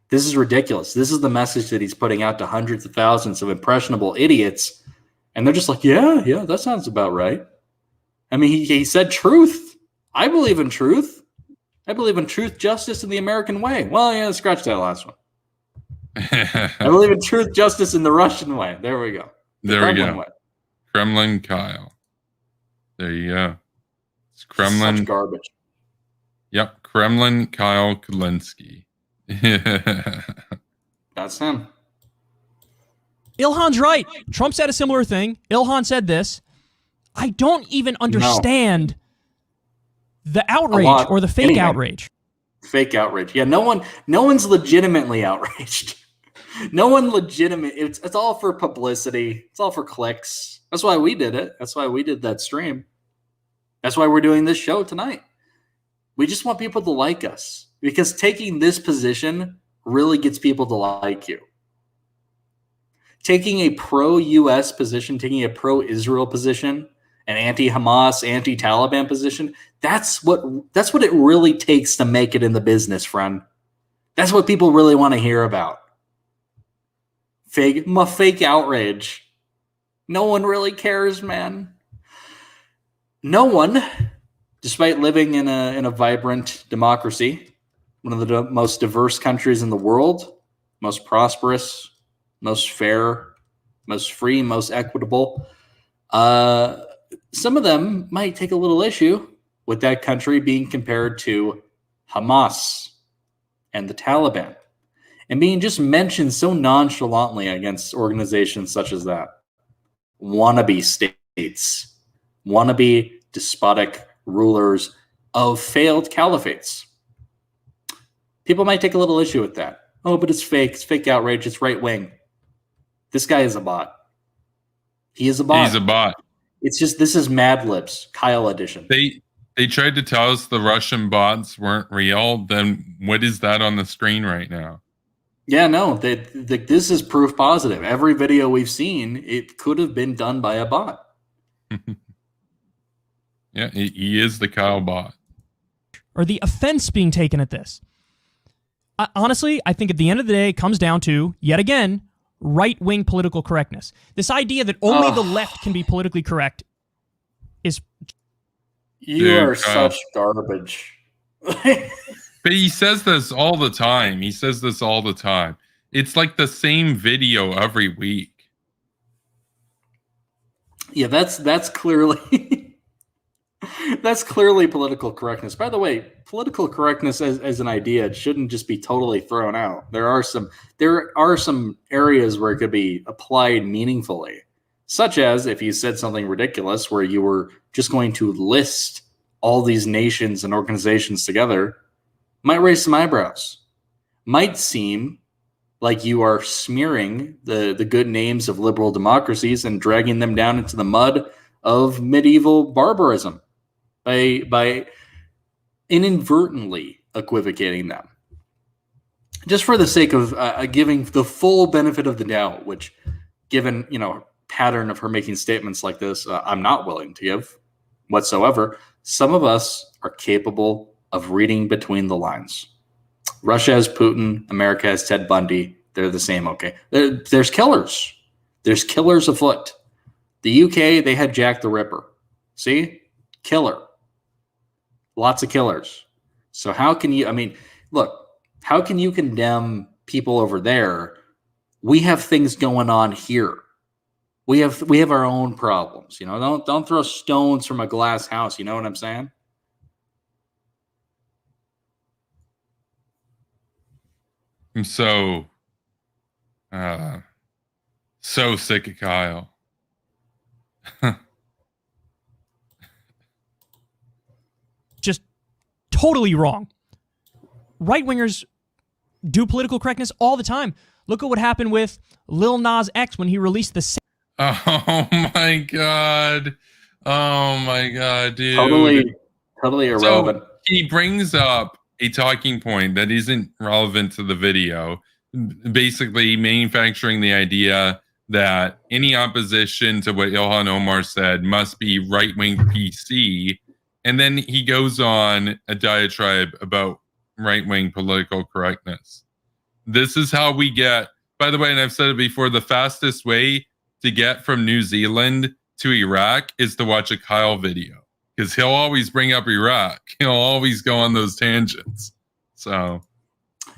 This is ridiculous. This is the message that he's putting out to hundreds of thousands of impressionable idiots. And they're just like, yeah, that sounds about right. I mean, he said truth. I believe in truth. I believe in truth, justice, and the American way. Well, yeah, scratch that last one. I believe in truth, justice, and the Russian way. There we go. There we go. Kremlin Kyle. There you go. It's Kremlin. Such garbage. Yep. Kremlin Kyle Kulinski That's him. Ilhan's right. Trump said a similar thing. Ilhan said this. I don't even understand the outrage or the fake outrage. Fake outrage. Yeah, no one's legitimately outraged. No one legitimate. It's all for publicity. It's all for clicks. That's why we did it. That's why we did that stream. That's why we're doing this show tonight. We just want people to like us, because taking this position really gets people to like you. Taking a pro-US position, taking a pro-Israel position, an anti-Hamas, anti-Taliban position, that's what it really takes to make it in the business, friend. That's what people really want to hear about. Fake outrage. No one really cares, man. No one, despite living in a vibrant democracy, one of the most diverse countries in the world, most prosperous, most fair, most free, most equitable, some of them might take a little issue with that country being compared to Hamas and the Taliban, and being just mentioned so nonchalantly against organizations such as that. Wannabe states, wannabe despotic rulers of failed caliphates. People might take a little issue with that. Oh, but it's fake outrage, it's right wing. This guy is a bot. He is a bot. He's a bot. It's just, this is Mad Libs, Kyle edition. They tried to tell us the Russian bots weren't real. Then what is that on the screen right now? Yeah, no, this is proof positive. Every video we've seen, it could have been done by a bot. Yeah, he is the Kyle bot. Or the offense being taken at this. Honestly, I think at the end of the day, it comes down to, yet again, right-wing political correctness. This idea that only the left can be politically correct is... You are such garbage. But he says this all the time. It's like the same video every week. Yeah, that's clearly that's clearly political correctness. By the way, political correctness as an idea, it shouldn't just be totally thrown out. There are some areas where it could be applied meaningfully, such as if you said something ridiculous where you were just going to list all these nations and organizations together. Might raise some eyebrows. Might seem like you are smearing the good names of liberal democracies and dragging them down into the mud of medieval barbarism by inadvertently equivocating them. Just for the sake of giving the full benefit of the doubt, which, given pattern of her making statements like this, I'm not willing to give whatsoever. Some of us are capable of reading between the lines. Russia has Putin, America has Ted Bundy. They're the same, okay? There's killers. There's killers afoot. The UK, they had Jack the Ripper. See? Killer. Lots of killers. So how can you, look, how can you condemn people over there? We have things going on here. We have our own problems, Don't throw stones from a glass house, you know what I'm saying? I'm so sick of Kyle. Just totally wrong. Right-wingers do political correctness all the time. Look at what happened with Lil Nas X when he released the... Oh my god, dude. Totally irrelevant. So he brings up a talking point that isn't relevant to the video, basically manufacturing the idea that any opposition to what Ilhan Omar said must be right-wing PC, and then he goes on a diatribe about right-wing political correctness. This is how we get, by the way, and I've said it before, the fastest way to get from New Zealand to Iraq is to watch a Kyle video, because he'll always bring up Iraq. He'll always go on those tangents. So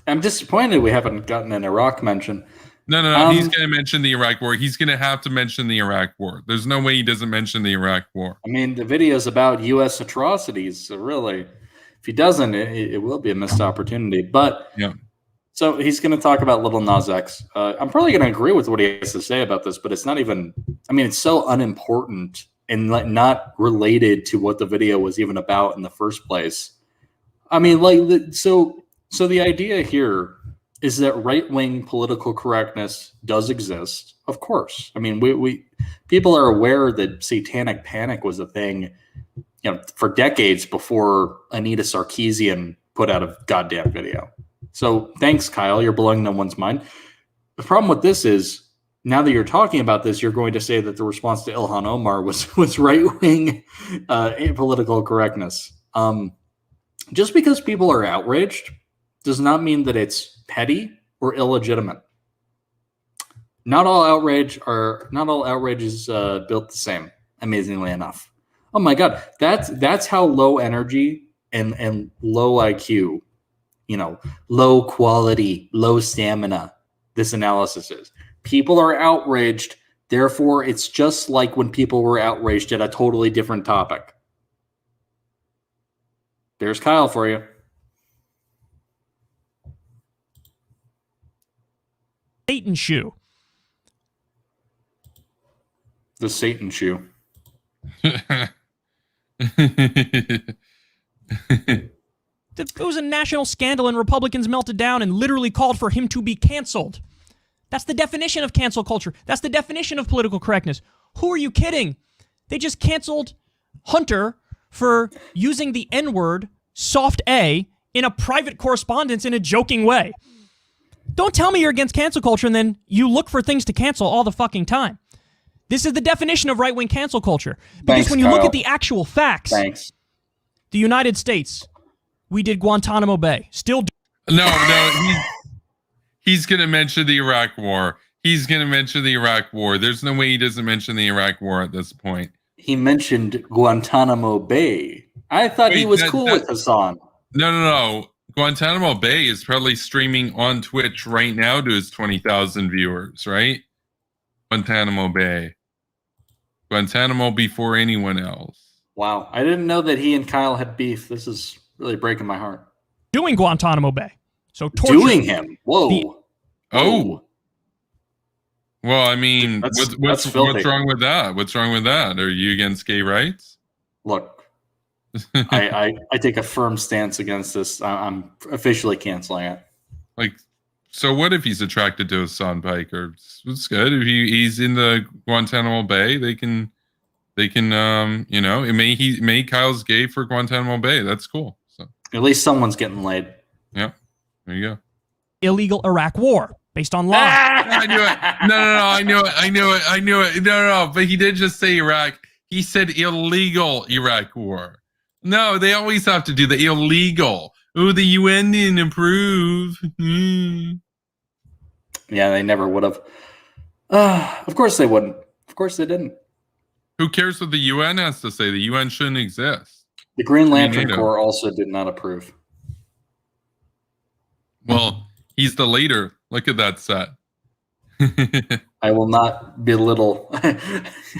I'm disappointed we haven't gotten an Iraq mention. No. He's going to mention the Iraq war. He's going to have to mention the Iraq war. There's no way he doesn't mention the Iraq war. The video is about U.S. atrocities. So really, if he doesn't, it will be a missed opportunity. But yeah. So he's going to talk about Little Nas X. I'm probably going to agree with what he has to say about this, but it's not even. I mean, it's so unimportant and not related to what the video was even about in the first place. I mean, so the idea here is that right-wing political correctness does exist, of course. I mean, we people are aware that satanic panic was a thing, for decades before Anita Sarkeesian put out a goddamn video. So thanks, Kyle. You're blowing no one's mind. The problem with this is, now that you're talking about this, you're going to say that the response to Ilhan Omar was right-wing political correctness. Just because people are outraged does not mean that it's petty or illegitimate. Not all outrage is built the same, amazingly enough. Oh my God, that's how low energy and low IQ, low quality, low stamina this analysis is. People are outraged, therefore it's just like when people were outraged at a totally different topic. There's Kyle for you. Satan shoe. The Satan shoe. It was a national scandal and Republicans melted down and literally called for him to be canceled. That's the definition of cancel culture. That's the definition of political correctness. Who are you kidding? They just canceled Hunter for using the N-word, soft A, in a private correspondence in a joking way. Don't tell me you're against cancel culture and then you look for things to cancel all the fucking time. This is the definition of right-wing cancel culture. Because Thanks, when you Kyle. look at the actual facts, the United States, we did Guantanamo Bay. Still do. No, he's going to mention the Iraq War. He's going to mention the Iraq War. There's no way he doesn't mention the Iraq War at this point. He mentioned Guantanamo Bay. I thought he was cool with Hassan. No. Guantanamo Bay is probably streaming on Twitch right now to his 20,000 viewers, right? Guantanamo Bay. Guantanamo before anyone else. Wow. I didn't know that he and Kyle had beef. This is really breaking my heart. Doing Guantanamo Bay. So torture. Doing him. Whoa. Oh. Well, I mean, what's filthy. wrong with that? What's wrong with that? Are you against gay rights? Look, I take a firm stance against this. I'm officially canceling it. So what if he's attracted to Hassan Pike? Or it's good if he's in the Guantanamo Bay. They can, it may Kyle's gay for Guantanamo Bay. That's cool. So at least someone's getting laid. Yeah, there you go. Illegal Iraq war based on law. I knew it. No, I knew it. No. But he did just say Iraq. He said illegal Iraq war. No, they always have to do the illegal. Oh, the UN didn't approve. Yeah, they never would have. Of course they wouldn't. Of course they didn't. Who cares what the UN has to say? The UN shouldn't exist. The Green Lantern Corps also did not approve. Well, he's the leader. Look at that set. I will not belittle.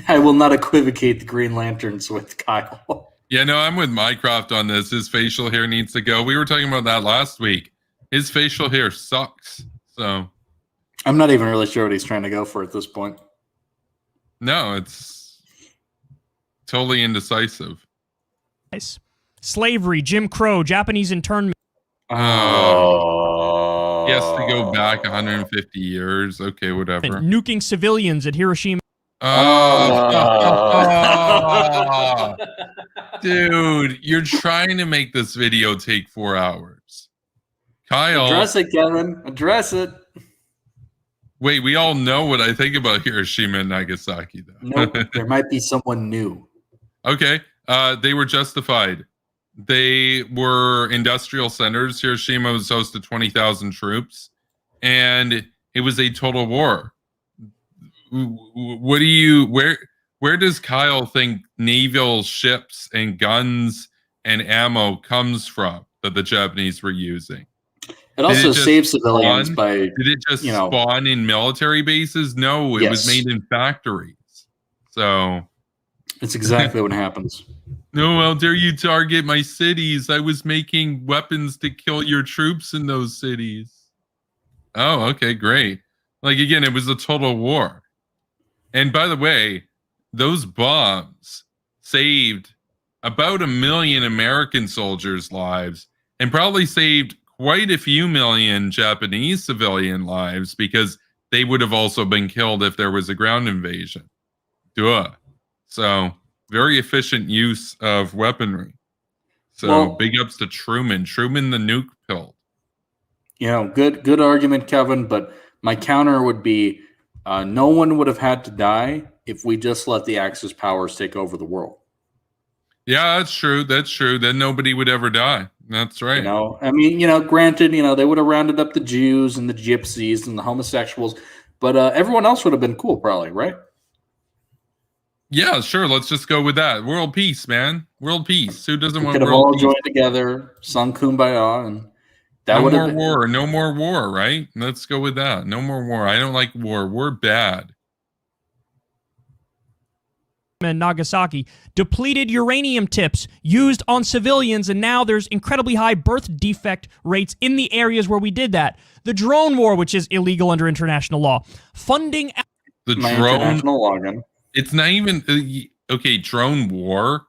I will not equivocate the Green Lanterns with Kyle. Yeah, no, I'm with Minecraft on this. His facial hair needs to go. We were talking about that last week. His facial hair sucks. So I'm not even really sure what he's trying to go for at this point. No, it's totally indecisive. Nice. Slavery, Jim Crow, Japanese internment. He has to go back 150 years. Okay, whatever. Nuking civilians at Hiroshima. Dude, you're trying to make this video take 4 hours. Kyle. Address it, Kevin. Address it. Wait, we all know what I think about Hiroshima and Nagasaki, though. Nope, there might be someone new. Okay, they were justified. They were industrial centers. Hiroshima was host to 20,000 troops, and it was a total war. What do you where does Kyle think naval ships and guns and ammo comes from that the Japanese were using? It also saves civilians by. Did it just spawn in military bases? No, it was made in factories. So it's exactly what happens. No, how dare you target my cities? I was making weapons to kill your troops in those cities. Oh, okay, great. Like, again, it was a total war. And by the way, those bombs saved about 1 million American soldiers' lives and probably saved quite a few million Japanese civilian lives because they would have also been killed if there was a ground invasion. Duh. So, very efficient use of weaponry. So, Well, big ups to Truman. Truman the nuke pill. You know, good argument, Kevin. But my counter would be, no one would have had to die if we just let the Axis powers take over the world. Yeah, that's true. That's true. Then nobody would ever die. That's right. You know, I mean, you know, granted, you know, they would have rounded up the Jews and the gypsies and the homosexuals, but everyone else would have been cool, probably, right? Yeah, sure. Let's just go with that. World peace, man. World peace. Who doesn't We want could have world all peace? joined together, sung Kumbaya, and that No would more have war. No more war, right? Let's go with that. No more war. I don't like war. We're bad. And Nagasaki, depleted uranium tips used on civilians, and now there's incredibly high birth defect rates in the areas where we did that. The drone war, which is illegal under international law. Funding The my drone. international login. It's not even okay. Drone war.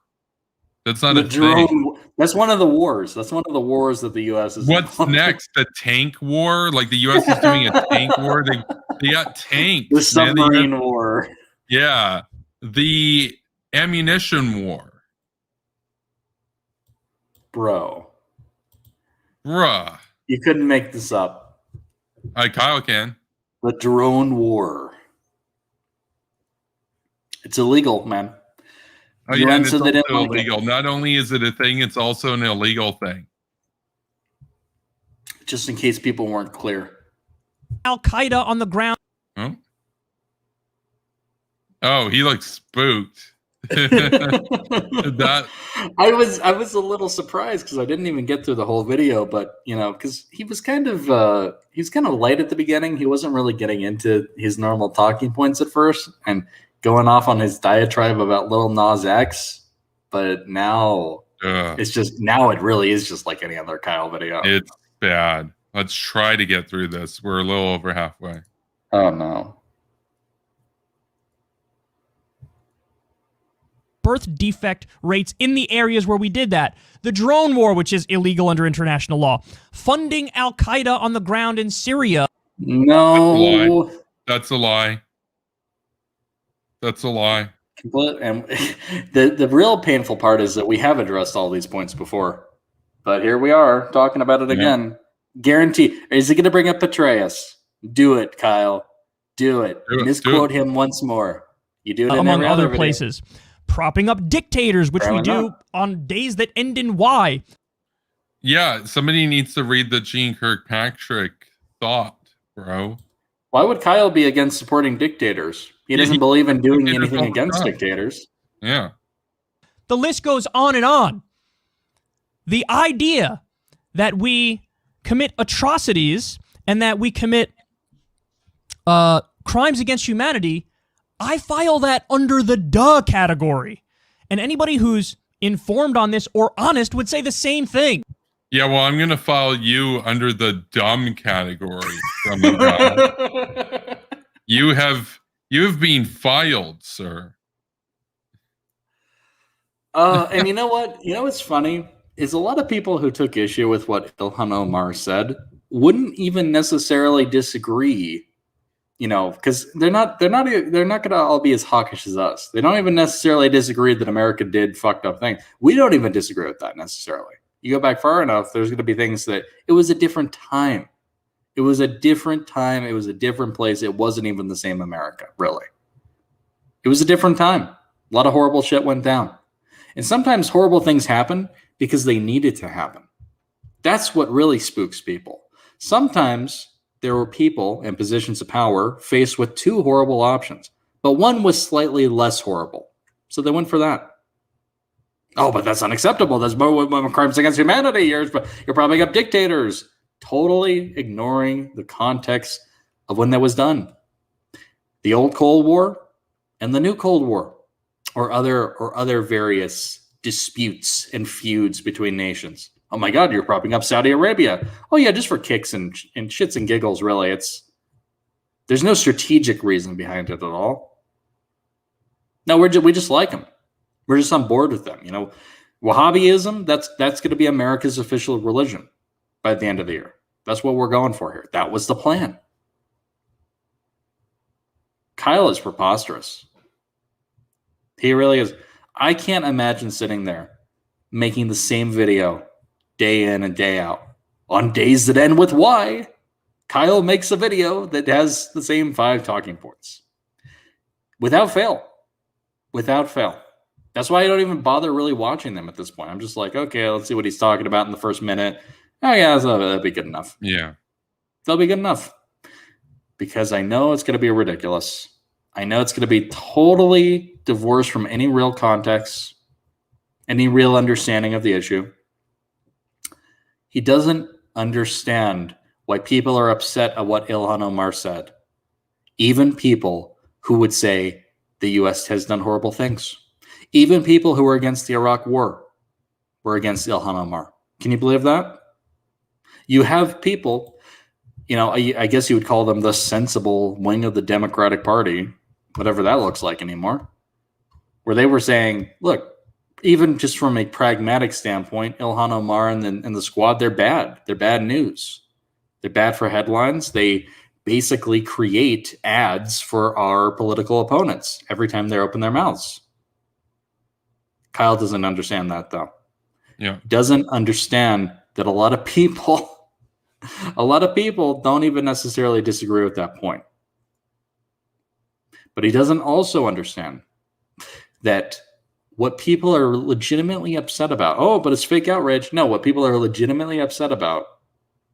That's not The a thing. drone. That's one of the wars. That's one of the wars that the U.S. is. What's involved in. next? The tank war? Like the U.S. is doing a tank war? They got tanks. The man. submarine war. Yeah. The ammunition war. Bro. Bruh. You couldn't make this up. Kyle can. The drone war. It's illegal, man. Oh, yeah, and it's said they didn't also like it. illegal. Not only is it a thing, it's also an illegal thing. Just in case people weren't clear. Al Qaeda on the ground. Oh, he looks spooked. That I was a little surprised because I didn't even get through the whole video, but you know, because he was kind of light at the beginning. He wasn't really getting into his normal talking points at first, and going off on his diatribe about Lil Nas X. But now it really is just like any other Kyle video. It's bad. Let's try to get through this. We're a little over halfway. Oh no. Birth defect rates in the areas where we did that. The drone war, which is illegal under international law. Funding Al Qaeda on the ground in Syria. No. That's a lie. That's a lie. And the real painful part is that we have addressed all these points before, but here we are talking about it again. Guarantee. Is he going to bring up Petraeus? Do it, Kyle. Do it. Misquote him once more. You do it in among every other video. places. Propping up dictators, which we do on days that end in Y. Yeah, somebody needs to read the Gene Kirkpatrick thought, bro. Why would Kyle be against supporting dictators? He doesn't believe in doing anything against dictators. Yeah. The list goes on and on. The idea that we commit atrocities and that we commit crimes against humanity, I file that under the duh category. And anybody who's informed on this or honest would say the same thing. Yeah, well, I'm going to file you under the dumb category. From the you have been filed, sir. And you know what? You know what's funny is a lot of people who took issue with what Ilhan Omar said wouldn't even necessarily disagree. You know, because they're not going to all be as hawkish as us. They don't even necessarily disagree that America did fucked up things. We don't even disagree with that necessarily. You go back far enough, there's going to be things that it was a different time. It was a different time. It was a different place. It wasn't even the same America, really. It was a different time. A lot of horrible shit went down. And sometimes horrible things happen because they needed to happen. That's what really spooks people. Sometimes there were people in positions of power faced with two horrible options, but one was slightly less horrible. So they went for that. Oh, but that's unacceptable. That's more crimes against humanity. You're propping up dictators. Totally ignoring the context of when that was done. The old Cold War and the new Cold War, or other various disputes and feuds between nations. Oh my God, you're propping up Saudi Arabia. Oh yeah, just for kicks and shits and giggles. Really, there's no strategic reason behind it at all. No, we just like them. We're just on board with them. You know, Wahhabism, that's going to be America's official religion by the end of the year. That's what we're going for here. That was the plan. Kyle is preposterous. He really is. I can't imagine sitting there making the same video day in and day out. On days that end with Y, Kyle makes a video that has the same 5 talking points. Without fail. Without fail. That's why I don't even bother really watching them at this point. I'm just like, okay, let's see what he's talking about in the first minute. Oh yeah, that'll be good enough. Yeah. They'll be good enough. Because I know it's going to be ridiculous. I know it's going to be totally divorced from any real context, any real understanding of the issue. He doesn't understand why people are upset at what Ilhan Omar said. Even people who would say the U.S. has done horrible things. Even people who were against the Iraq War were against Ilhan Omar. Can you believe that? You have people, you know, I guess you would call them the sensible wing of the Democratic Party, whatever that looks like anymore, where they were saying, look, even just from a pragmatic standpoint, Ilhan Omar and the squad, they're bad. They're bad news. They're bad for headlines. They basically create ads for our political opponents every time they open their mouths. Kyle doesn't understand that, though. Yeah. Doesn't understand that a lot of people don't even necessarily disagree with that point. But he doesn't also understand that what people are legitimately upset about, oh, but it's fake outrage. No, what people are legitimately upset about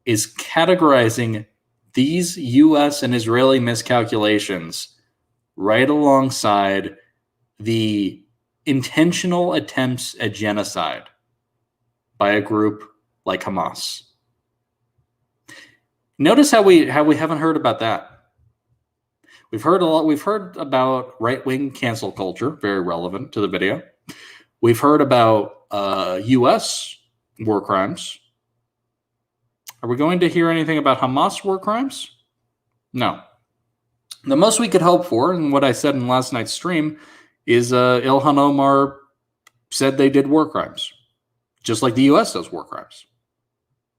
is categorizing these U.S. and Israeli miscalculations right alongside the intentional attempts at genocide by a group like Hamas. Notice how we haven't heard about that. We've heard a lot. We've heard about right-wing cancel culture, very relevant to the video. We've heard about U.S. war crimes. Are we going to hear anything about Hamas war crimes? No. The most we could hope for, and what I said in last night's stream, is Ilhan Omar said they did war crimes, just like the U.S. does war crimes.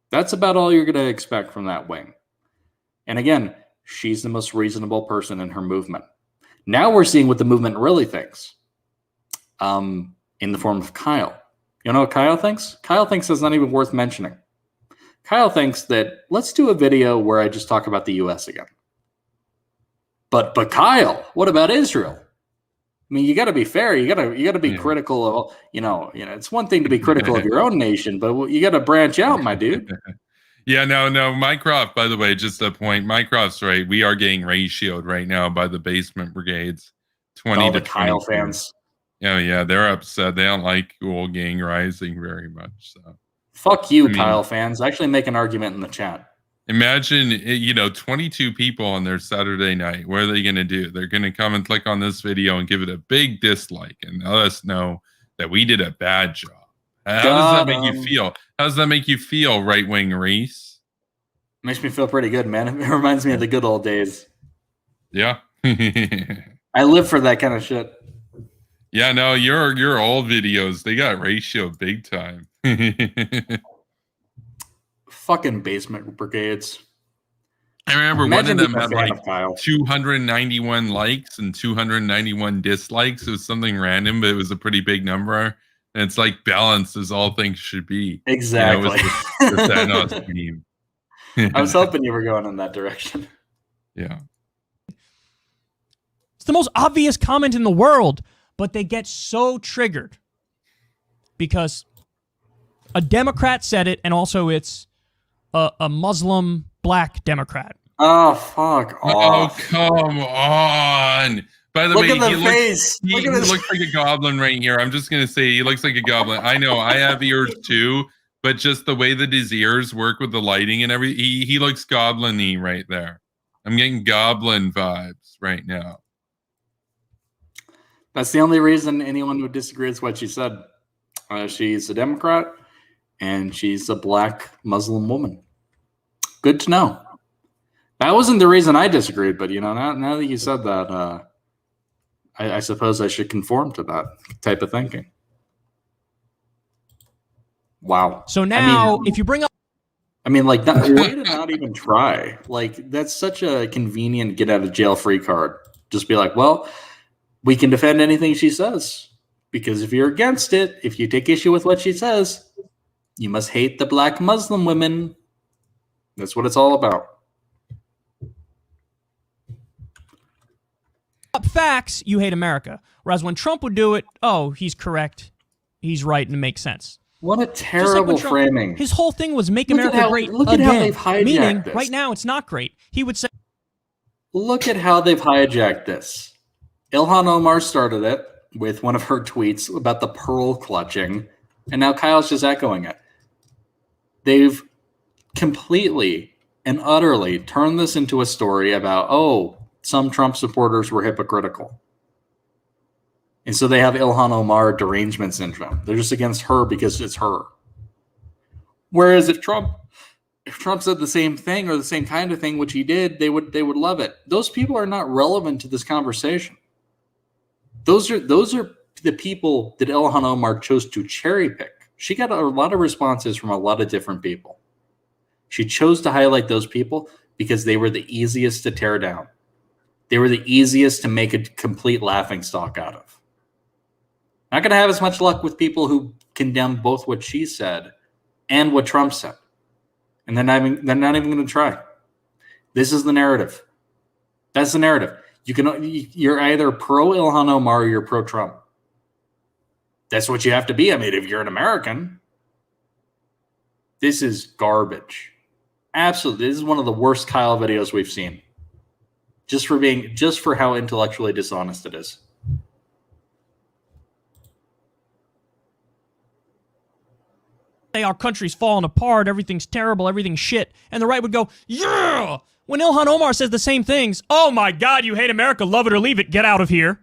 That's about all you're going to expect from that wing. And again, she's the most reasonable person in her movement. Now we're seeing what the movement really thinks in the form of Kyle. You know what Kyle thinks? Kyle thinks it's not even worth mentioning. Kyle thinks that let's do a video where I just talk about the U.S. again. But Kyle, what about Israel? I mean, you got to be fair. You got to be critical of, you know, it's one thing to be critical of your own nation, but you got to branch out, my dude. Yeah, no, Mycroft, by the way, just a point. Mycroft's right. We are getting ratioed right now by the basement brigades. 20 to Kyle 22. fans. Oh, yeah, they're upset. They don't like Ghoul Gang Rising very much. So, fuck you, Kyle fans. Actually make an argument in the chat. Imagine, 22 people on their Saturday night. What are they going to do? They're going to come and click on this video and give it a big dislike and let us know that we did a bad job. How does that make you feel? How does that make you feel, right-wing Reece? Makes me feel pretty good, man. It reminds me of the good old days. Yeah. I live for that kind of shit. Yeah, no, your old videos, they got ratio big time. Fucking basement brigades. I remember one of them had like 291 likes and 291 dislikes. It was something random, but it was a pretty big number. And it's like balance as all things should be. Exactly. The Thanos meme. I was hoping you were going in that direction. Yeah. It's the most obvious comment in the world, but they get so triggered because a Democrat said it, and also it's a Muslim black Democrat. Oh, fuck off. Oh, come on. By the way, he looks like a goblin right here. I'm just going to say he looks like a goblin. I know, I have ears too, but just the way that his ears work with the lighting and everything, he looks goblin-y right there. I'm getting goblin vibes right now. That's the only reason anyone would disagree with what she said. She's a Democrat. and she's a black Muslim woman. Good to know. That wasn't the reason I disagreed, but now that you said that, I suppose I should conform to that type of thinking. Wow. So now, if you bring up, way to not even try. Like, that's such a convenient get out of jail free card. Just be like, well, we can defend anything she says, because if you're against it, if you take issue with what she says, you must hate the black Muslim women. That's what it's all about. facts, you hate America. Whereas when Trump would do it, oh, he's correct, he's right, and it makes sense. What a terrible framing. His whole thing was make America great again. Look at how they've hijacked meaning, this. right now it's not great. He would say, look at how they've hijacked this. Ilhan Omar started it with one of her tweets about the pearl clutching, and now Kyle's just echoing it. They've completely and utterly turned this into a story about, oh, some Trump supporters were hypocritical. And so they have Ilhan Omar derangement syndrome. They're just against her because it's her. Whereas if Trump said the same thing or the same kind of thing, which he did, they would love it. Those people are not relevant to this conversation. Those are the people that Ilhan Omar chose to cherry pick. She got a lot of responses from a lot of different people. She chose to highlight those people because they were the easiest to tear down. They were the easiest to make a complete laughingstock out of. Not going to have as much luck with people who condemn both what she said and what Trump said. And they're not even going to try. This is the narrative. That's the narrative. You're either pro Ilhan Omar or you're pro Trump. That's what you have to be. I mean, if you're an American, this is garbage. Absolutely. This is one of the worst Kyle videos we've seen. Just for how intellectually dishonest it is. our country's falling apart, everything's terrible, everything's shit, and the right would go, yeah! When Ilhan Omar says the same things, oh my God, you hate America, love it or leave it, get out of here.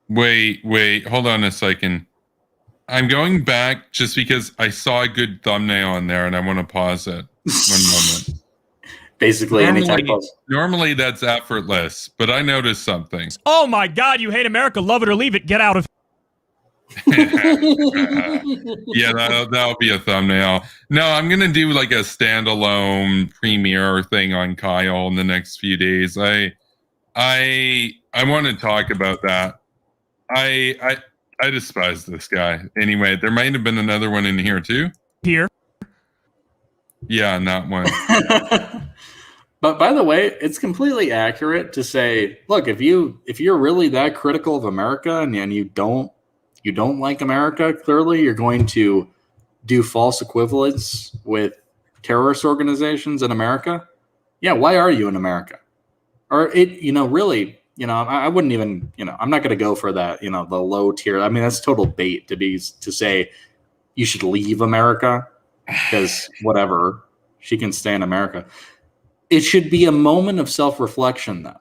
Wait, hold on a second. I'm going back just because I saw a good thumbnail on there and I want to pause it. 1 moment. Basically, normally that's effortless, but I noticed something. Oh my God, you hate America, love it or leave it, get out of yeah, that'll be a thumbnail. No, I'm gonna do like a standalone premiere thing on Kyle in the next few days. I want to talk about that. I despise this guy. Anyway, there might have been another one in here too. Here. Yeah, not one. But by the way, it's completely accurate to say, look, if you're really that critical of America and you don't like America, clearly you're going to do false equivalence with terrorist organizations in America. Yeah, why are you in America? Or really, I wouldn't even, I'm not going to go for that, the low tier. I mean, that's total bait to say you should leave America because whatever, she can stay in America. It should be a moment of self-reflection, though.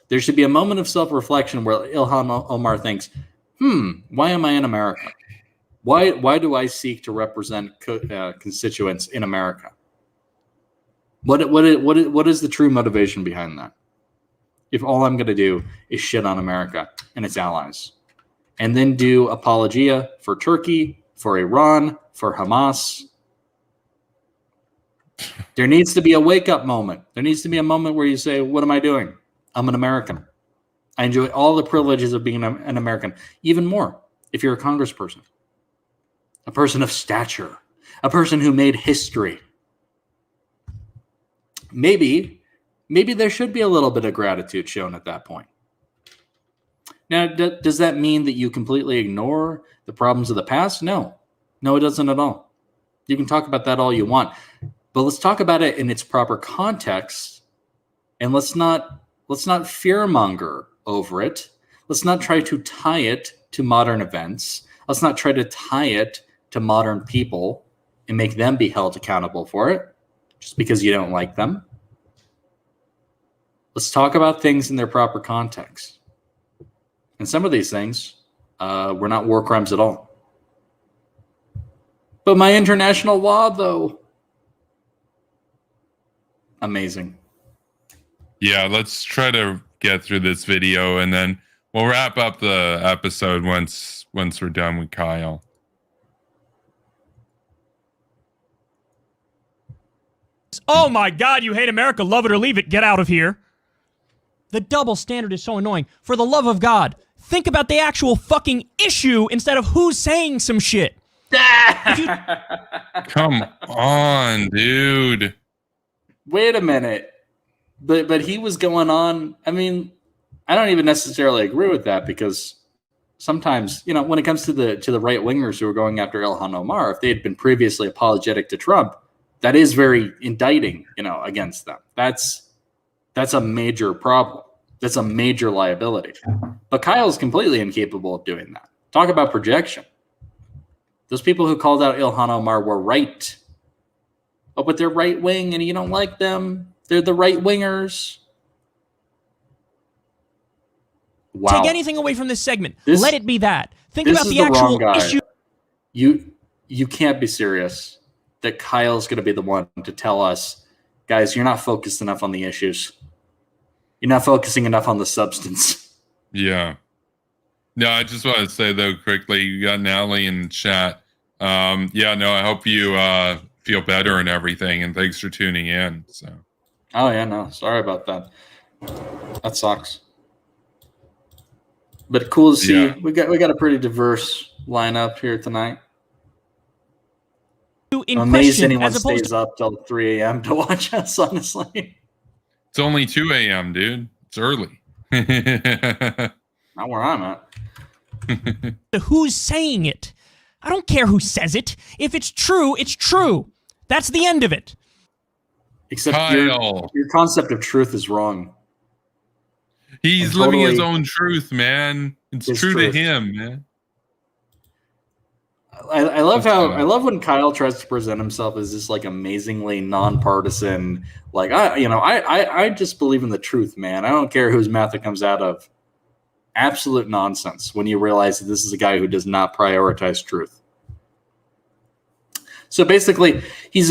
There should be a moment of self-reflection where Ilhan Omar thinks, why am I in America? Why do I seek to represent constituents in America? What is the true motivation behind that? If all I'm going to do is shit on America and its allies, and then do apologia for Turkey, for Iran, for Hamas. There needs to be a wake-up moment. There needs to be a moment where you say, what am I doing? I'm an American. I enjoy all the privileges of being an American. Even more if you're a congressperson, a person of stature, a person who made history. Maybe there should be a little bit of gratitude shown at that point. Now, does that mean that you completely ignore the problems of the past? No, it doesn't at all. You can talk about that all you want, but let's talk about it in its proper context, and let's not fearmonger over it. Let's not try to tie it to modern events. Let's not try to tie it to modern people and make them be held accountable for it just because you don't like them. Let's talk about things in their proper context. And some of these things, were not war crimes at all. But my international law, though, amazing. Yeah, let's try to get through this video, and then we'll wrap up the episode once we're done with Kyle. Oh my God, you hate America, love it or leave it, get out of here. The double standard is so annoying. For the love of God, think about the actual fucking issue instead of who's saying some shit. Come on, dude. Wait a minute. But he was going on. I mean, I don't even necessarily agree with that, because sometimes, you know, when it comes to the right wingers who are going after Ilhan Omar, if they had been previously apologetic to Trump, that is very indicting, you know, against them. That's a major problem. That's a major liability. But Kyle's completely incapable of doing that. Talk about projection. Those people who called out Ilhan Omar were right. Oh, but they're right wing and you don't like them. They're the right wingers. Wow. Take anything away from this segment. Let it be that. Think about the actual issue. You can't be serious that Kyle's going to be the one to tell us, guys, you're not focused enough on the issues. You're not focusing enough on the substance. Yeah. No, I just want to say, though, quickly, you got Natalie in chat. Yeah, no, I hope you feel better and everything, and thanks for tuning in. So. Oh, yeah, no, sorry about that. That sucks. But cool to see. Yeah. We got a pretty diverse lineup here tonight. I'm amazed anyone stays up till 3 a.m. to watch us, honestly. It's only 2 a.m., dude. It's early. Not where I'm at. Who's saying it? I don't care who says it. If it's true, it's true. That's the end of it. Except your concept of truth is wrong. He's living his own truth, man. It's true to him, man. I love when Kyle tries to present himself as this like amazingly nonpartisan, like I just believe in the truth, man. I don't care whose mouth it comes out of. Absolute nonsense when you realize that this is a guy who does not prioritize truth. So basically, he's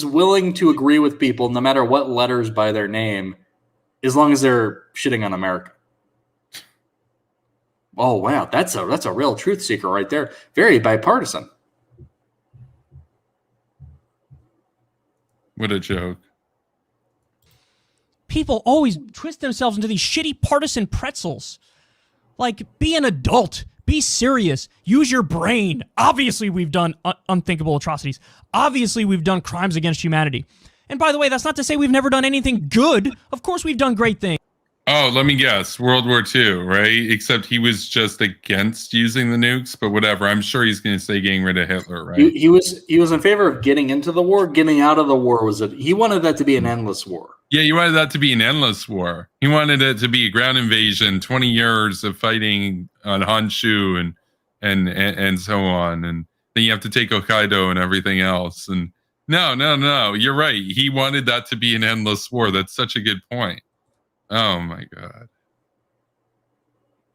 willing to agree with people no matter what letters by their name, as long as they're shitting on America. Oh wow, that's a real truth seeker right there. Very bipartisan. What a joke. People always twist themselves into these shitty partisan pretzels. Like, be an adult. Be serious. Use your brain. Obviously, we've done unthinkable atrocities. Obviously, we've done crimes against humanity. And by the way, that's not to say we've never done anything good. Of course, we've done great things. Oh, let me guess. World War II, right? Except he was just against using the nukes, but whatever. I'm sure he's going to say getting rid of Hitler, right? He was in favor of getting into the war. Getting out of the war he wanted that to be an endless war. Yeah, he wanted that to be an endless war. He wanted it to be a ground invasion, 20 years of fighting on Honshu and so on. And then you have to take Hokkaido and everything else. And no. You're right. He wanted that to be an endless war. That's such a good point. Oh my God.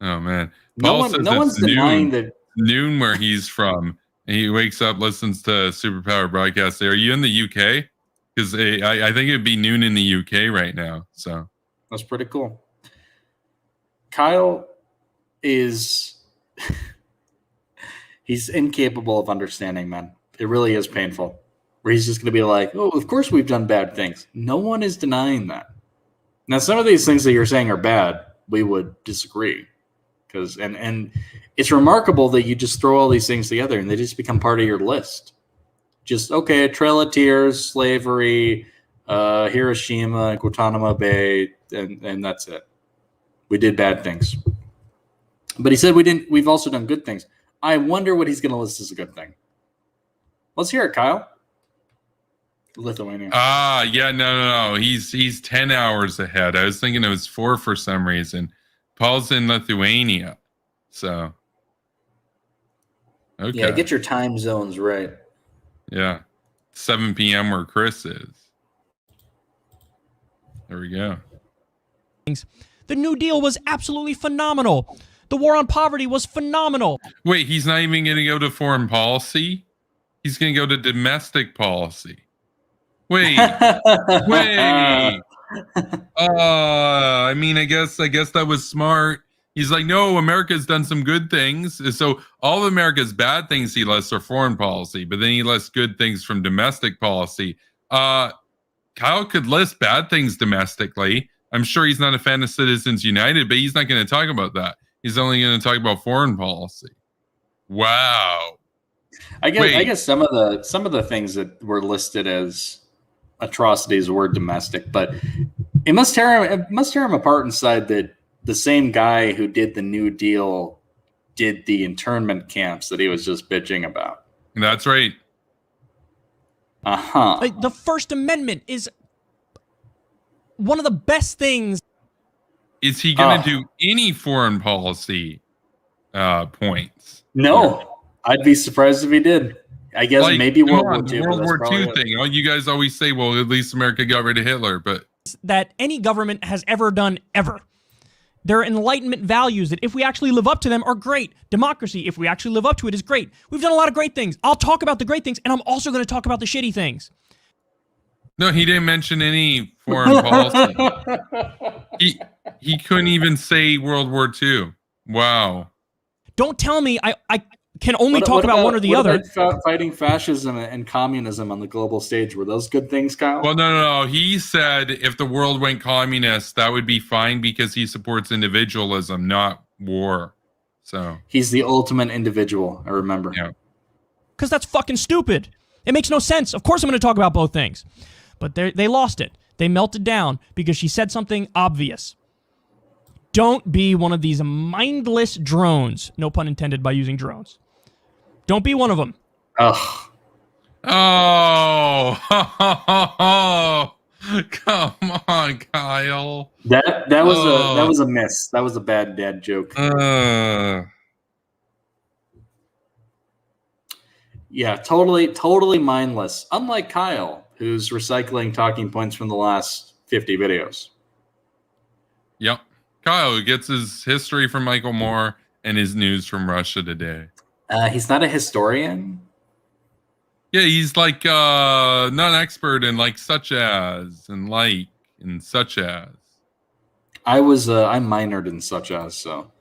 Oh man. No one's denying that noon where he's from. And he wakes up, listens to Superpower broadcast. Are you in the UK? Because I think it'd be noon in the UK right now. So that's pretty cool. Kyle is he's incapable of understanding, man. It really is painful. Where he's just going to be like, oh, of course we've done bad things. No one is denying that. Now, some of these things that you're saying are bad. We would disagree. And it's remarkable that you just throw all these things together and they just become part of your list. Just, okay, Trail of Tears, slavery, Hiroshima, Guantanamo Bay, and that's it. We did bad things. But he said we've also done good things. I wonder what he's going to list as a good thing. Let's hear it, Kyle. Lithuania. Yeah, no. He's 10 hours ahead. I was thinking it was 4 for some reason. Paul's in Lithuania. So, okay. Yeah, get your time zones right. Yeah. 7 p.m. where Chris is. There we go. The New Deal was absolutely phenomenal. The war on poverty was phenomenal. Wait, he's not even going to go to foreign policy? He's going to go to domestic policy. Wait. Wait. I mean, I guess that was smart. He's like, no, America's done some good things. So all of America's bad things he lists are foreign policy, but then he lists good things from domestic policy. Kyle could list bad things domestically. I'm sure he's not a fan of Citizens United, but he's not going to talk about that. He's only going to talk about foreign policy. Wow. I guess some of the things that were listed as atrocities were domestic, but it must tear him apart inside that the same guy who did the New Deal did the internment camps that he was just bitching about. That's right. The First Amendment is one of the best things. Is he going to do any foreign policy points? No, I'd be surprised if he did. I guess like, maybe World War II. World War II thing. You guys always say, well, at least America got rid of Hitler, but that any government has ever done ever. There are Enlightenment values that, if we actually live up to them, are great. Democracy, if we actually live up to it, is great. We've done a lot of great things. I'll talk about the great things, and I'm also going to talk about the shitty things. No, he didn't mention any foreign policy. He couldn't even say World War II. Wow. Don't tell me I can only talk about one or the other. Fighting fascism and communism on the global stage, were those good things, Kyle? Well, no. He said if the world went communist, that would be fine because he supports individualism, not war. So he's the ultimate individual. I remember. Yeah. Because that's fucking stupid. It makes no sense. Of course I'm going to talk about both things. But they lost it. They melted down because she said something obvious. Don't be one of these mindless drones. No pun intended by using drones. Don't be one of them. Oh. Come on, Kyle. That was a miss. That was a bad dad joke. Yeah, totally mindless. Unlike Kyle, who's recycling talking points from the last 50 videos. Yep. Kyle, who gets his history from Michael Moore and his news from Russia Today. He's not a historian. Yeah, he's like not an expert in like such as and like and such as. I minored in such as, so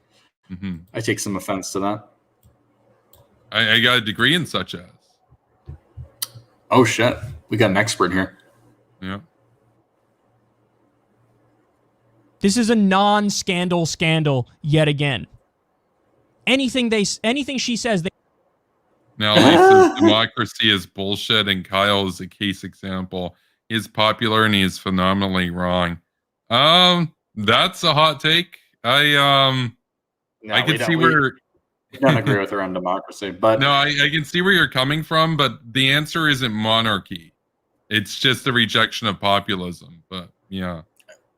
I take some offense to that. I got a degree in such as. Oh shit, we got an expert here. Yeah. This is a non-scandal scandal yet again. Anything she says. Now, Lisa's democracy is bullshit, and Kyle is a case example. He's popular and he is phenomenally wrong. That's a hot take. I can see where. I don't agree with her on democracy, but no, I can see where you're coming from, but the answer isn't monarchy. It's just a rejection of populism. But yeah,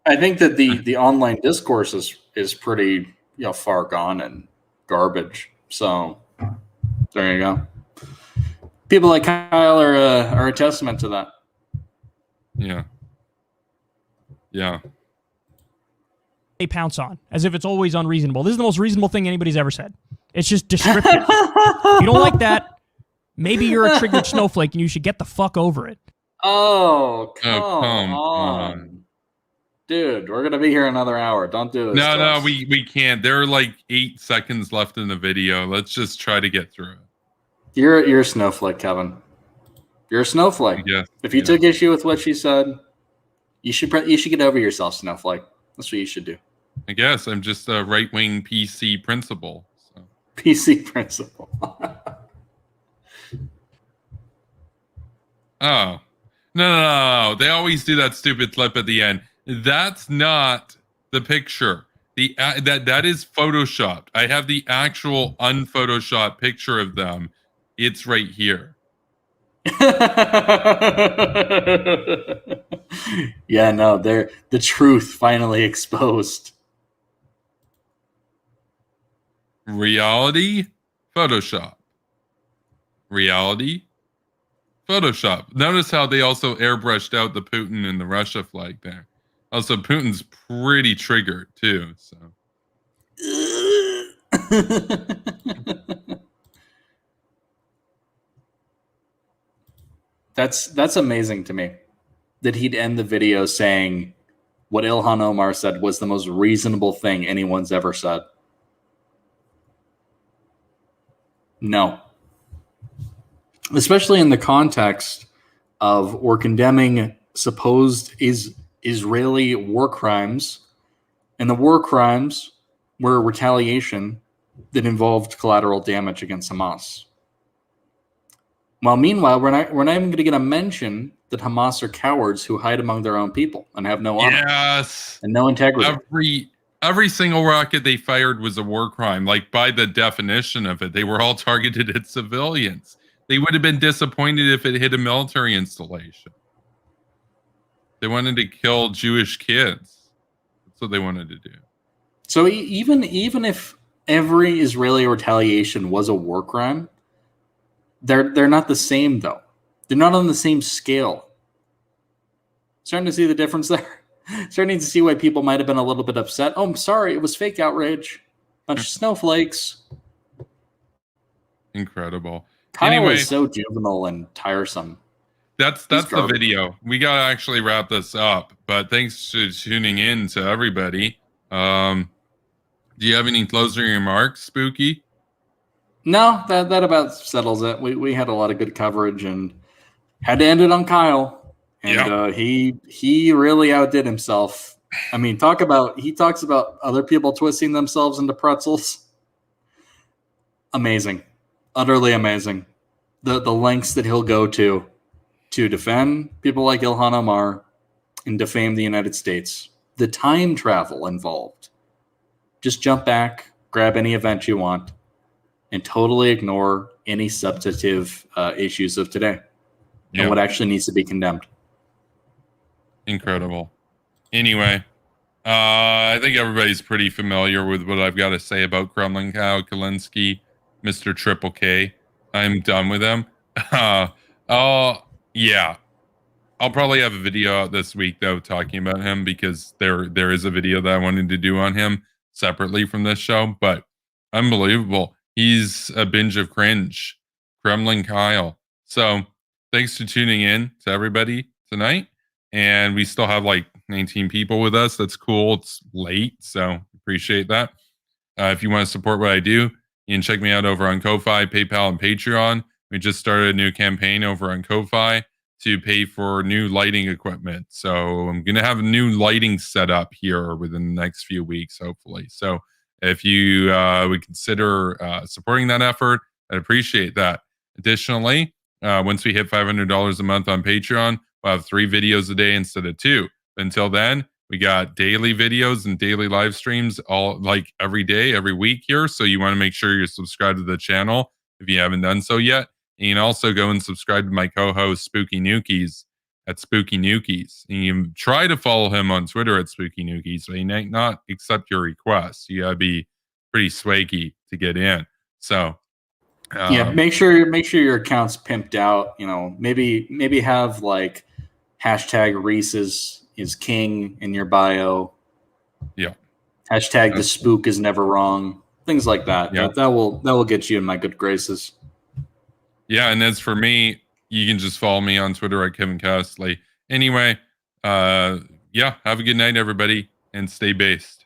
I think that the online discourse is pretty far gone and garbage. So there you go. People like Kyle are a testament to that. Yeah. Yeah. They pounce on as if it's always unreasonable. This is the most reasonable thing anybody's ever said. It's just descriptive. You don't like that? Maybe you're a triggered snowflake and you should get the fuck over it. Oh, come on. Dude, we're going to be here another hour. Don't do this. No, we can't. There are like 8 seconds left in the video. Let's just try to get through it. You're a snowflake, Kevin. You're a snowflake. Yes. If you took issue with what she said, you should get over yourself, snowflake. That's what you should do. I guess I'm just a right-wing PC principal. So. PC principal. Oh. No. They always do that stupid clip at the end. That's not the picture. That is photoshopped. I have the actual unphotoshopped picture of them. It's right here. Yeah, no, the truth finally exposed. Reality, Photoshop. Reality, Photoshop. Notice how they also airbrushed out the Putin and the Russia flag there. Also, Putin's pretty triggered too. So That's amazing to me that he'd end the video saying what Ilhan Omar said was the most reasonable thing anyone's ever said. No. Especially in the context of we're condemning supposed Israeli war crimes, and the war crimes were retaliation that involved collateral damage against Hamas. While meanwhile, we're not even going to get a mention that Hamas are cowards who hide among their own people and have no honor and no integrity. Every single rocket they fired was a war crime. Like, by the definition of it, they were all targeted at civilians. They would have been disappointed if it hit a military installation. They wanted to kill Jewish kids. That's what they wanted to do. So even if every Israeli retaliation was a war crime, they're not the same, though. They're not on the same scale. Starting to see the difference there. Starting to see why people might have been a little bit upset. Oh, I'm sorry, it was fake outrage. Bunch of snowflakes. Incredible. Kyle anyway, is so juvenile and tiresome. That's the video. We gotta actually wrap this up. But thanks for tuning in to everybody. Do you have any closing remarks, Spooky? No, that about settles it. We had a lot of good coverage and had to end it on Kyle. And he really outdid himself. I mean, he talks about other people twisting themselves into pretzels. Amazing. Utterly amazing. The lengths that he'll go to defend people like Ilhan Omar and defame the United States. The time travel involved. Just jump back, grab any event you want, and totally ignore any substantive issues of today and what actually needs to be condemned. Incredible. Anyway, I think everybody's pretty familiar with what I've got to say about Kremlin Cow, Kulinski, Mr. Triple K. I'm done with him. Yeah. I'll probably have a video out this week, though, talking about him, because there is a video that I wanted to do on him separately from this show. But unbelievable. He's a binge of cringe. Kremlin Kyle. So thanks for tuning in to everybody tonight. And we still have like 19 people with us. That's cool. It's late, so appreciate that. If you want to support what I do, you can check me out over on Ko-Fi, PayPal, and Patreon. We just started a new campaign over on Ko-Fi to pay for new lighting equipment. So I'm going to have a new lighting setup here within the next few weeks, hopefully. So if you would consider supporting that effort, I'd appreciate that. Additionally, once we hit $500 a month on Patreon, we'll have 3 videos a day instead of 2. Until then, we got daily videos and daily live streams all like every day, every week here. So you want to make sure you're subscribed to the channel if you haven't done so yet. And you can also go and subscribe to my co-host Spooky Nukies at Spooky Nukies. And you can try to follow him on Twitter at Spooky Nukies, but he might not accept your requests. You gotta be pretty swagy to get in. So make sure your account's pimped out. You know, maybe have like hashtag Reece is king in your bio. Yeah. Hashtag the spook is never wrong. Things like that. Yeah. That will get you in my good graces. Yeah, and as for me, you can just follow me on Twitter at Kevin Castley. Anyway, have a good night, everybody, and stay based.